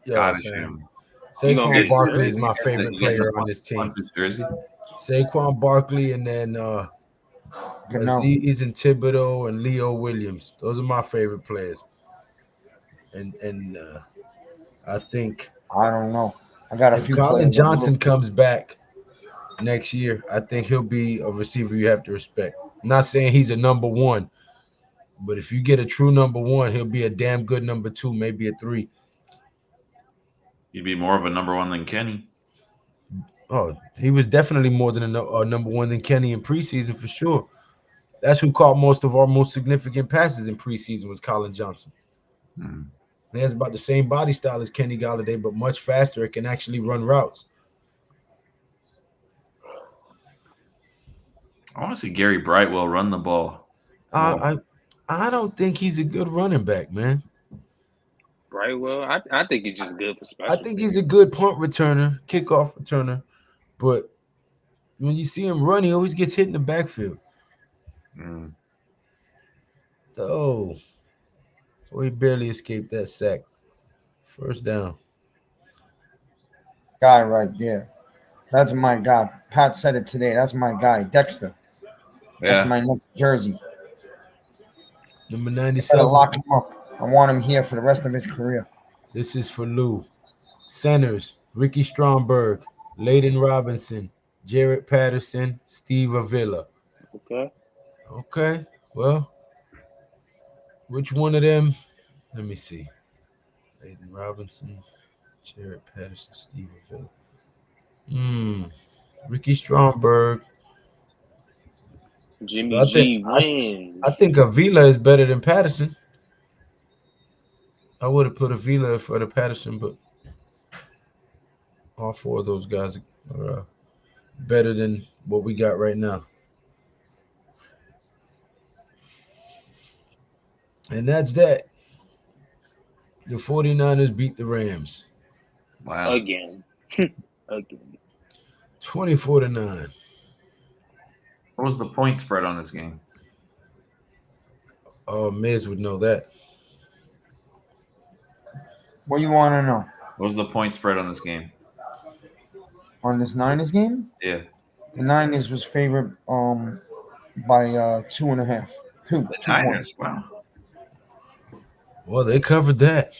Scottish Sam. hammer. You gonna Saquon get Barkley his is my favorite player on this team. Jersey? Saquon Barkley and then Aziz and Thibodeau and Leo Williams. Those are my favorite players. And I think I don't know. I got a if few Colin players. Johnson comes back next year, I think he'll be a receiver you have to respect. I'm not saying he's a number one, but if you get a true number one, he'll be a damn good number two, maybe a 3. You'd be more of a number one than Kenny. Oh, he was definitely more than a number one than Kenny in preseason for sure. That's who caught most of our most significant passes in preseason was Colin Johnson. Hmm. He has about the same body style as Kenny Galladay, but much faster. It can actually run routes. I want to see Gary Brightwell run the ball. I don't think he's a good running back, man. Brightwell, I think he's just good for special. I think he's a good punt returner, kickoff returner, but when you see him run, he always gets hit in the backfield. Mm. Oh, he barely escaped that sack. First down. Guy right there. That's my guy. Pat said it today. That's my guy, Dexter. Yeah. That's my next jersey. Number Gotta 97. lock him up. I want him here for the rest of his career. This is for Lou. Centers, Ricky Stromberg, Layden Robinson, Jared Patterson, Steve Avila. Okay. Okay. Well, which one of them? Let me see. Aiden Robinson, Jared Patterson, Steve Avila. Ricky Stromberg. Jimmy I think G I wins. think Avila is better than Patterson. I would have put Avila for the Patterson, but all four of those guys are better than what we got right now. And that's that. The 49ers beat the Rams Wow. Again. Again. 24-9. What was the point spread on this game? Oh, Miz would know that. What you want to know What was the point spread on this game? on this Niners game? Yeah. The Niners was favored by 2.5. The 2 Niners. points. Wow. Well, they covered that.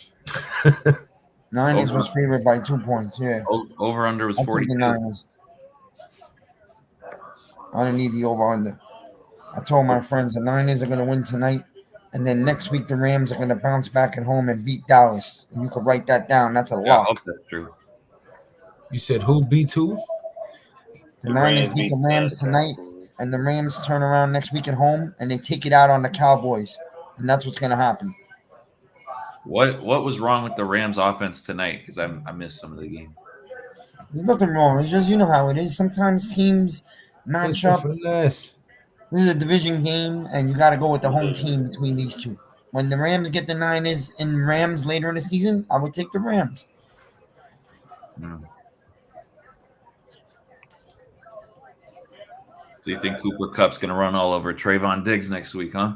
Niners Over was favored by 2 points. Yeah, over under was I took the 42. Niners. I don't need the over under. I told my friends the Niners are going to win tonight, and then next week the Rams are going to bounce back at home and beat Dallas. And you could write that down. That's a Yeah, I hope lock. that's true. You said who beats who? The The Niners Rams beat the beat Rams the tonight, Cowboys. and the Rams turn around next week at home and they take it out on the Cowboys, and that's what's going to happen. What was wrong with the Rams offense tonight? Because I missed some of the game. There's nothing wrong. It's just, you know how it is. Sometimes teams match Mr. up. Finesse. This is a division game, and you got to go with the home team between these two. When the Rams get the Niners and Rams later in the season, I would take the Rams. So you think Cooper Kupp's going to run all over Trayvon Diggs next week, huh?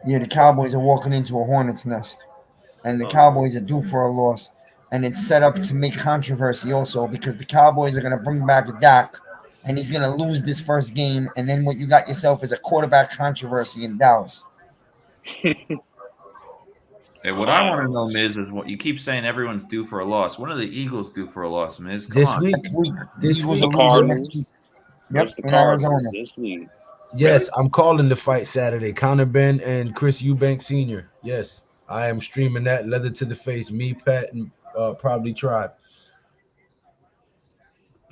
Yeah, the Cowboys are walking into a hornet's nest, and the Cowboys are due for a loss. And it's set up to make controversy also because the Cowboys are going to bring back Dak, and he's going to lose this first game. And then what you got yourself is a quarterback controversy in Dallas. Hey, what I want to know, Miz, is what you keep saying everyone's due for a loss. When are the Eagles due for a loss, Miz? Come This on. week. Next week, This Eagles week. are The losing next Cardinals. week. Versus Yep, the in Cardinals Arizona. this week. Yes, I'm calling the fight Saturday. Connor Ben and Chris Eubank Sr. Yes, I am streaming that leather to the face. Me, Pat, and probably Tribe.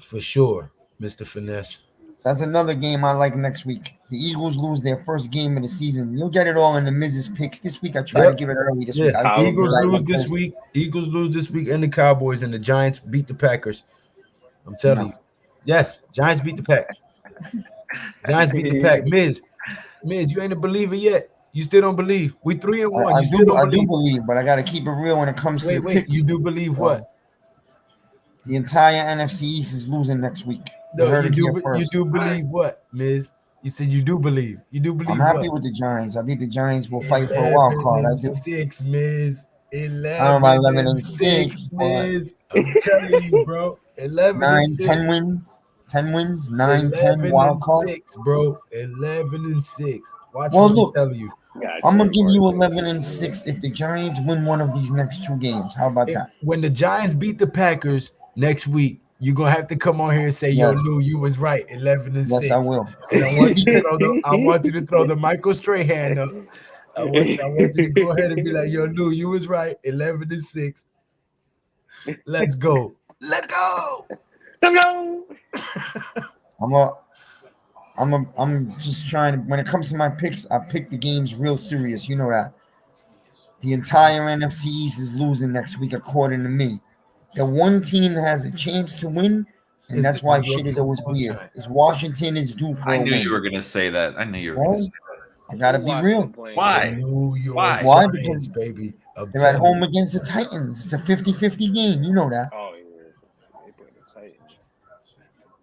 For sure, Mr. Finesse. That's another game I like next week. The Eagles lose their first game of the season. You'll get it all in the Mrs. Picks. This week I try to give it early this week. Yeah, I give you Eagles guys lose a this post. week. Eagles lose this week, and the Cowboys and the Giants beat the Packers. I'm telling you. Yes, Giants beat the Packers. Giants beat the Pack. Miz, you ain't a believer yet. You still don't believe. We 3-1. I You still don't do believe. believe, but I got to keep it real when it comes to the Wait. picks. You do believe what? The entire NFC East is losing next week. You No, heard you it here do. You first. do believe what, Miz? You said you do believe. You do believe I'm happy what? with the Giants. I think the Giants will fight for a wild card. I do. 6, Miz. I'm about 11 and 6, 6, but Miz. I'm telling you, bro. 11 and 9, 6. 10 wins. 10 wins, 9, 10 11 wild and card. 6, bro. 11 and 6. Watch Well, what look, I tell you. I'm going to give you 11 and 6 if the Giants win one of these next two games. How about that? When the Giants beat the Packers next week, you're gonna have to come on here and say, "Yo, Yes. Lou, you was right, 11 and 6." Yes, I will. And I want you to throw the Michael Strahan up. I want you to go ahead and be like, "Yo, Lou, you was right, 11 and 6." Let's go. Let's go. Let's go. I'm just trying to. When it comes to my picks, I pick the games real serious. You know that. The entire NFC East is losing next week, according to me. The one team that has a chance to win, and that's why shit is always weird, is Washington is due for I a knew win. you were going to say that. I knew you were going to say I gotta be real. Why? New York Why? Why? Giants, Because baby. they're at home against the Titans. It's a 50-50 game. You know that. Oh, yeah. They play the Titans.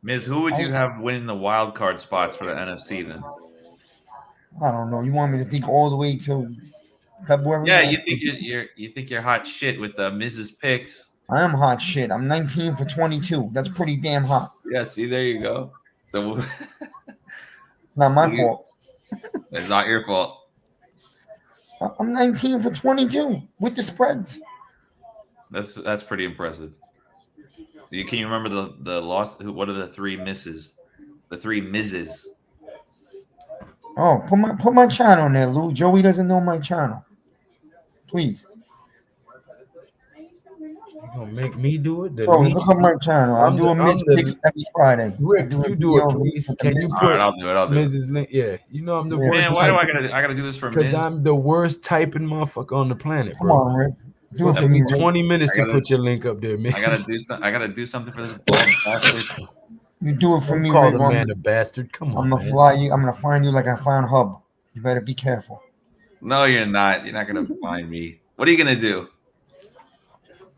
Miz, who would you have winning the wild card spots for the NFC then? I don't know. You want me to think all the way till February? Yeah, you think you're hot shit with the Mrs. Picks. I am hot shit. I'm 19 for 22. That's pretty damn hot. Yeah, see, there you go. So It's not my fault. It's not your fault. I'm 19 for 22 with the spreads. That's pretty impressive. Can you remember the loss? What are the three misses? The three misses. Oh, put my channel on there, Lou. Joey doesn't know my channel. Please. You gonna make me do it? The Joey, least. look up my channel. I do a Miss Picks every Friday. I Rick. do a You do video it, with please. the Can you Miss. All put right, I'll do it. I'll do it. Mrs. Link? Yeah, you know I'm the Yeah, worst. Man, why do I gotta do this for Because Miz? I'm the worst typing motherfucker on the planet, Come bro. on, Rick. It's Do gonna it for take me, me Rick. 20 minutes I to gotta- put your link up there, man. I gotta do something for this bald bastard. You do it for Don't me, call Rick. the man a bastard. Come I'm on, gonna man. fly you. I'm gonna find you like I found Hub. You better be careful. No, you're not. You're not gonna find me. What are you gonna do?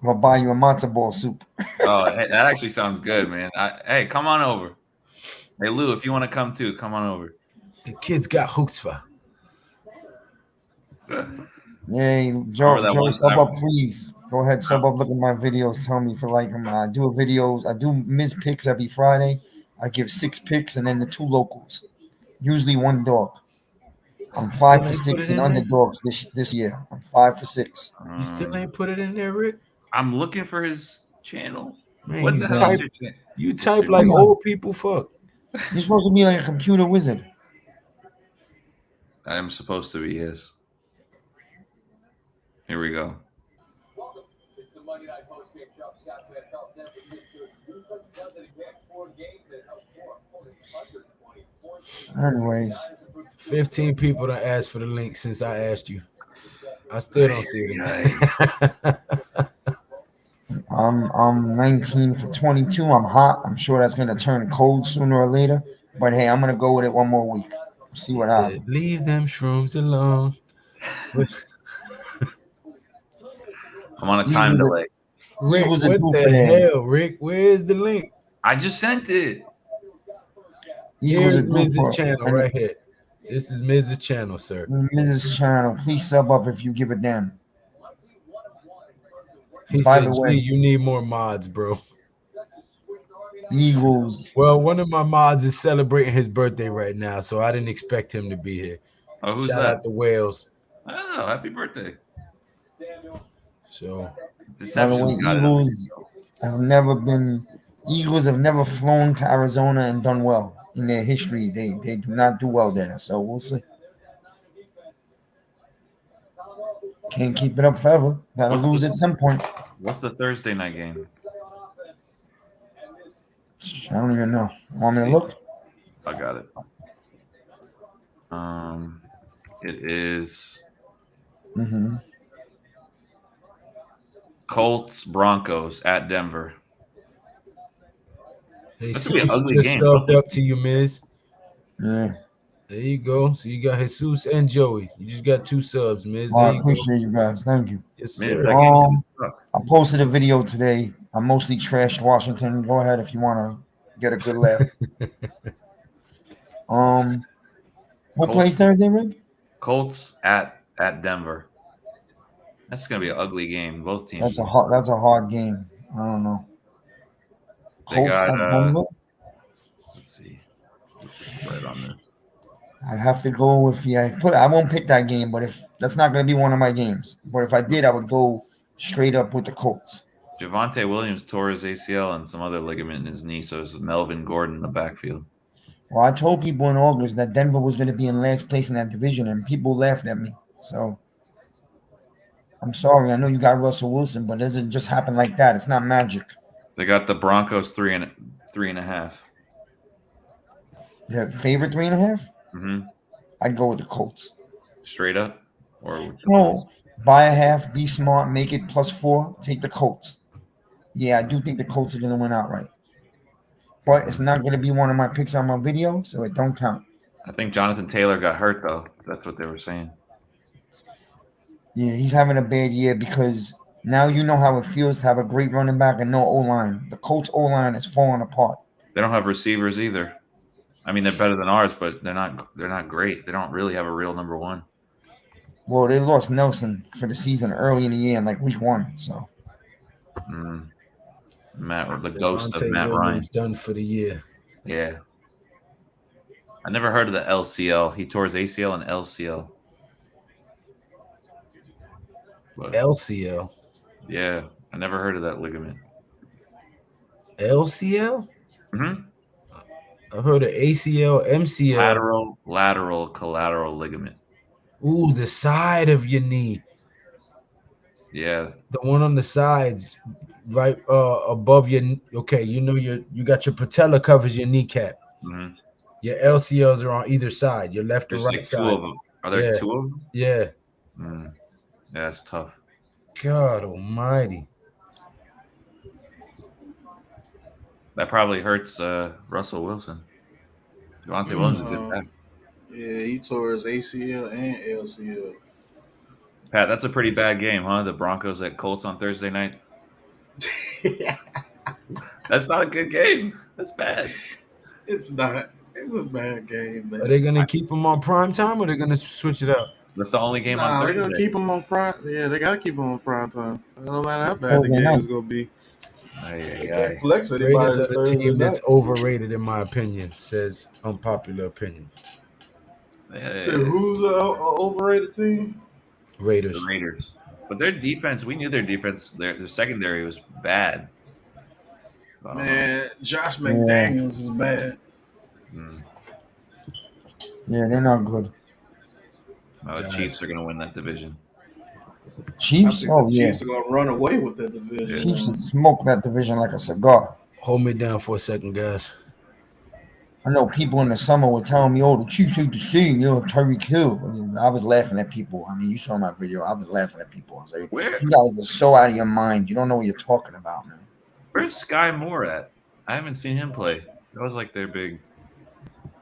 I'm gonna buy you a matzo ball soup. Oh, hey, that actually sounds good, man. Hey, come on over. Hey, Lou, if you want to come too, come on over. The kid's got chutzpah. Yay, Remember Joe, that one sub time? up, please. Go ahead, sub up. Look at my videos. Tell me if you like them. I do videos. I do Miss Picks every Friday. I give 6 picks and then the 2 locals. Usually 1 dog. I'm 5 for ain't put 6 it in in there? underdogs this year. I'm 5 for 6. You still ain't put it in there, Rick? I'm looking for his channel. Man, What you the hell is type, your channel? you type like Come on. old people fuck. You're supposed to be like a computer wizard. I'm supposed to be his. Here we go. Anyways, 15 people that asked for the link since I asked you. I still don't see it. I'm 19 for 22. I'm hot. I'm sure that's gonna turn cold sooner or later. But hey, I'm gonna go with it one more week. See what happens. Leave them shrooms alone. I'm on a time delay. Rick, Eagles are what due the for theirs. hell, Rick? Where's the link? I just sent it. Eagles Here's are due Mrs. for Channel right here. This is Mrs. Channel, sir. Mrs. Channel. Please sub up if you give a damn. He By said, the "Gee, way, you need more mods, bro." Eagles. Well, one of my mods is celebrating his birthday right now, so I didn't expect him to be here. Oh, who's Shout that? out to Wales. Oh, happy birthday. So, By the way, Eagles have never flown to Arizona and done well in their history. They do not do well there. So we'll see. Can't keep it up forever. Gotta lose at some point. What's the Thursday night game? I don't even know. Want me to look? I got it. It is Colts Broncos at Denver. hey, This will be an ugly just game. shoved up to you, Miz. Yeah. There you go. So you got Jesus and Joey. You just got 2 subs, Miz. Oh, There I you appreciate you guys. Thank you. Yes, Man, sir. that game's gonna suck. I posted a video today. I mostly trashed Washington. Go ahead if you want to get a good laugh. What plays Thursday, Rick? Colts at Denver. That's gonna be an ugly game. Both teams. That's a hard game. I don't know. They Colts got at Denver. let's see. What's the spread on this? I'd have to go with I won't pick that game, but if that's not going to be one of my games. But if I did, I would go straight up with the Colts. Javonte Williams tore his ACL and some other ligament in his knee, so it's Melvin Gordon in the backfield. Well, I told people in August that Denver was going to be in last place in that division, and people laughed at me. So I'm sorry. I know you got Russell Wilson, but it doesn't just happen like that. It's not magic. They got the Broncos 3.5. The favorite 3.5. Mm-hmm. I'd go with the Colts. Straight up, or No, buy a half, be smart, make it +4. Take the Colts. Yeah, I do think the Colts are going to win outright. But it's not going to be one of my picks on my video, so it don't count. I think Jonathan Taylor got hurt, though. That's what they were saying. Yeah, he's having a bad year because now you know how it feels to have a great running back and no O-line. The Colts O-line is falling apart. They don't have receivers either. I mean, they're better than ours, but they're not great. They don't really have a real number one. Well, they lost Nelson for the season early in the year, in like week 1. So The ghost of Matt Williams Ryan. done for the year. Yeah. I never heard of the LCL. He tore his ACL and LCL. But, LCL. yeah, I never heard of that ligament. LCL? Mm-hmm. I've heard of ACL, MCL. Lateral collateral ligament. Ooh, the side of your knee. Yeah. The one on the sides, right above your. Okay, you got your patella covers your kneecap. Mm-hmm. Your LCLs are on either side, your left and There's right like two side. of them. Are there Yeah, two of them? yeah. Mm. Yeah, that's tough. God Almighty. That probably hurts Russell Wilson. Javonte Williams is good back. Yeah, he tore his ACL and LCL. Pat, that's a pretty bad game, huh? The Broncos at Colts on Thursday night. That's not a good game. That's bad. It's not. It's a bad game, man. Are they gonna keep him on prime time or they're gonna switch it up? That's the only game on Nah, they're Thursday. gonna keep him on prime. Yeah, they gotta keep him on prime time. No matter how It's bad the Thursday game night. is gonna be. They They can't flex anybody Raiders are to the Thursday team that's night. overrated in my opinion, says unpopular opinion. Who's the overrated team? Raiders. The Raiders. But their defense, we knew their defense, their secondary was bad. So, Man, Josh McDaniels is bad. Yeah, they're not good. The Chiefs are going to win that division. Chiefs? I think Oh, the yeah. Chiefs are gonna run away with that division. Chiefs would smoke that division like a cigar. Hold me down for a second, guys. I know people in the summer were telling me, "Oh, the Chiefs hate to see, Tyreek Hill." I mean, I was laughing at people. I mean, you saw my video. I was laughing at people. I was like, "You guys are so out of your mind. You don't know what you're talking about, man." Where's Sky Moore at? I haven't seen him play. That was like their big.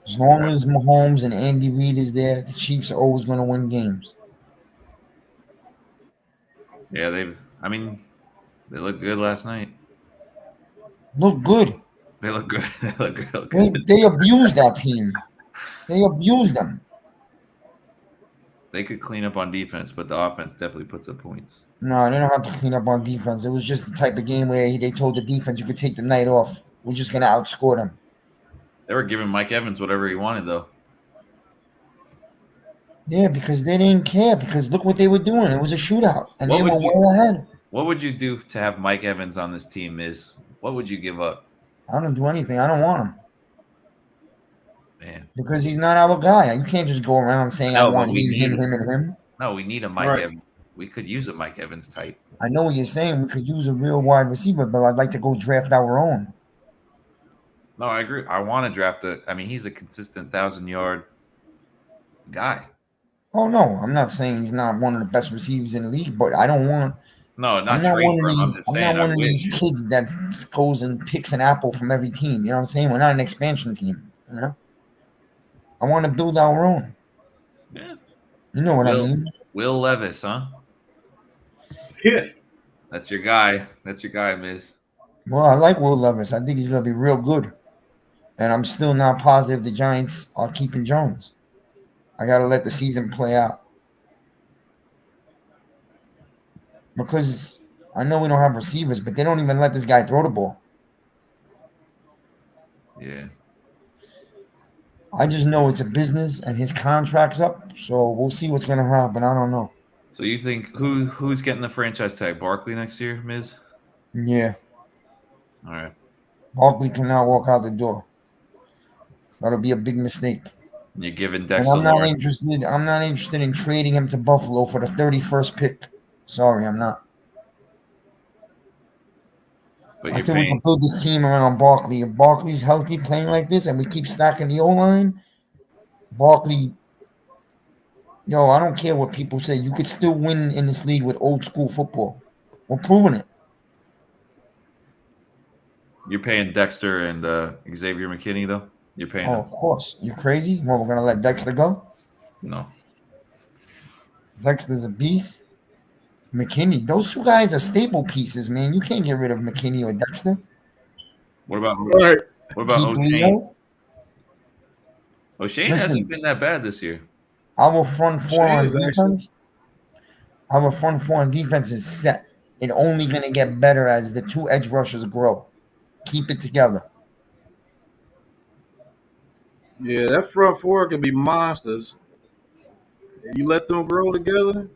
As long as Mahomes and Andy Reid is there, the Chiefs are always going to win games. Yeah, they looked good last night. Look good. They look good. They look real good. They abused that team. They abused them. They could clean up on defense, but the offense definitely puts up points. No, they don't have to clean up on defense. It was just the type of game where they told the defense you could take the night off. We're just going to outscore them. They were giving Mike Evans whatever he wanted, though. Yeah, because they didn't care. Because look what they were doing. It was a shootout, and they were way ahead. What would you do to have Mike Evans on this team? What would you give up? I don't do anything. I don't want him. Man. Because he's not our guy. You can't just go around saying I want him, and him. No, we need a Mike Evans. We could use a Mike Evans type. I know what you're saying. We could use a real wide receiver, but I'd like to go draft our own. No, I agree. I want to draft he's a consistent 1,000-yard guy. Oh, no. I'm not saying he's not one of the best receivers in the league, but I don't want. No, I'm not one of these kids that goes and picks an apple from every team. You know what I'm saying? We're not an expansion team. You know? I want to build our own. Yeah. You know what I mean? Will Levis, huh? Yeah. That's your guy. That's your guy, Miz. Well, I like Will Levis. I think he's going to be real good. And I'm still not positive the Giants are keeping Jones. I got to let the season play out. Because I know we don't have receivers, but they don't even let this guy throw the ball. Yeah. I just know it's a business and his contract's up, so we'll see what's going to happen. I don't know. So you think who's getting the franchise tag? Barkley next year, Miz? Yeah. All right. Barkley cannot walk out the door. That'll be a big mistake. And you're giving Dexter. And I'm not interested in trading him to Buffalo for the 31st pick. Sorry, I'm not. But I think we can build this team around Barkley. If Barkley's healthy playing like this and we keep stacking the O-line, Barkley, I don't care what people say. You could still win in this league with old school football. We're proving it. You're paying Dexter and Xavier McKinney, though? You're paying of course. You crazy? Well, we're going to let Dexter go? No. Dexter's a beast. McKinney. Those two guys are staple pieces, man. You can't get rid of McKinney or Dexter. What about O'Shane? O'Shane hasn't been that bad this year. Our front four on defense. Our front four on defense is set. It's only going to get better as the two edge rushers grow. Keep it together. Yeah, that front four can be monsters. You let them grow together.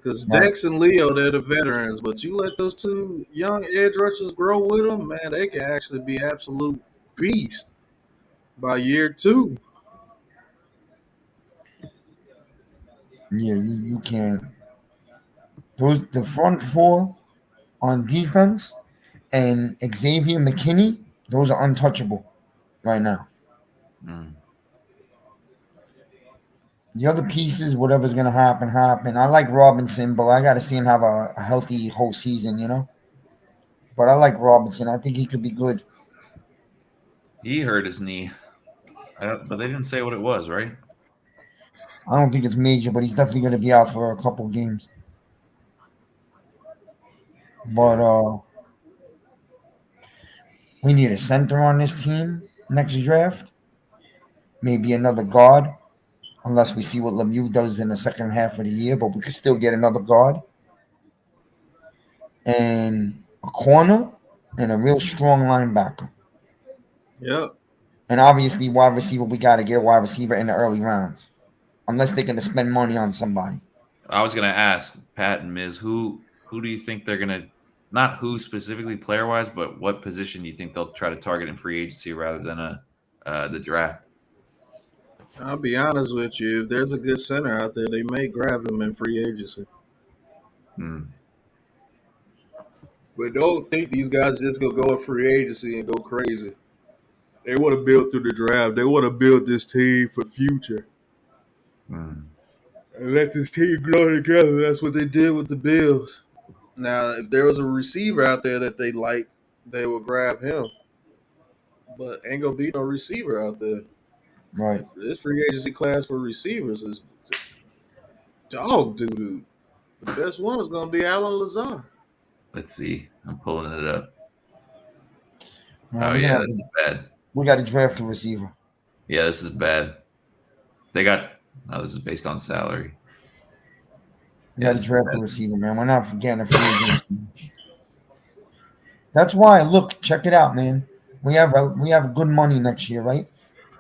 Because Dex and Leo, they're the veterans, but you let those two young edge rushers grow with them, man, they can actually be absolute beasts by year 2. Yeah, you can't. The front four on defense and Xavier McKinney, those are untouchable right now. Mm. The other pieces, whatever's gonna happen, happen. I like Robinson, but I got to see him have a healthy whole season, you know. But I like Robinson. I think he could be good. He hurt his knee, but they didn't say what it was, right? I don't think it's major, but he's definitely gonna be out for a couple games. But we need a center on this team next draft. Maybe another guard, unless we see what Lemieux does in the second half of the year. But we could still get another guard and a corner and a real strong linebacker. Yep. And obviously, wide receiver. We got to get a wide receiver in the early rounds, unless they're going to spend money on somebody. I was going to ask Pat and Miz, who do you think they're going to, not who specifically player wise, but what position do you think they'll try to target in free agency rather than the draft? I'll be honest with you. If there's a good center out there, they may grab him in free agency. But don't think these guys just gonna go in free agency and go crazy. They want to build through the draft. They want to build this team for future. And let this team grow together. That's what they did with the Bills. Now, if there was a receiver out there that they like, they would grab him. But ain't gonna be no receiver out there. Right. This free agency class for receivers is dog doo-doo. The best one is gonna be Alan Lazard. Let's see. I'm pulling it up. Man, oh yeah, this is bad. We got to draft a receiver. Yeah, this is bad. They got. Oh, this is based on salary. We got to draft a receiver, man. We're not forgetting a free agency. That's why. Look, check it out, man. We have good money next year, right?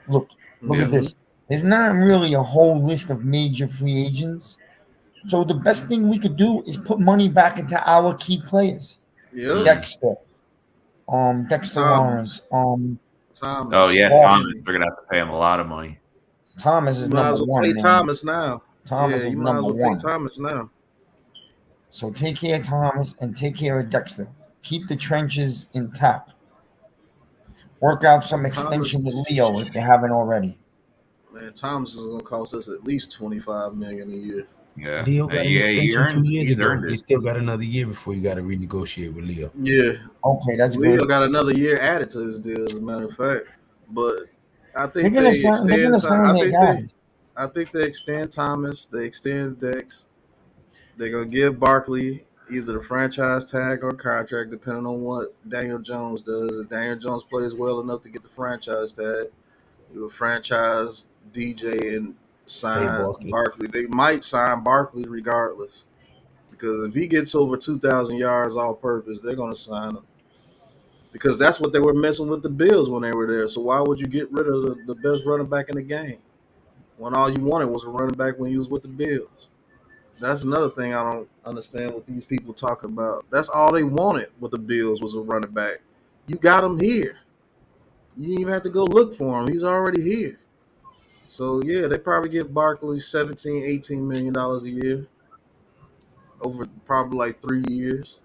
Look at this. There's not really a whole list of major free agents. So the best thing we could do is put money back into our key players. Yeah. Dexter Lawrence. Thomas. Oh yeah, Thomas. They're gonna have to pay him a lot of money. Thomas is number one. Pay Thomas now. Thomas is number one. Pay Thomas now. So take care of Thomas and take care of Dexter. Keep the trenches intact. Work out some extension with Leo if they haven't already. Man, Thomas is gonna cost us at least $25 million a year. Yeah, Leo got an extension 2 years ago. He still got another year before you got to renegotiate with Leo. Yeah. Okay, that's Leo good. got another year added to his deal, as a matter of fact. But I think they're gonna sign their guys. I think they extend Thomas. They extend Dex. They're gonna give Barkley either the franchise tag or contract, depending on what Daniel Jones does. If Daniel Jones plays well enough to get the franchise tag, he will franchise DJ and sign Barkley. They might sign Barkley regardless, because if he gets over 2,000 yards all purpose, they're going to sign him, because that's what they were messing with the Bills when they were there. So why would you get rid of the best running back in the game when all you wanted was a running back when you was with the Bills? That's another thing I don't understand what these people talking about. That's all they wanted with the Bills was a running back. You got him here. You didn't even have to go look for him. He's already here. So, yeah, they probably get Barkley $17, $18 million a year over probably like 3 years.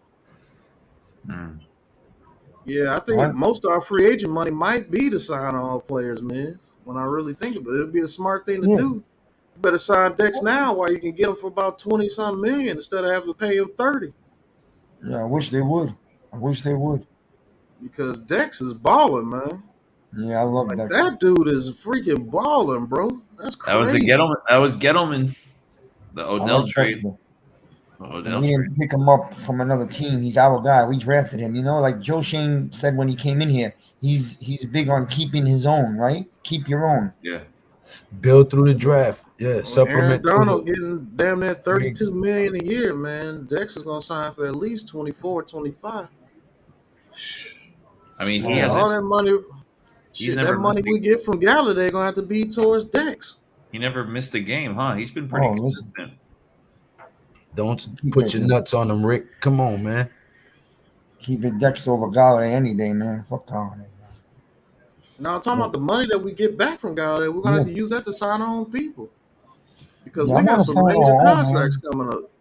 Yeah, I think most of our free agent money might be to sign all players, man. When I really think about it, it'd be a smart thing to do. You better sign Dex now while you can get him for about 20-something million instead of having to pay him 30. Yeah, I wish they would. Because Dex is balling, man. Yeah, I love Dex. That dude is freaking balling, bro. That's crazy. That was Gettleman. The Odell trade. We didn't pick him up from another team. He's our guy. We drafted him. You know, like Joe Shane said when he came in here, he's big on keeping his own, right? Keep your own. Yeah. Build through the draft. Yeah, supplement. Aaron Donald getting damn near $32 million a year, man. Dex is gonna sign for at least 24, 25. I mean, he has all that money. That money we get from Galladay gonna have to be towards Dex. He never missed a game, huh? He's been pretty consistent. Don't Keep put it, your man. nuts on them, Rick. Come on, man. Keep it Dexter over Galladay any day, man. Fuck Galladay. Now I'm talking about the money that we get back from Galladay. We're gonna Yeah. have to use that to sign our own people because Yeah, I we got want to some sign major our own, contracts man. coming up.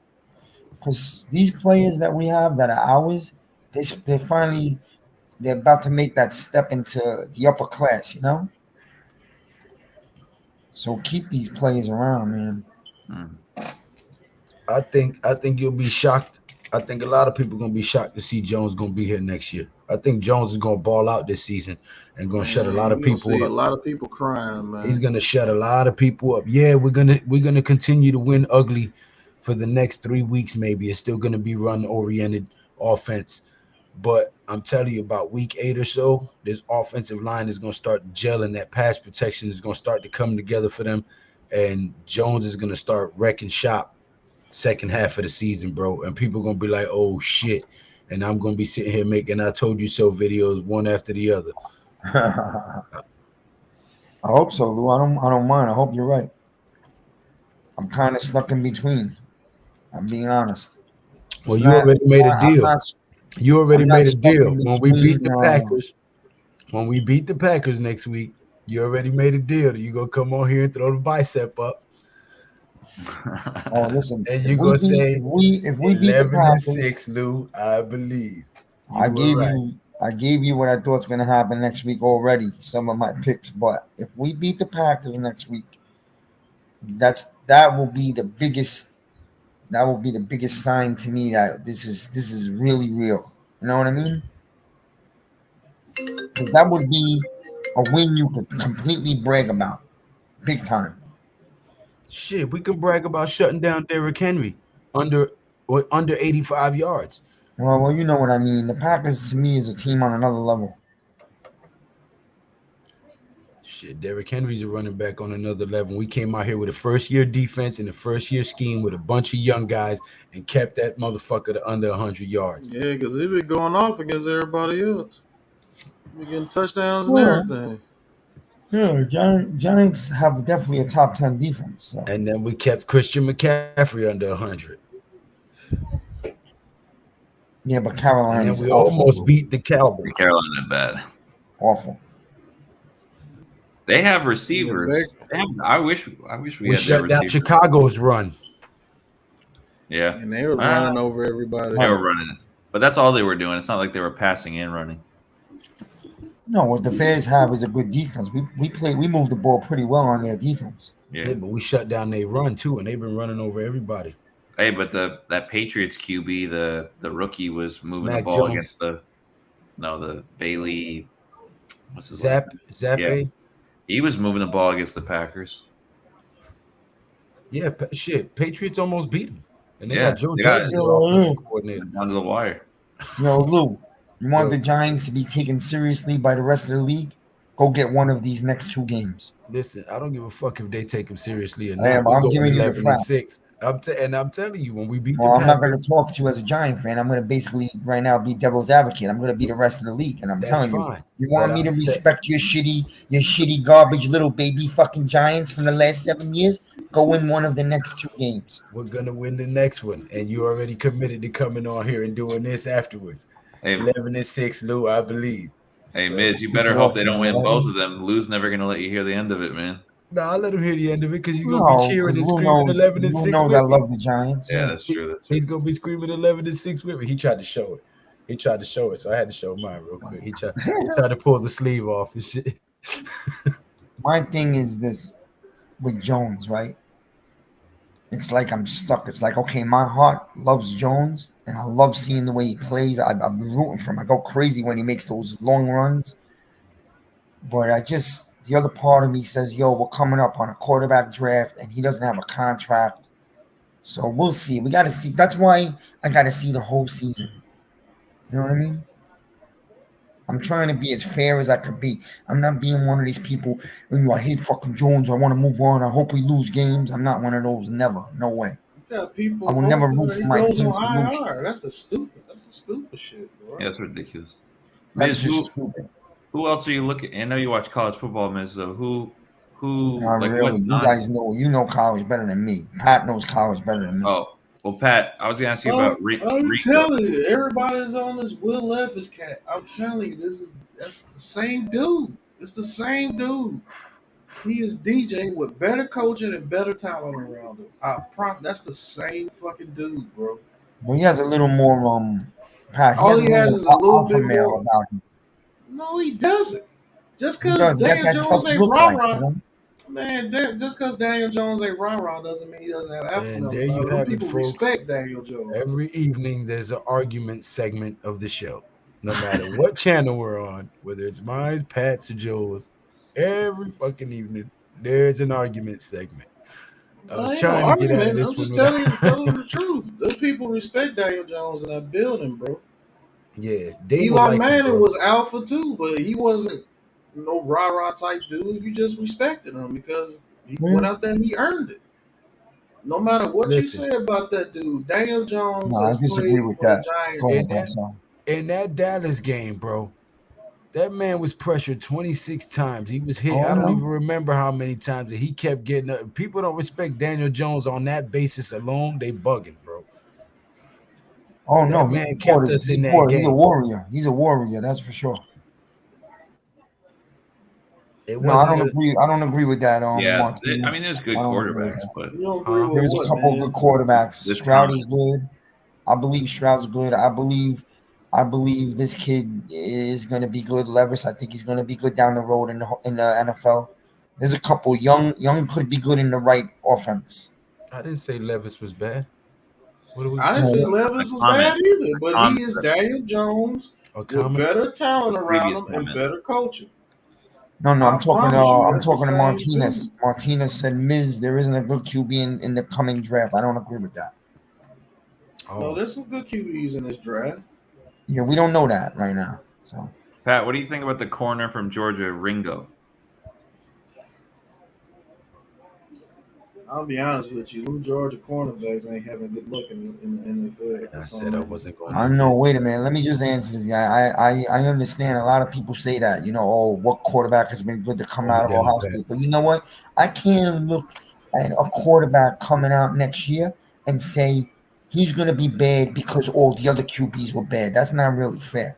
Because these players that we have that are ours, they're about to make that step into the upper class, you know? So keep these players around, man. I think you'll be shocked. I think a lot of people gonna be shocked to see Jones gonna be here next year. I think Jones is gonna ball out this season and gonna shut a lot Man, of you're gonna people see a up. lot of people crying, He's man. gonna shut a lot of people up. Yeah, we're gonna continue to win ugly for the next 3 weeks. Maybe it's still gonna be run oriented offense, but I'm telling you, about week 8 or so, this offensive line is gonna start gelling. That pass protection is gonna start to come together for them, and Jones is gonna start wrecking shop second half of the season, bro. And people gonna be like, "Oh shit," and I'm gonna be sitting here making "I told you so" videos one after the other. I hope so, Lou. I don't mind. I hope you're right. I'm kind of stuck in between. I'm being honest. Well, you already made a deal. You already I'm not made a stuck deal. in When we beat between. the Packers, next week, you already made a deal. You gonna come on here and throw the bicep up. Oh, listen. And you gonna say If we beat the 11-6, Packers, Lou. I believe I you were gave right. you what I thought's gonna happen next week already. Some of my picks, but if we beat the Packers next week, that will be the biggest. That will be the biggest sign to me that this is really real. You know what I mean? Because that would be a win you could completely brag about, big time. Shit, we can brag about shutting down Derrick Henry under under 85 yards. Well, you know what I mean. The Packers to me is a team on another level. Shit, Derrick Henry's a running back on another level. We came out here with a first year defense and a first year scheme with a bunch of young guys and kept that motherfucker to under 100 yards. Yeah, because he been going off against everybody else. He been getting touchdowns and Yeah, everything. yeah. Giants have definitely a top 10 defense. So And then we kept Christian McCaffrey under 100. yeah, but And Carolina then is we awful. almost beat the Cowboys. Carolina bad. Awful. They have Yeah, receivers. I wish we We had their shut down receivers. Chicago's run. Yeah, and they was running over everybody. they were running it, but that's all they were doing. It's not like they were passing and running. No, what the Bears have is a good defense. We moved the ball pretty well on their defense. Yeah, but we shut down their run too, and they've been running over everybody. Hey, but that Patriots QB, the rookie, was moving Mac the ball Jones. against the Bailey. What's his Zappe? Yeah. He was moving the ball against the Packers. Yeah, shit. Patriots almost beat them, and they Yeah, got Joe they Judge as their offensive coordinator. Down to the wire. Yo, Lou, you want Yo. the Giants to be taken seriously by the rest of the league? Go get one of these next 2 games. Listen, I don't give a fuck if they take him seriously or I not. am. We're I'm going giving you the 11-6. I'm telling you, when we beat Well, the I'm not going Packers, to talk to you as a Giant fan. I'm going to basically right now be devil's advocate. I'm going to be the rest of the league, and I'm that's telling fine. you want But me to I'm respect your shitty garbage little baby fucking Giants from the last 7 years? Go win one of the next 2 games. We're gonna win the next one, and you already committed to coming on here and doing this afterwards. Hey, 11-6, Lou, I believe. Hey, So, Miz, you better hope they don't win both of them. Lou's never gonna let you hear the end of it, man. Nah, I'll let him hear the end of it because he's gonna No, be cheering because and Lou screaming knows 11-6 I with me. love the Giants. Yeah, that's true. That's He's gonna be screaming 11-6 with me. He tried to show it. So I had to show mine real quick. He tried to pull the sleeve off and shit. My thing is this with Jones, right? It's like I'm stuck. It's like, okay, my heart loves Jones, and I love seeing the way he plays. I've been rooting for him. I go crazy when he makes those long runs. But the other part of me says, yo, we're coming up on a quarterback draft, and he doesn't have a contract. So we'll see. We got to see. That's why I got to see the whole season. You know what I mean? I'm trying to be as fair as I could be. I'm not being one of these people, I hate fucking Jones. I want to move on. I hope we lose games. I'm not one of those. Never. No way. You got people I will never hoping root that for he my goes teams to on lose. IR. That's a stupid shit, bro. Yeah, that's ridiculous. That's Miz, just stupid. who else are you looking? I know you watch college football, Miz. So who Not like really. what? You guys know college better than me. Pat knows college better than me. Well, Well, Pat, I was gonna ask you about I'm Rico. telling you, everybody's on this Will Levis cat. I'm telling you, that's the same dude. It's the same dude. He is DJ with better coaching and better talent around him. That's the same fucking dude, bro. Well, he has a little more Pat. He All has a he has little is a little alpha bit male more. about him. No, he doesn't. Just He because does. He got Daniel that tough Jones ain't look rah like, rah, you know. man. Just because Daniel Jones ain't rah rah doesn't mean he doesn't have alpha And male there you about him. Them have it, people folks. respect Daniel Jones. Every evening, there's an argument segment of the show. No matter what channel we're on, whether it's mine, Pat's, or Joe's, every fucking evening, there's an argument segment. I was Ain't no trying to get out of argument. I'm this one just without. telling you the truth. Those people respect Daniel Jones in that building, bro. Yeah, Dana Eli likes him, Manning bro. was alpha too, but he wasn't no rah rah type dude. You just respected him because he went out there and he earned it. No matter what you Listen, say about that dude, Daniel Jones No, I has disagree played with for the that. Giants. Go in ahead, that Pastor. in that Dallas game, bro, that man was pressured 26 times. He was hit. Oh, I I don't even know. remember how many times that he kept getting up. People don't respect Daniel Jones on that basis alone. They bugging, bro. Oh That no, man kept us in that he's a game. warrior. He's a warrior, that's for sure. It No, I wasn't don't a agree. I don't agree with that, Yeah, I mean, Martinez. there's I good don't agree with quarterbacks, that. but You don't agree huh? with There's a what, couple good man? quarterbacks. there's Stroud is talent. good. I believe Stroud's good. I believe this kid is going to be good. Levis, I think he's going to be good down the road in the NFL. There's a couple young could be good in the right offense. I didn't say Levis was bad. What are we? I didn't say No, A Levis was comment, bad either, a but comment, he is Daniel Jones A with comment? better talent around previous him and comment. better coaching. no, no. I I'm talking. promise you, I'm that's the talking to same Martinez. dude. Martinez said, "Miz, there isn't a good QB in the coming draft." I don't agree with that. No, Oh, there's some good QBs in this draft. Yeah, we don't know that right now. So Pat, what do you think about the corner from Georgia, Ringo? I'll be honest with you, them Georgia cornerbacks ain't having good luck in the NFL for I some said I reason. wasn't going I to know. get Wait a into minute. Let me just answer this guy. I understand a lot of people say that. Oh, what quarterback has been good to come Hold me out of down, Ohio Pat. State? But you know what? I can't look at a quarterback coming out next year and say he's going to be bad because all the other QBs were bad. That's not really fair.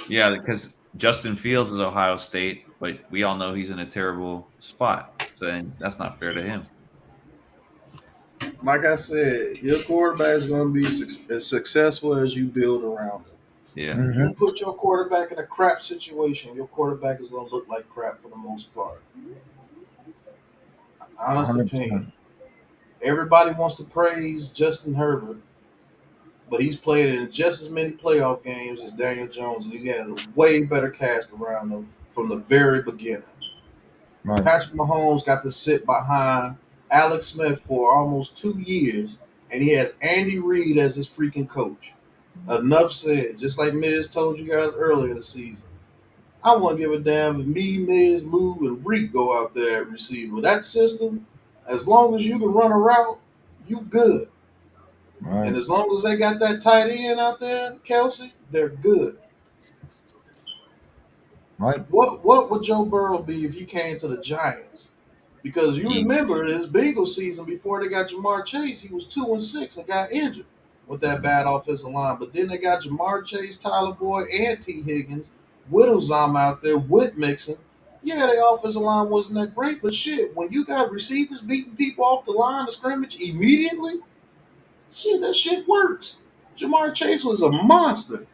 Yeah, because Justin Fields is Ohio State, but we all know he's in a terrible spot. So then that's not fair to him. Like I said, your quarterback is going to be as successful as you build around him. Yeah. Mm-hmm. You put your quarterback in a crap situation, your quarterback is going to look like crap for the most part. Honest 100%. opinion. Everybody wants to praise Justin Herbert, but he's played in just as many playoff games as Daniel Jones, and he has a way better cast around him from the very beginning. Right. Patrick Mahomes got to sit behind Alex Smith for almost 2 years, and he has Andy Reid as his freaking coach. Enough said. Just like Miz told you guys earlier in the season. I wouldn't give a damn if me, Miz, Lou, and Reek go out there at receiver. That system, as long as you can run a route, you good. Right. And as long as they got that tight end out there, Kelsey, they're good. Right. What would Joe Burrow be if he came to the Giants? Because you remember his Bengals season before they got Jamar Chase, he was 2-6 and got injured with that bad offensive line. But then they got Jamar Chase, Tyler Boyd, and T. Higgins, with Uzama out there, with Mixon. Yeah, their offensive line wasn't that great, but shit, when you got receivers beating people off the line of scrimmage immediately, shit, that shit works. Jamar Chase was a monster.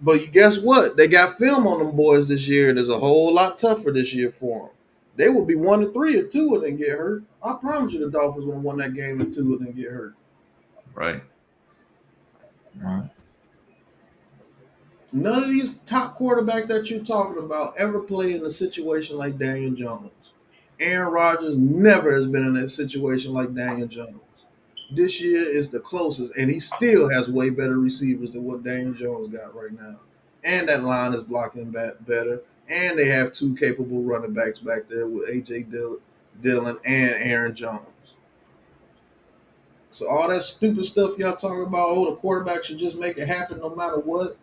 But guess what? They got film on them boys this year, and it's a whole lot tougher this year for them. They would be 1-3 if Tua didn't get hurt. I promise you, the Dolphins would have won that game if Tua didn't get hurt. Right. Right. None of these top quarterbacks that you're talking about ever played in a situation like Daniel Jones. Aaron Rodgers never has been in a situation like Daniel Jones. This year is the closest, and he still has way better receivers than what Daniel Jones got right now. And that line is blocking better. And they have two capable running backs back there with A.J. Dillon and Aaron Jones. So all that stupid stuff y'all talking about, oh, the quarterback should just make it happen no matter what.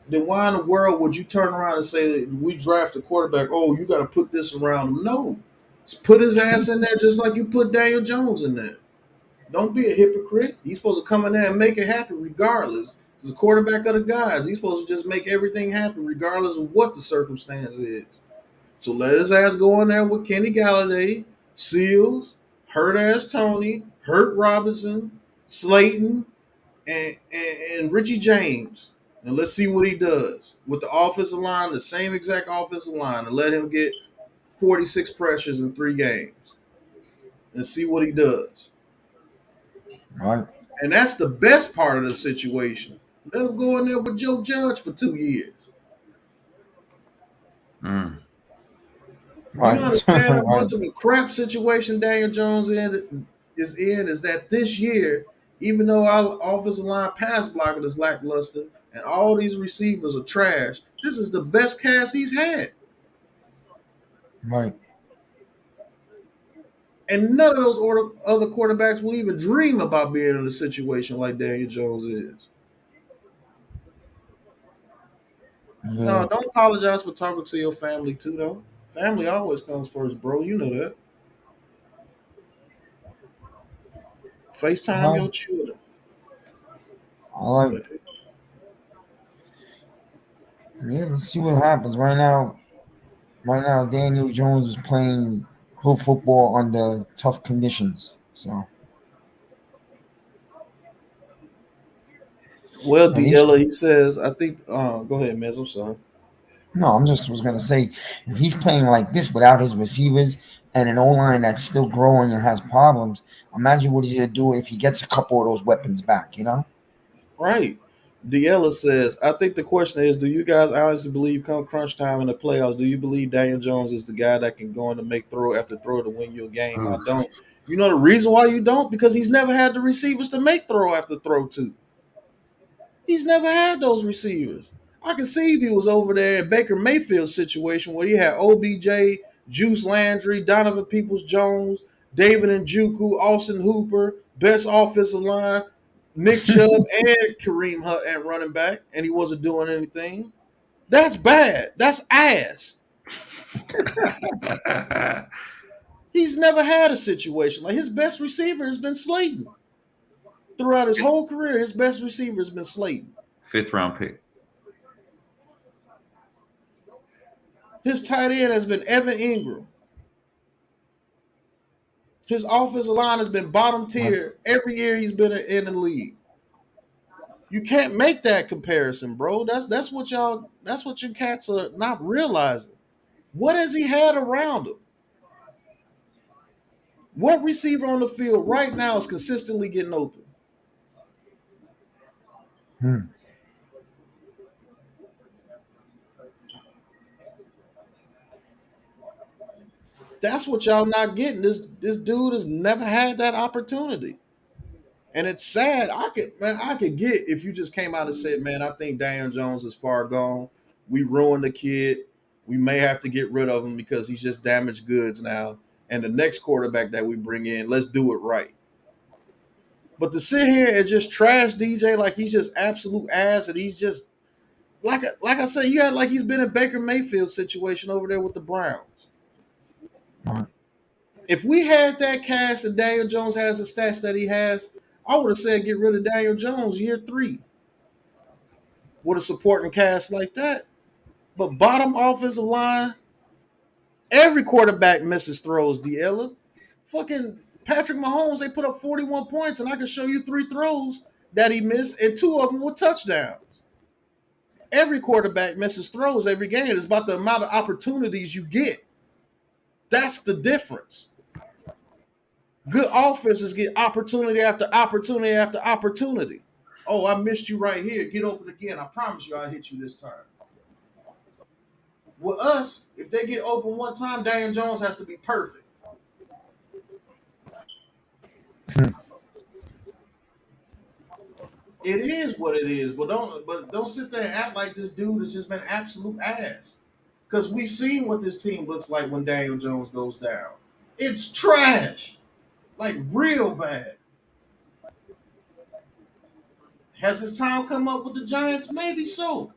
Then why in the world would you turn around and say that we draft a quarterback, oh, you got to put this around him? No. Just put his ass in there just like you put Daniel Jones in there. Don't be a hypocrite. He's supposed to come in there and make it happen regardless. He's the quarterback of the guys. He's supposed to just make everything happen regardless of what the circumstance is. So let his ass go in there with Kenny Galladay, Seals, hurt ass Tony, hurt Robinson, Slayton, and Richie James. And let's see what he does with the offensive line, the same exact offensive line, and let him get 46 pressures in 3 games and see what he does. Right. And that's the best part of the situation. Let him go in there with Joe Judge for 2 years. Mm. Right. You understand how Right. much of a crap situation Daniel Jones is that this year, even though our offensive line pass blocking is lackluster and all these receivers are trash, this is the best cast he's had. Right. And none of those other quarterbacks will even dream about being in a situation like Daniel Jones is. Yeah. No, don't apologize for talking to your family too, though. Family always comes first, bro. You know that. FaceTime Uh-huh. your children. I like. Yeah. Let's see what happens right now. Right now, Daniel Jones is playing pro football under tough conditions. So, Well, and he's D'Ella, he says, I think. Go ahead, Miz. I'm sorry. no, I'm just was gonna say if he's playing like this without his receivers and an O line that's still growing and has problems, imagine what he's gonna do if he gets a couple of those weapons back. You know? Right. D'Ella says, I think the question is, do you guys honestly believe come crunch time in the playoffs, do you believe Daniel Jones is the guy that can go in and make throw after throw to win you a game? I Oof. don't. You know the reason why you don't? Because he's never had the receivers to make throw after throw to. He's never had those receivers. I can see if he was over there in Baker Mayfield's situation where he had OBJ, Juice Landry, Donovan Peoples Jones, David Njoku, Austin Hooper, best offensive line, Nick Chubb, and Kareem Hunt at running back, and he wasn't doing anything. That's bad. That's ass. He's never had a situation like his best receiver has been Slayton. Throughout his whole career, his best receiver has been Slayton. 5th round pick. His tight end has been Evan Ingram. His offensive line has been bottom tier every year he's been in the league. You can't make that comparison, bro. That's what you cats are not realizing. What has he had around him? What receiver on the field right now is consistently getting open? Hmm. That's what y'all not getting. This dude has never had that opportunity. And it's sad. I could get if you just came out and said, man, I think Daniel Jones is far gone. We ruined the kid. We may have to get rid of him because he's just damaged goods now. And the next quarterback that we bring in, let's do it right. But to sit here and just trash DJ like he's just absolute ass and he's just like I said, you had like he's been in Baker Mayfield situation over there with the Browns. If we had that cast and Daniel Jones has the stats that he has, I would have said get rid of Daniel Jones year 3 with a supporting cast like that. But bottom offensive line, every quarterback misses throws, D'Ella. Fucking Patrick Mahomes, they put up 41 points, and I can show you 3 throws that he missed, and 2 of them were touchdowns. Every quarterback misses throws every game. It's about the amount of opportunities you get. That's the difference. Good offenses get opportunity after opportunity after opportunity. Oh, I missed you right here. Get open again. I promise you I'll hit you this time. With us, if they get open one time, Daniel Jones has to be perfect. It is what it is, but don't sit there and act like this dude has just been absolute ass. Because we've seen what this team looks like when Daniel Jones goes down. It's trash. Like real bad. Has his time come up with the Giants? Maybe so.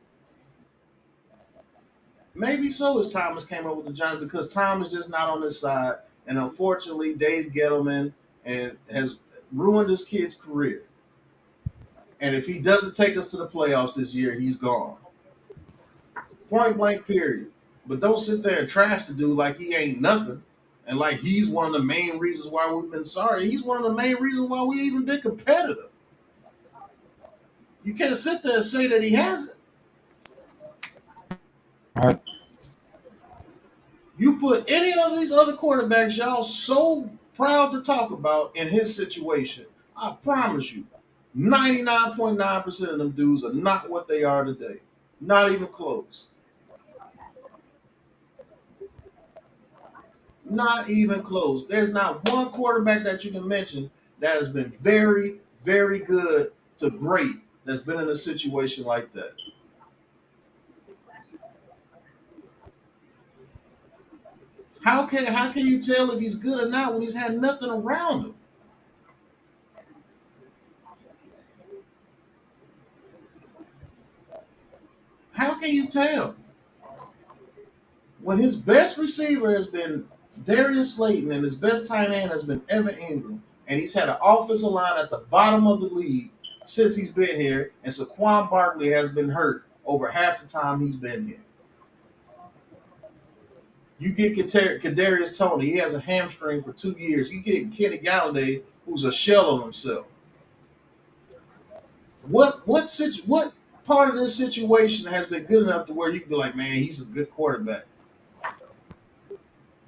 Maybe so his Thomas came up with the Giants because Tom is just not on his side. And unfortunately, Dave Gettleman and has ruined this kid's career. And if he doesn't take us to the playoffs this year, he's gone. Point blank, period. But don't sit there and trash the dude like he ain't nothing. And like he's one of the main reasons why we've been sorry. He's one of the main reasons why we even been competitive. You can't sit there and say that he hasn't. All right. You put any of these other quarterbacks y'all so proud to talk about in his situation, I promise you, 99.9% of them dudes are not what they are today. Not even close. Not even close. There's not one quarterback that you can mention that has been very, very good to great that's been in a situation like that. How can you tell if he's good or not when he's had nothing around him? How can you tell? When his best receiver has been Darius Slayton and his best tight end has been Evan Ingram, and he's had an offensive line at the bottom of the league since he's been here, and Saquon Barkley has been hurt over half the time he's been here. You get Kadarius Toney, he has a hamstring for 2 years. You get Kenny Galladay, who's a shell of himself. What part of this situation has been good enough to where you can be like, man, he's a good quarterback?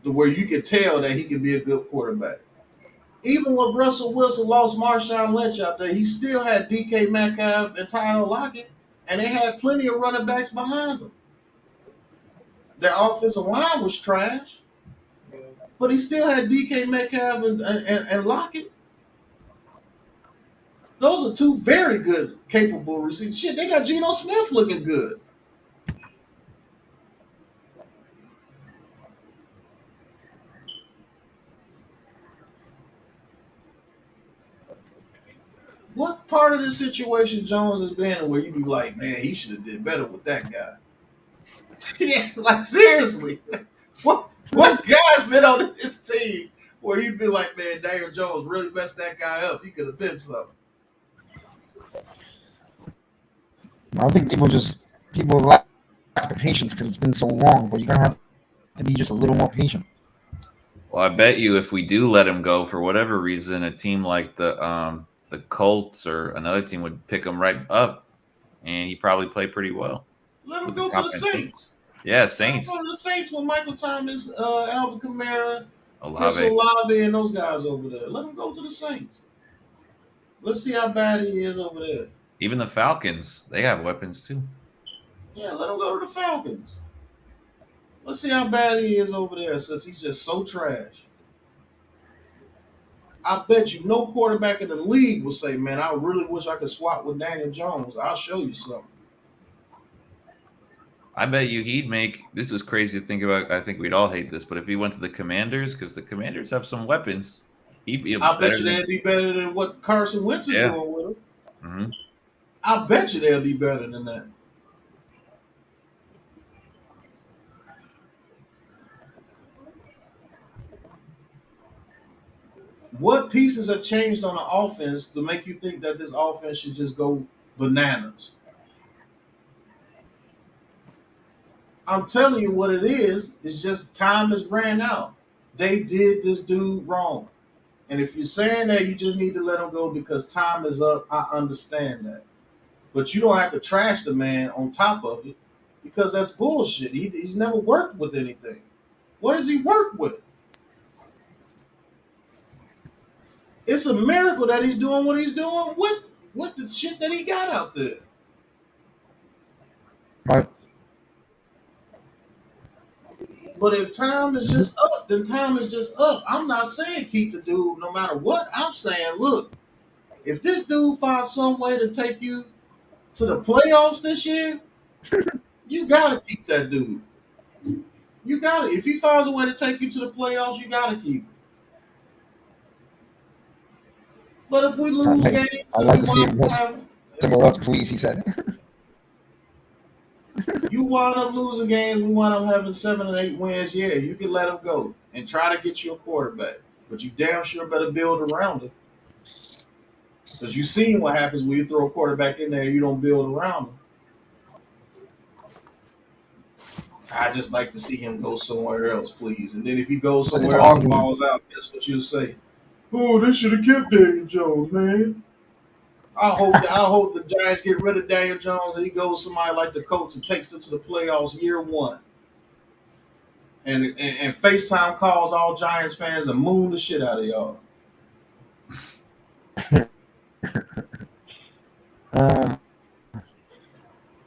To where you can tell that he can be a good quarterback. Even when Russell Wilson lost Marshawn Lynch out there, he still had DK Metcalf and Tyler Lockett, and they had plenty of running backs behind them. Their offensive line was trash, but he still had DK Metcalf and Lockett. Those are two very good, capable receivers. Shit, they got Geno Smith looking good. What part of this situation Jones has been in where you be like, man, he should have did better with that guy? Yes, like seriously, what guy's been on this team where you'd be like, man, Daniel Jones really messed that guy up? He could have been something. I think people lack the patience because it's been so long, but you're gonna have to be just a little more patient. Well, I bet you if we do let him go for whatever reason, a team like the Colts or another team would pick him right up, and he probably played pretty well. Let him go to the Saints. Yeah, Saints. Let him go to the Saints with Michael Thomas, Alvin Kamara, Chris Olave, Olave, and those guys over there. Let him go to the Saints. Let's see how bad he is over there. Even the Falcons, they have weapons too. Yeah, let him go to the Falcons. Let's see how bad he is over there since he's just so trash. I bet you no quarterback in the league will say, man, I really wish I could swap with Daniel Jones. I'll show you something. I bet you he'd make, this is crazy to think about. I think we'd all hate this, but if he went to the Commanders, because the Commanders have some weapons, he'd be I bet you they'd be better than what Carson Wentz is doing with him. Mm-hmm. I bet you they'll be better than that. What pieces have changed on the offense to make you think that this offense should just go bananas? I'm telling you what it is. It's just time has ran out. They did this dude wrong. And if you're saying that you just need to let him go because time is up, I understand that. But you don't have to trash the man on top of it because that's bullshit. He's never worked with anything. What does he work with? It's a miracle that he's doing what he's doing with the shit that he got out there. Right. But if time is just up, then time is just up. I'm not saying keep the dude no matter what. I'm saying, look, if this dude finds some way to take you to the playoffs this year, you got to keep that dude. You got to. If he finds a way to take you to the playoffs, you got to keep him. But if we lose games, I'd like to see him go somewhere else, please, he said. You wind up losing games, we wind up having 7 and 8 wins, yeah, you can let him go and try to get you a quarterback. But you damn sure better build around him. Because you seen what happens when you throw a quarterback in there and you don't build around him. I just like to see him go somewhere else, please. And then if he goes somewhere else and balls out, guess what you'll say? Oh, they should have kept Daniel Jones, man. I hope the Giants get rid of Daniel Jones and he goes somebody like the Colts and takes them to the playoffs year one. And FaceTime calls all Giants fans and moon the shit out of y'all.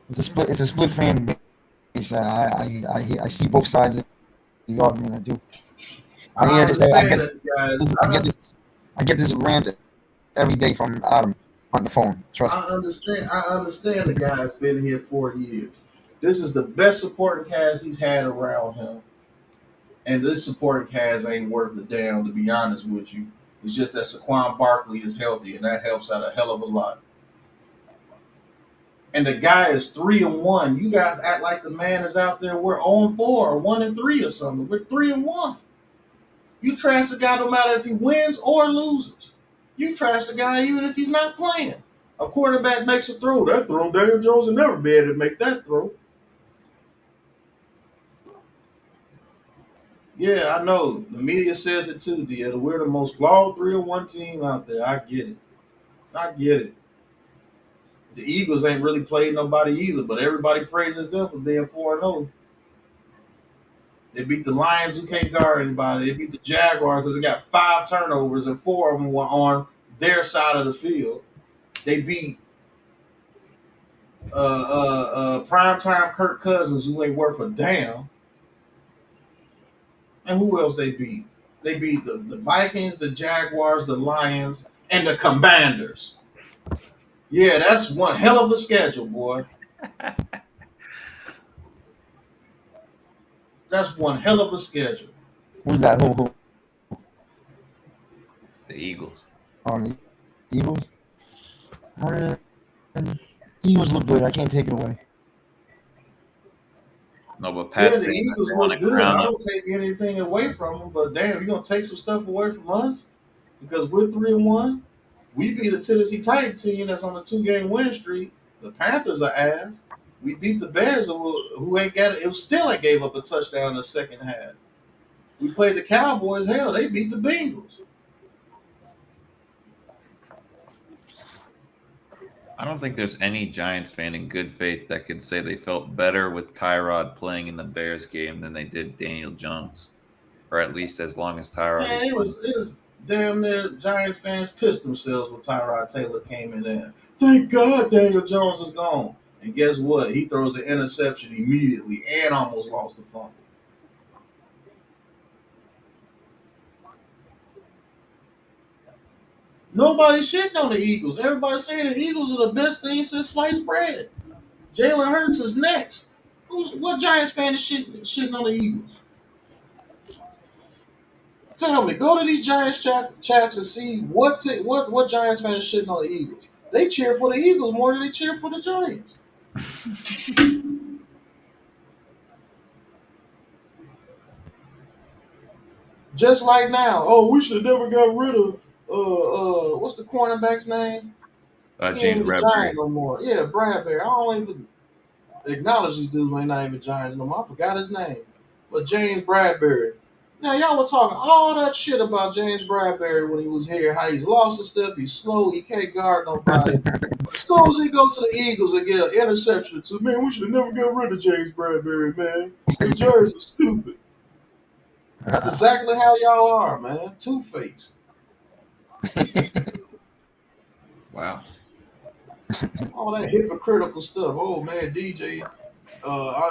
It's a split fan base. I see both sides of the argument. I do. I get this rant every day from Adam on the phone. Trust me. I understand the guy's been here 4 years. This is the best supporting cast he's had around him. And this supporting cast ain't worth a damn, to be honest with you. It's just that Saquon Barkley is healthy, and that helps out a hell of a lot. And the guy is 3-1. You guys act like the man is out there. We're 0-4 or 1-3 or something. We're 3-1. You trash the guy no matter if he wins or loses. You trash the guy even if he's not playing. A quarterback makes a throw. That throw, Daniel Jones will never be able to make that throw. Yeah, I know. The media says it too, Dia. We're the most flawed 3-1 team out there. I get it. The Eagles ain't really played nobody either, but everybody praises them for being 4-0. They beat the Lions, who can't guard anybody. They beat the Jaguars because they got 5 turnovers and 4 of them were on their side of the field. They beat primetime Kirk Cousins, who ain't worth a damn. And who else they beat? They beat the Vikings, the Jaguars, the Lions, and the Commanders. Yeah, that's one hell of a schedule, boy. That's one hell of a schedule. Who's that? Who? The Eagles. Oh, the Eagles? Eagles look good. I can't take it away. No, but Pat's the Eagles look good. I don't take anything away from them, but damn, you're going to take some stuff away from us? Because we're 3-1? We beat a Tennessee Titans team that's on a 2-game win streak. The Panthers are ass. We beat the Bears, who ain't got it. It still ain't gave up a touchdown in the second half. We played the Cowboys. Hell, they beat the Bengals. I don't think there's any Giants fan in good faith that could say they felt better with Tyrod playing in the Bears game than they did Daniel Jones, or at least as long as Tyrod. Man, it was damn near Giants fans pissed themselves when Tyrod Taylor came in there. Thank God Daniel Jones is gone. And guess what? He throws an interception immediately and almost lost the fumble. Nobody shitting on the Eagles. Everybody's saying the Eagles are the best thing since sliced bread. Jalen Hurts is next. What Giants fan is shitting on the Eagles? Tell me, go to these Giants chats and see what Giants fan is shitting on the Eagles. They cheer for the Eagles more than they cheer for the Giants. Just like now. Oh, we should have never got rid of what's the cornerback's name? James Bradberry. No more. Yeah, Bradberry. I don't even acknowledge these dudes ain't not even Giants no more. I forgot his name. But James Bradberry. Now, y'all were talking all that shit about James Bradberry when he was here, how he's lost a step, he's slow, he can't guard nobody. As soon as he go to the Eagles and get an interception or two, man, we should have never got rid of James Bradberry, man. The Giants are stupid. That's exactly how y'all are, man. Two-faced. Wow. All that hypocritical stuff. Oh, man, DJ,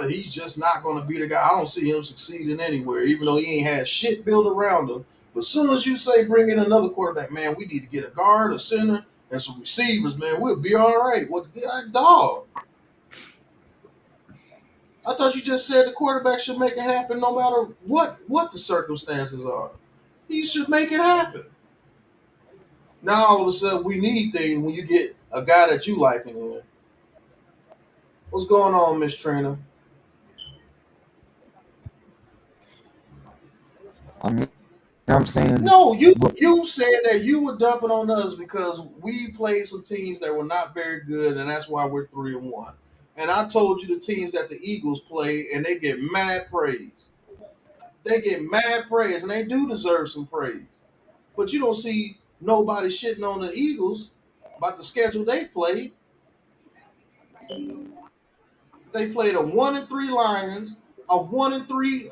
he's just not going to be the guy. I don't see him succeeding anywhere, even though he ain't had shit built around him. But as soon as you say bring in another quarterback, man, we need to get a guard, a center, and some receivers, man, we'll be all right. What, dog? I thought you just said the quarterback should make it happen no matter what the circumstances are. He should make it happen. Now all of a sudden we need things when you get a guy that you like in there. What's going on, Miss Trina? I mean, I'm saying No, you said that you were dumping on us because we played some teams that were not very good, and that's why we're 3-1. And I told you the teams that the Eagles play, and they get mad praise. They get mad praise, and they do deserve some praise. But you don't see nobody shitting on the Eagles about the schedule they played. They played a 1-3 Lions, a 1-3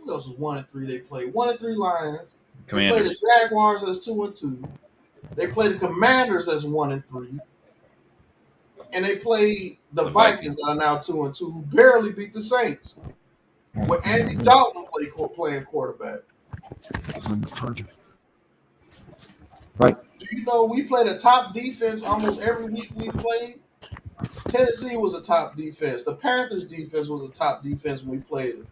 who else was 1-3 they played? 1-3 Lions. They played the Jaguars as 2-2. They played the Commanders as 1-3. And they played the Vikings that are now 2-2, who barely beat the Saints. With Andy Dalton playing quarterback. Right. Do you know we played a top defense almost every week we played? Tennessee was a top defense. The Panthers defense was a top defense when we played it.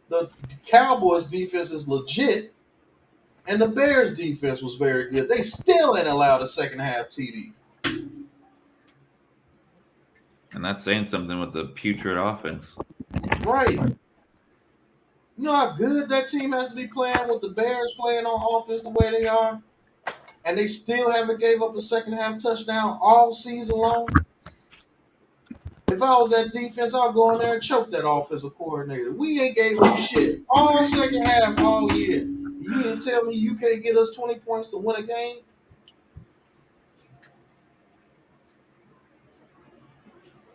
The Cowboys defense is legit, and the Bears defense was very good. They still ain't allowed a second half TD. And that's saying something with the putrid offense. Right. You know how good that team has to be playing with the Bears playing on offense the way they are? And they still haven't gave up a second half touchdown all season long? If I was that defense, I'd go in there and choke that offensive coordinator. We ain't gave up shit all second half all year. You mean to tell me you can't get us 20 points to win a game?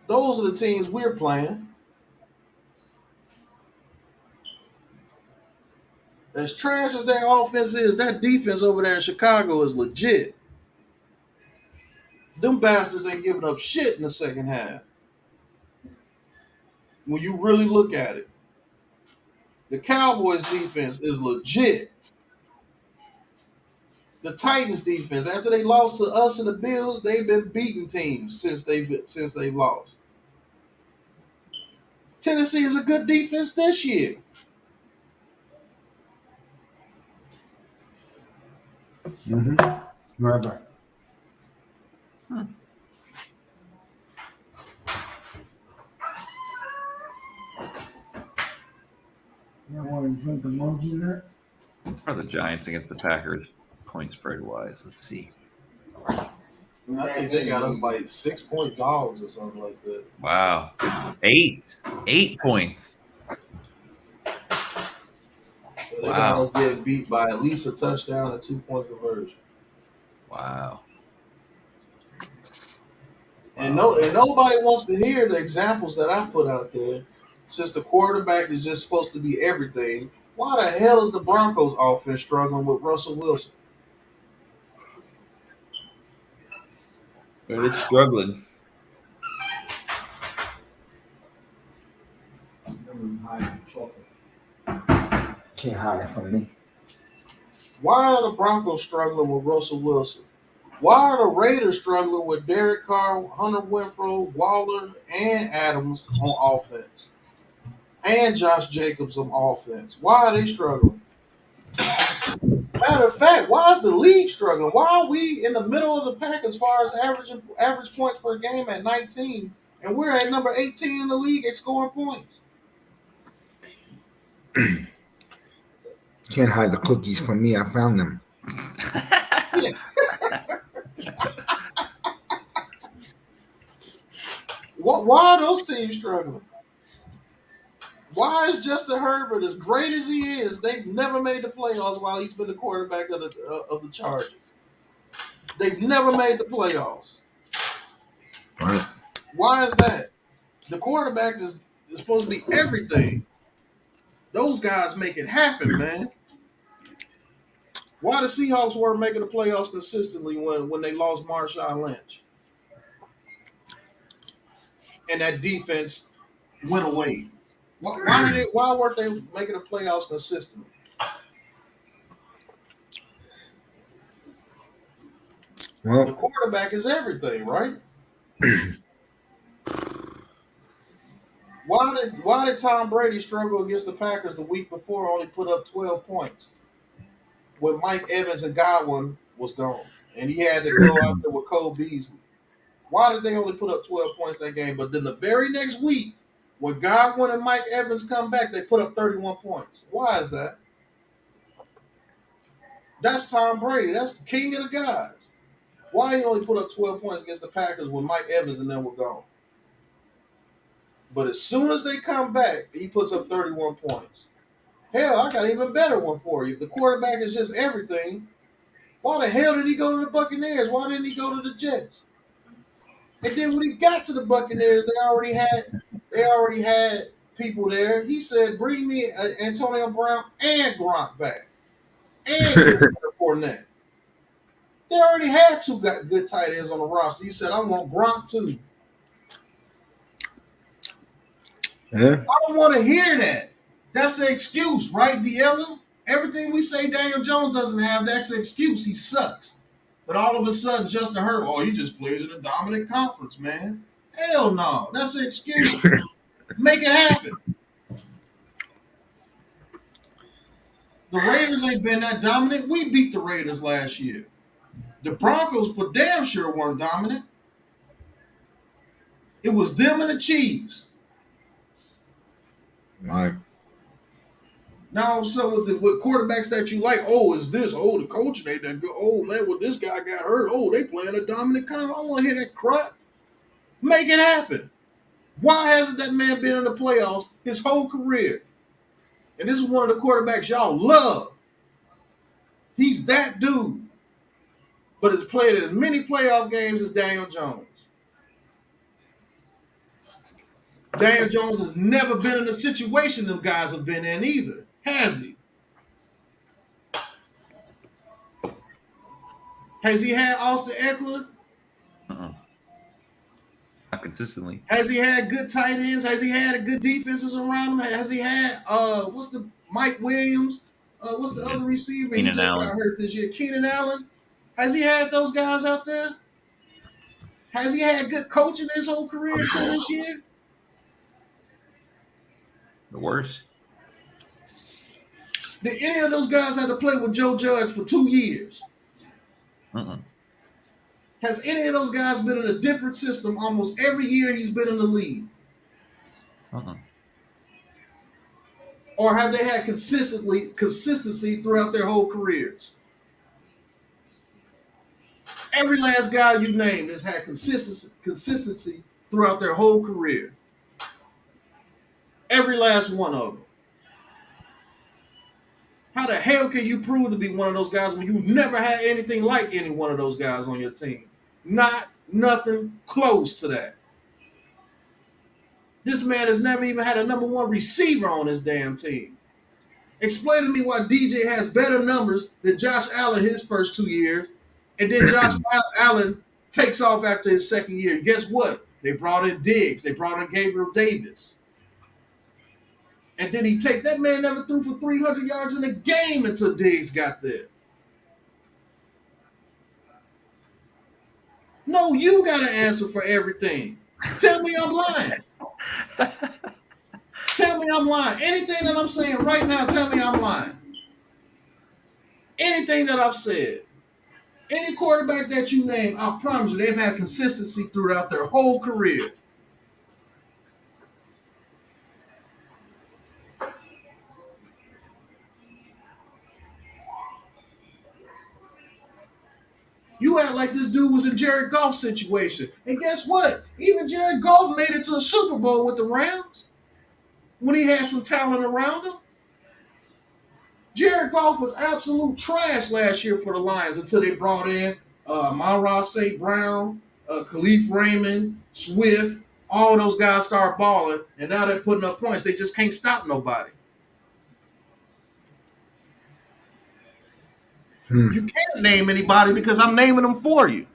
Those are the teams we're playing. As trash as their offense is, that defense over there in Chicago is legit. Them bastards ain't giving up shit in the second half. When you really look at it. The Cowboys defense is legit. The Titans defense, after they lost to us and the Bills, they've been beating teams since they've lost. Tennessee is a good defense this year. Mm-hmm. Right back. You want to drink the monkey nut? Are the Giants against the Packers point spread wise? Let's see. I think they got us like 6-point dogs or something like that. Wow. 8 points. So they got us getting beat by at least a touchdown and 2-point conversion. Wow. And nobody wants to hear the examples that I put out there. Since the quarterback is just supposed to be everything, why the hell is the Broncos offense struggling with Russell Wilson? But it's struggling. Can't hide it from me. Why are the Broncos struggling with Russell Wilson? Why are the Raiders struggling with Derek Carr, Hunter Renfrow, Waller, and Adams on offense? And Josh Jacobs on offense. Why are they struggling? Matter of fact, why is the league struggling? Why are we in the middle of the pack as far as average points per game at 19, and we're at number 18 in the league at scoring points? Can't hide the cookies from me. I found them. Why are those teams struggling? Why is Justin Herbert, as great as he is, they've never made the playoffs while he's been the quarterback of the Chargers? They've never made the playoffs. Right. Why is that? The quarterback is supposed to be everything. Those guys make it happen, man. Why the Seahawks weren't making the playoffs consistently when they lost Marshawn Lynch? And that defense went away. Why weren't they making the playoffs consistently? Well, the quarterback is everything, right? Why did Tom Brady struggle against the Packers the week before, only put up 12 points when Mike Evans and Godwin was gone, and he had to go out there with Cole Beasley? Why did they only put up 12 points that game? But then the very next week, when Godwin and Mike Evans come back, they put up 31 points. Why is that? That's Tom Brady. That's the king of the gods. Why he only put up 12 points against the Packers when Mike Evans and them were gone? But as soon as they come back, he puts up 31 points. Hell, I got an even better one for you. If the quarterback is just everything, why the hell did he go to the Buccaneers? Why didn't he go to the Jets? And then when he got to the Buccaneers, they already had people there. He said, "Bring me Antonio Brown and Gronk back, and Leonard Fournette." They already had two good tight ends on the roster. He said, "I want Gronk too." Yeah. I don't want to hear that. That's an excuse, right, D'Ella? Everything we say Daniel Jones doesn't have, that's an excuse. He sucks. But all of a sudden, Justin Herbert, he just plays in a dominant conference, man. Hell no. That's an excuse. Make it happen. The Raiders ain't been that dominant. We beat the Raiders last year. The Broncos for damn sure weren't dominant. It was them and the Chiefs. Right. Now, so with quarterbacks that you like, is this? The coaching ain't that good. Man, this guy got hurt. They playing a dominant conference. I don't want to hear that crap. Make it happen. Why hasn't that man been in the playoffs his whole career? And this is one of the quarterbacks y'all love. He's that dude. But has played as many playoff games as Daniel Jones. Daniel Jones has never been in a situation them guys have been in either. Has he? Has he had Austin Eckler? Not consistently. Has he had good tight ends? Has he had good defenses around him? Has he had what's the Mike Williams? What's the other receiver? He just got hurt this year. Keenan Allen. Has he had those guys out there? Has he had good coaching his whole career until this year? The worst. Did any of those guys have to play with Joe Judge for 2 years? Has any of those guys been in a different system almost every year he's been in the league? Or have they had consistency throughout their whole careers? Every last guy you named has had consistency throughout their whole career. Every last one of them. How the hell can you prove to be one of those guys when you never had anything like any one of those guys on your team? Nothing close to that. This man has never even had a number one receiver on his damn team. Explain to me why DJ has better numbers than Josh Allen his first 2 years, and then Josh Allen takes off after his second year. Guess what? They brought in Diggs. They brought in Gabriel Davis. And then that man never threw for 300 yards in a game until Diggs got there. No, you got to answer for everything. Tell me I'm lying. Tell me I'm lying. Anything that I'm saying right now, tell me I'm lying. Anything that I've said. Any quarterback that you name, I promise you, they've had consistency throughout their whole career. You act like this dude was in Jared Goff's situation. And guess what? Even Jared Goff made it to a Super Bowl with the Rams when he had some talent around him. Jared Goff was absolute trash last year for the Lions until they brought in Monroe St. Brown, Khalif Raymond, Swift. All those guys start balling, and now they're putting up points. They just can't stop nobody. You can't name anybody because I'm naming them for you.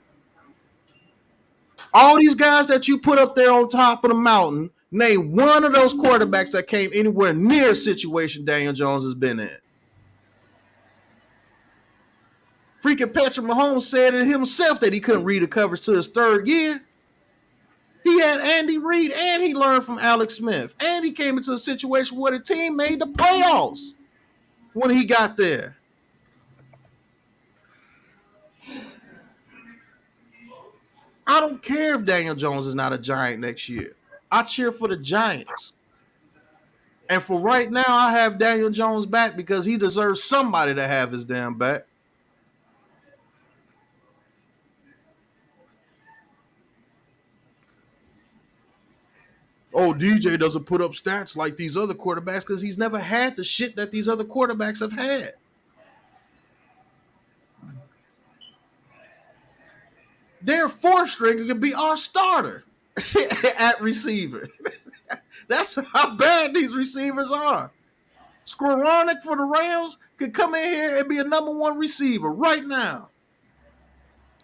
All these guys that you put up there on top of the mountain, name one of those quarterbacks that came anywhere near a situation Daniel Jones has been in. Freaking Patrick Mahomes said it himself that he couldn't read the coverage to his third year. He had Andy Reid, and he learned from Alex Smith. And he came into a situation where the team made the playoffs when he got there. I don't care if Daniel Jones is not a Giant next year. I cheer for the Giants. And for right now, I have Daniel Jones back because he deserves somebody to have his damn back. oh, DJ doesn't put up stats like these other quarterbacks because he's never had the shit that these other quarterbacks have had. Their fourth stringer could be our starter at receiver. That's how bad these receivers are. Skoranek for the Rams could come in here and be a number one receiver right now.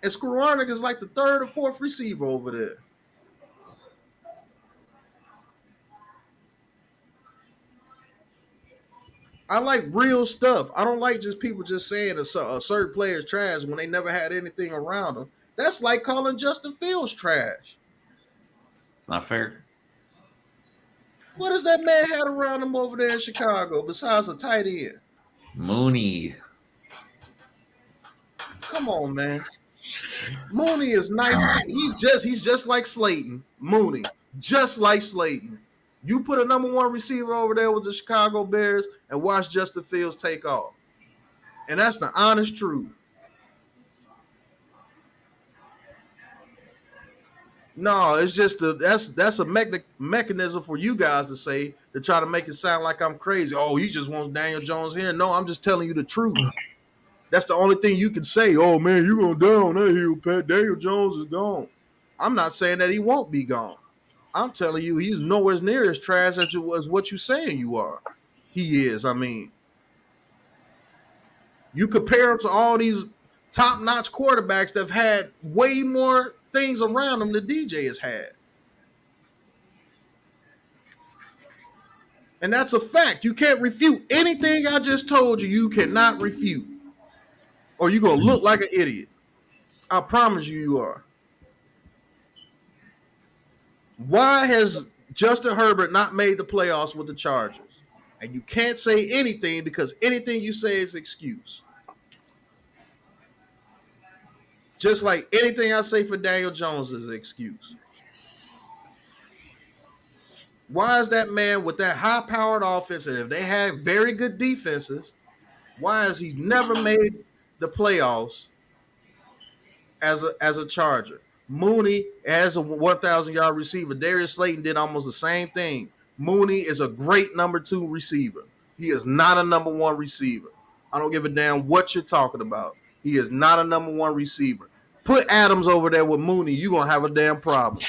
And Skoranek is like the third or fourth receiver over there. I like real stuff. I don't like just people just saying a certain player's trash when they never had anything around them. That's like calling Justin Fields trash. It's not fair. What does that man had around him over there in Chicago besides a tight end? Mooney. Come on, man. Mooney is nice. He's just like Slayton. Mooney, just like Slayton. You put a number one receiver over there with the Chicago Bears and watch Justin Fields take off. And that's the honest truth. No, it's just that's a mechanism for you guys to say to try to make it sound like I'm crazy. Oh, he just wants Daniel Jones here. No, I'm just telling you the truth. That's the only thing you can say. Oh, man, you're going down that hill, Pat. Daniel Jones is gone. I'm not saying that he won't be gone. I'm telling you, he's nowhere near as trash as what you're saying you are. He is, I mean. You compare him to all these top-notch quarterbacks that have had way more things around him than DJ has had. And that's a fact. You can't refute anything I just told you. You cannot refute. Or you're going to look like an idiot. I promise you are. Why has Justin Herbert not made the playoffs with the Chargers? And you can't say anything because anything you say is excuse. Just like anything I say for Daniel Jones is an excuse. Why is that man with that high-powered offense, and if they have very good defenses, why has he never made the playoffs as a Charger? Mooney as a 1,000-yard receiver. Darius Slayton did almost the same thing. Mooney is a great number 2 receiver. He is not a number 1 receiver. I don't give a damn what you're talking about. He is not a number 1 receiver. Put Adams over there with Mooney, you're going to have a damn problem.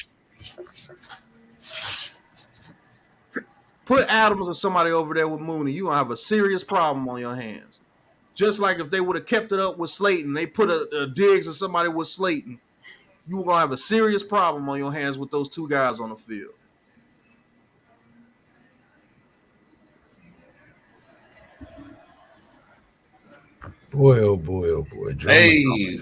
Put Adams or somebody over there with Mooney, you're going to have a serious problem on your hands. Just like if they would have kept it up with Slayton, they put a Diggs or somebody with Slayton, you were going to have a serious problem on your hands with those two guys on the field. Boy, oh boy, oh boy. Drama. You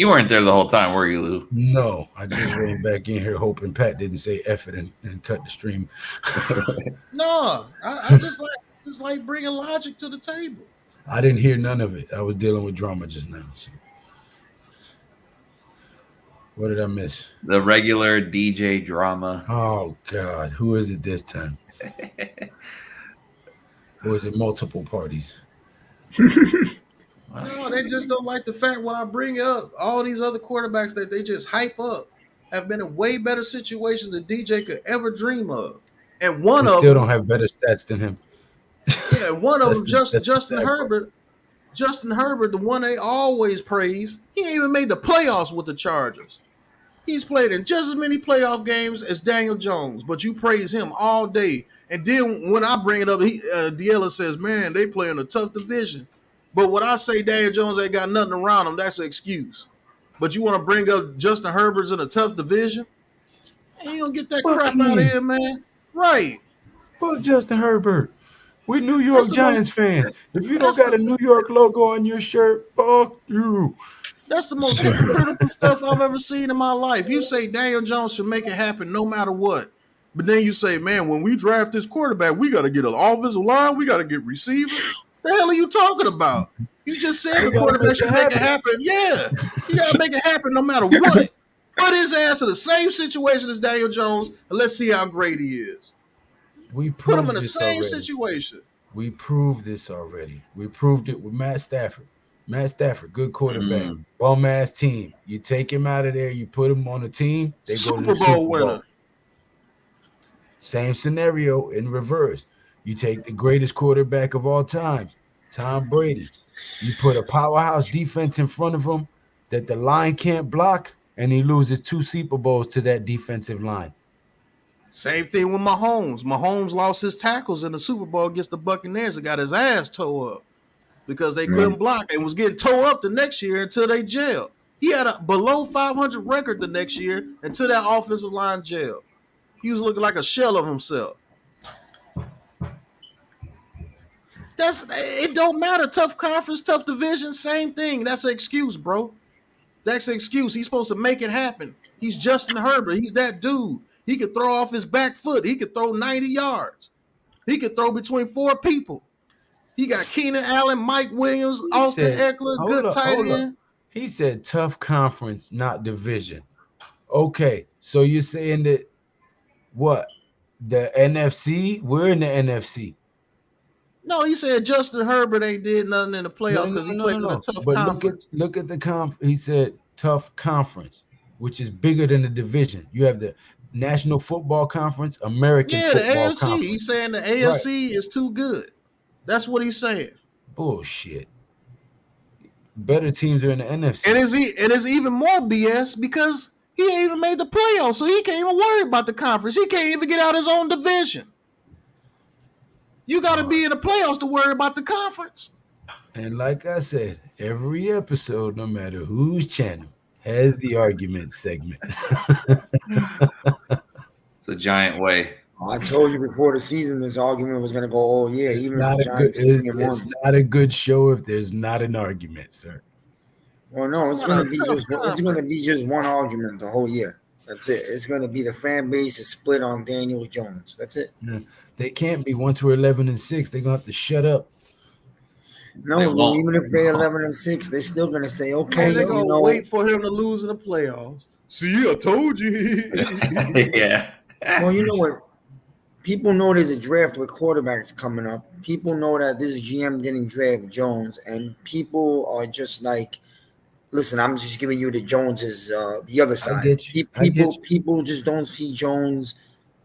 weren't there the whole time, were you, Lou? No, I just ran back in here hoping Pat didn't say F it and cut the stream. No, I just like bringing logic to the table. I didn't hear none of it. I was dealing with drama just now. So. What did I miss? The regular DJ drama. Oh, God. Who is it this time? Or is it multiple parties? No, they just don't like the fact when I bring up all these other quarterbacks that they just hype up have been in way better situations than DJ could ever dream of. And one of them still don't have better stats than him. Yeah, one of them, Justin Herbert. Justin Herbert, the one they always praise, he ain't even made the playoffs with the Chargers. He's played in just as many playoff games as Daniel Jones, but you praise him all day. And then when I bring it up, Diella says, man, they play in a tough division. But when I say Daniel Jones ain't got nothing around him, that's an excuse. But you want to bring up Justin Herbert's in a tough division? Man, you don't get that crap out of here, man. Right. Fuck Justin Herbert. We're New York Giants fans. If you don't got a New York logo on your shirt, fuck you. That's the most hypocritical stuff I've ever seen in my life. You say Daniel Jones should make it happen no matter what. But then you say, man, when we draft this quarterback, we got to get an offensive line. We got to get receivers. The hell are you talking about? You just said the quarterback should make it happen. Yeah, you got to make it happen no matter what. Put his ass in the same situation as Daniel Jones, and let's see how great he is. We put him in the same situation. We proved this already. We proved it with Matt Stafford. Matt Stafford, good quarterback, bum ass team. You take him out of there, you put him on a team, they go to the Super Bowl winner. Same scenario in reverse. You take the greatest quarterback of all times, Tom Brady. You put a powerhouse defense in front of him that the line can't block, and he loses 2 Super Bowls to that defensive line. Same thing with Mahomes. Mahomes lost his tackles in the Super Bowl against the Buccaneers and got his ass tore up because they couldn't block and was getting tore up the next year until they jailed. He had a below 500 record the next year until that offensive line jailed. He was looking like a shell of himself. It don't matter. Tough conference, tough division, same thing. That's an excuse, bro. That's an excuse. He's supposed to make it happen. He's Justin Herbert. He's that dude. He could throw off his back foot. He could throw 90 yards. He could throw between 4 people. He got Keenan Allen, Mike Williams, Austin Eckler, good tight end. He said tough conference, not division. Okay, so you're saying that what? The NFC? We're in the NFC. No, he said Justin Herbert ain't did nothing in the playoffs because he plays in a tough conference. Look at the he said tough conference, which is bigger than the division. You have the National Football Conference, American Football the AFC. Conference. He's saying the AFC is too good. That's what he's saying. Bullshit. Better teams are in the NFC. It is even more BS because he ain't even made the playoffs, so he can't even worry about the conference. He can't even get out his own division. You got to be in the playoffs to worry about the conference. And like I said, every episode, no matter whose channel, has the argument segment. It's a giant way. I told you before the season this argument was going to go all year. It's not a good show if there's not an argument, sir. Well, no, it's going to be just one argument the whole year. That's it. It's going to be the fan base is split on Daniel Jones. That's it. Yeah. They can't be. Once we're 11-6, they're going to have to shut up. No, even if they're 11-6, they're still going to say, okay, they're going to wait for him to lose in the playoffs. See, I told you. Yeah. Well, you know what? People know there's a draft with quarterbacks coming up. People know that this GM didn't draft Jones, and people are just like, listen, I'm just giving you the Joneses, the other side. People just don't see Jones,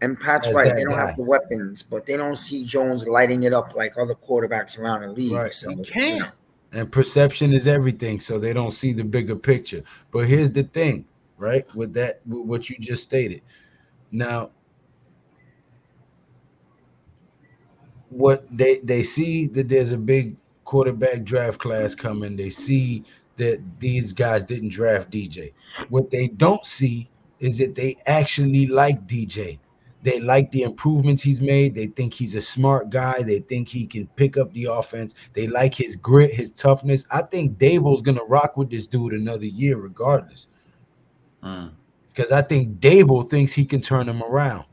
and Pat's right. They don't have the weapons, but they don't see Jones lighting it up like other quarterbacks around the league. Right. So he can't. You know. And perception is everything, so they don't see the bigger picture. But here's the thing, right? With what you just stated. Now, what they see that there's a big quarterback draft class coming. They see that these guys didn't draft DJ. What they don't see is that they actually like DJ. They like the improvements he's made. They think he's a smart guy. They think he can pick up the offense. They like his grit, his toughness. I think Dable's going to rock with this dude another year regardless. Because I think Dable thinks he can turn him around.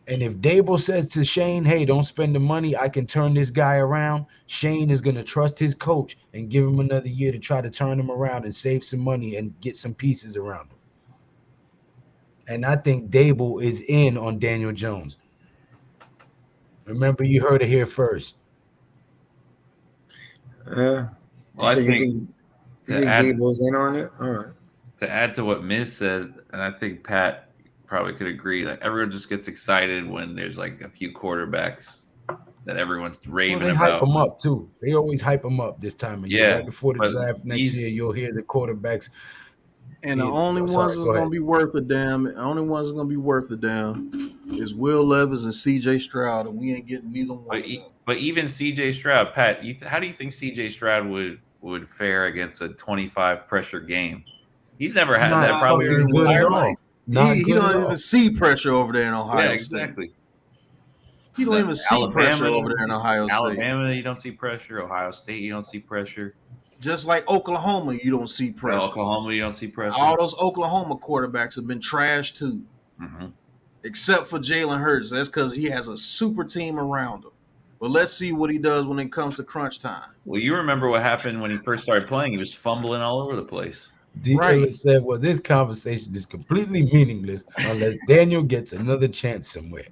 And if Dable says to Shane, hey, don't spend the money, I can turn this guy around, Shane is going to trust his coach and give him another year to try to turn him around and save some money and get some pieces around him. And I think Dable is in on Daniel Jones. Remember, you heard it here first. Well, I think Dable's in on it? All right. To add to what Miz said, and I think Pat probably could agree, like everyone just gets excited when there's like a few quarterbacks that everyone's raving they about. Hype them up too. They always hype them up this time of year. Right before the draft next year, you'll hear the quarterbacks. And the only ones that's going to be worth a damn, is Will Levis and C.J. Stroud, and we ain't getting neither one. But even C.J. Stroud, Pat, how do you think C.J. Stroud would fare against a 25 pressure game? He's never had that probably in his entire life. He don't even see pressure over there in Ohio State. Exactly. He don't even see pressure over there in Ohio State. Alabama, you don't see pressure. Ohio State, you don't see pressure. Just like Oklahoma, you don't see pressure. Oklahoma, you don't see pressure. All those Oklahoma quarterbacks have been trashed too, except for Jalen Hurts. That's because he has a super team around him. But let's see what he does when it comes to crunch time. Well, you remember what happened when he first started playing. He was fumbling all over the place. D. said, well, this conversation is completely meaningless unless Daniel gets another chance somewhere.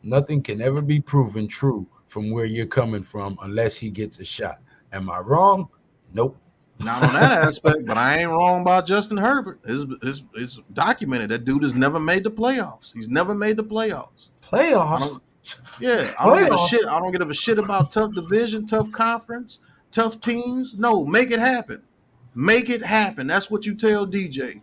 Nothing can ever be proven true from where you're coming from unless he gets a shot. Am I wrong? Nope. Not on that aspect, but I ain't wrong about Justin Herbert. It's documented. That dude has never made the playoffs. He's never made the playoffs. Playoffs. I don't give a shit. I don't give a shit about tough division, tough conference, tough teams. No, make it happen. Make it happen. That's what you tell DJ.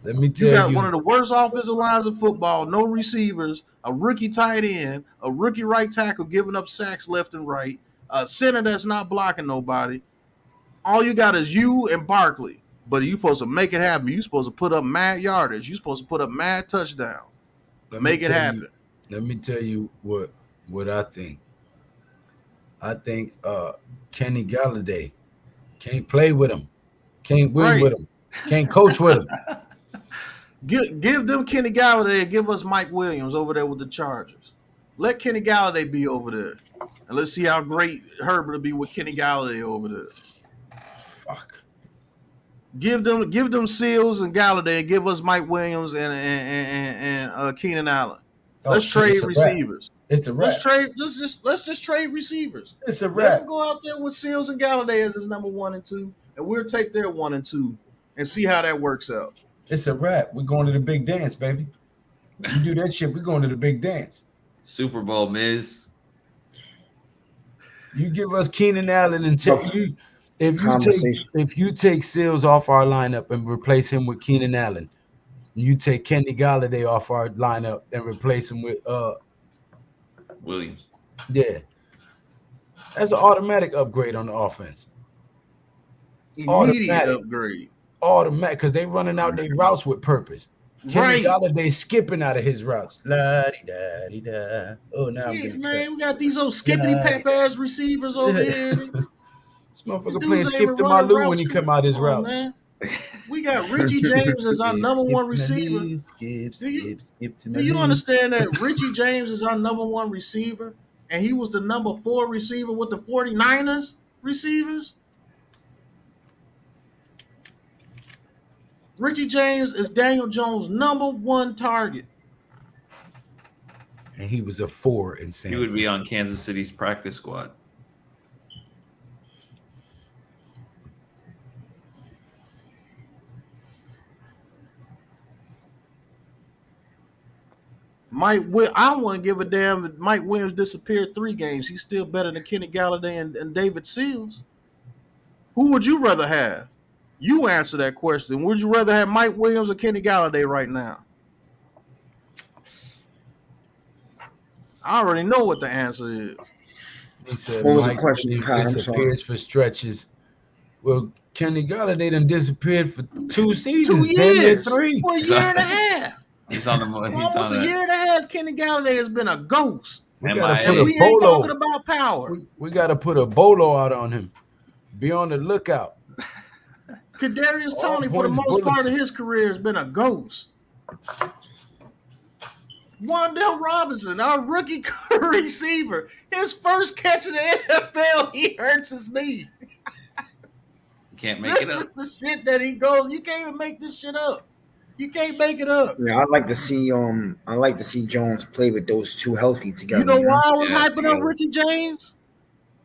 Let me tell you got one of the worst offensive lines in football, no receivers, a rookie tight end, a rookie right tackle giving up sacks left and right, a center that's not blocking nobody. All you got is you and Barkley. But you supposed to make it happen. You supposed to put up mad yardage. You supposed to put up mad touchdown. Make it happen. Let me tell you what I think. I think Kenny Galladay can't play with him, can't win with him, can't coach with him. Give them Kenny Galladay and give us Mike Williams over there with the Chargers. Let Kenny Galladay be over there. And let's see how great Herbert will be with Kenny Galladay over there. Fuck. Give them Seals and Galladay and give us Mike Williams and Keenan Allen. Let's trade receivers. It's a wrap. Let's just trade receivers. It's a Let wrap. them go out there with Seals and Galladay as his number 1 and 2, and we'll take their 1 and 2 and see how that works out. It's a wrap. We're going to the big dance, baby. You do that shit, we're going to the big dance. Super Bowl, Miz. You give us Keenan Allen and if you take Seals off our lineup and replace him with Keenan Allen, you take Kenny Galladay off our lineup and replace him with Williams. Yeah. That's an automatic upgrade on the offense. Immediate upgrade. Automatic, because they running out their routes with purpose. Kenny Galladay skipping out of his routes. La-di-da-di-da. Oh, now we got these old skippity pep ass receivers over here. This motherfucker playing skip to my Lou when he come out his routes. Man. We got Richie James as our number 1 receiver. Do you understand that Richie James is our number 1 receiver, and he was the number 4 receiver with the 49ers receivers? Richie James is Daniel Jones' number 1 target. And he was a 4 in San He would be on Kansas City's practice squad. I don't want to give a damn if Mike Williams disappeared 3 games. He's still better than Kenny Galladay and David Seals. Who would you rather have? You answer that question. Would you rather have Mike Williams or Kenny Galladay right now? I already know what the answer is. He said, what was the question, Pat? Disappears for stretches. Well, Kenny Galladay done disappeared for 2 seasons. 2 years. 3. For a year and a half. He's on the almost a year and a half. Kenny Galladay has been a ghost. We ain't talking about power. We got to put a bolo out on him. Be on the lookout. Kadarius Toney, for the most part of his career, has been a ghost. Wandale Robinson, our rookie receiver, his first catch in the NFL, he hurts his knee. Can't make it up. This is the shit that he goes. You can't even make this shit up. You can't make it up. Yeah, I'd like to see Jones play with those 2 healthy together. You know why I was hyping up Richie James?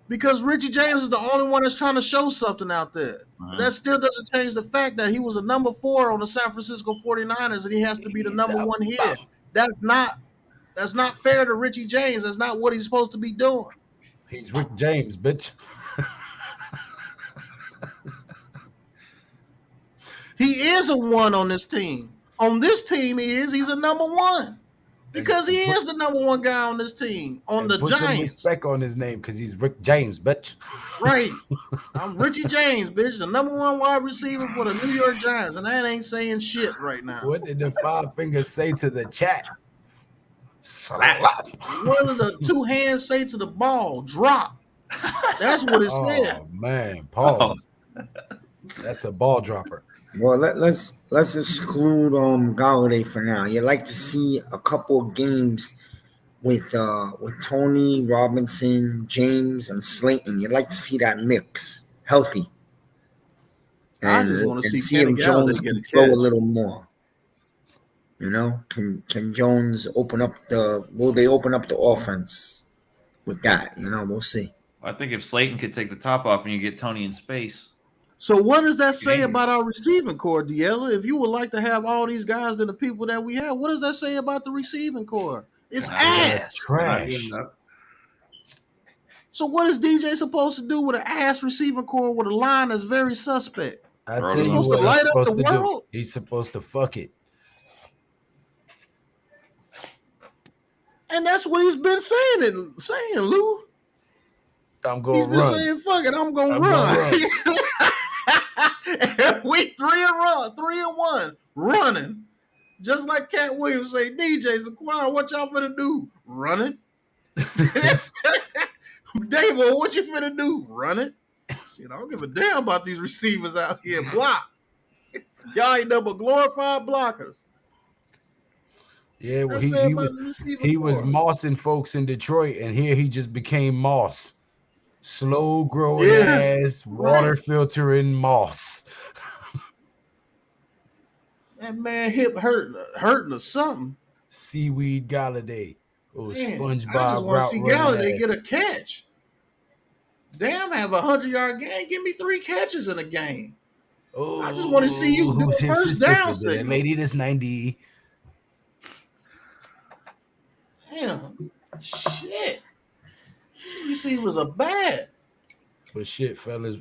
Because Richie James is the only one that's trying to show something out there. That still doesn't change the fact that he was a number 4 on the San Francisco 49ers and he has to be the number 1 here. That's not fair to Richie James. That's not what he's supposed to be doing. He's Rick James, bitch. He is a 1 on this team. On this team, he's a number 1. Because he is the number 1 guy on this team. On the Giants. Put some respect on his name because he's Rick James, bitch. Right. I'm Richie James, bitch. The number 1 wide receiver for the New York Giants. And that ain't saying shit right now. What did the 5 fingers say to the chat? Slap. What did the 2 hands say to the ball? Drop. That's what it said. Oh, man. Pause. That's a ball dropper. Well, let's exclude Galladay for now. You'd like to see a couple of games with Toney, Robinson, James, and Slayton. You'd like to see that mix healthy. And I just want to see if Jones can throw a little more. You know, can Jones will they open up the offense with that? You know, we'll see. I think if Slayton could take the top off and you get Toney in space. So what does that say about our receiving core, Diella? If you would like to have all these guys than the people that we have, what does that say about the receiving core? It's They're not good. ass. They're not good Trash. enough. So what is DJ supposed to do with an ass receiving core with a line that's very suspect? I Throw tell to you him. Supposed what to he's light up the supposed to do. world? He's supposed to fuck it. And that's what he's been saying, Lou. I'm He's gonna been run. saying, fuck it, I'm gonna I'm run. gonna run. We 3-1, running. Just like Cat Williams say, DJ Zaquan, what y'all finna do? Running. Davo, what you finna do? Running. Shit, I don't give a damn about these receivers out here. Block. Y'all ain't double glorified blockers. Yeah, well, That's he about was the receiver he was core. mossing folks in Detroit, and here he just became moss. Slow growing Yeah, ass, water right. filtering moss. That man hip hurting or something. Seaweed Galladay. Oh, Man, I just SpongeBob want to route see running Galladay ass. get a catch. Damn, have a 100-yard game. Give me 3 catches in a game. Oh, I just want to see you do a whose hips is first down thicker than that signal. lady that's 90. Damn, shit. Receivers are bad. But shit, fellas,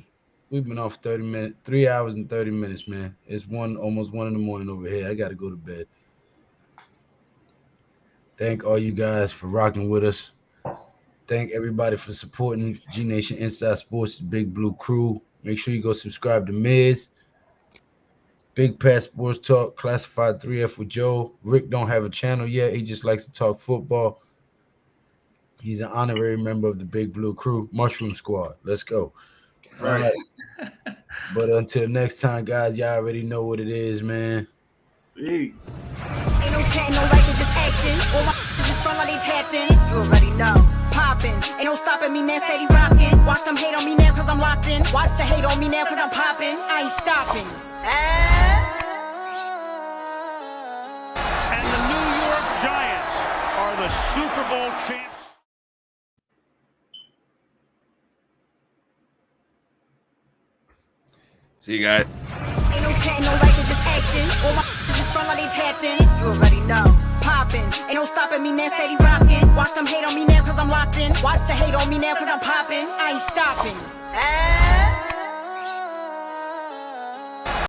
we've been off 30 minutes, 3 hours and 30 minutes, man. It's almost 1 in the morning over here. I gotta go to bed. Thank all you guys for rocking with us. Thank everybody for supporting G Nation Inside Sports, Big Blue Crew. Make sure you go subscribe to Miz. Big Pat Sports Talk, Classified 3F with Joe. Rick don't have a channel yet. He just likes to talk football. He's an honorary member of the Big Blue Crew, Mushroom Squad. Let's go. Right. All right. But until next time, guys, y'all already know what it is, man. Hey. Ain't no chatting, no liking, just action. All my is front like they tapping. You already know. Popping. Ain't no stopping me now, steady rocking. Watch them hate on me now, cause I'm locked in. Watch the hate on me now, cause I'm popping. I ain't stopping. And the New York Giants are the Super Bowl champs. See you guys. Ain't no chatting, no liking, just action. All my is front like they tapping. You already know. Popping. Ain't no stopping me now, steady rocking. Watch them hate on me now, cause I'm locked in. Watch the hate on me now, cause I'm popping. I ain't stopping.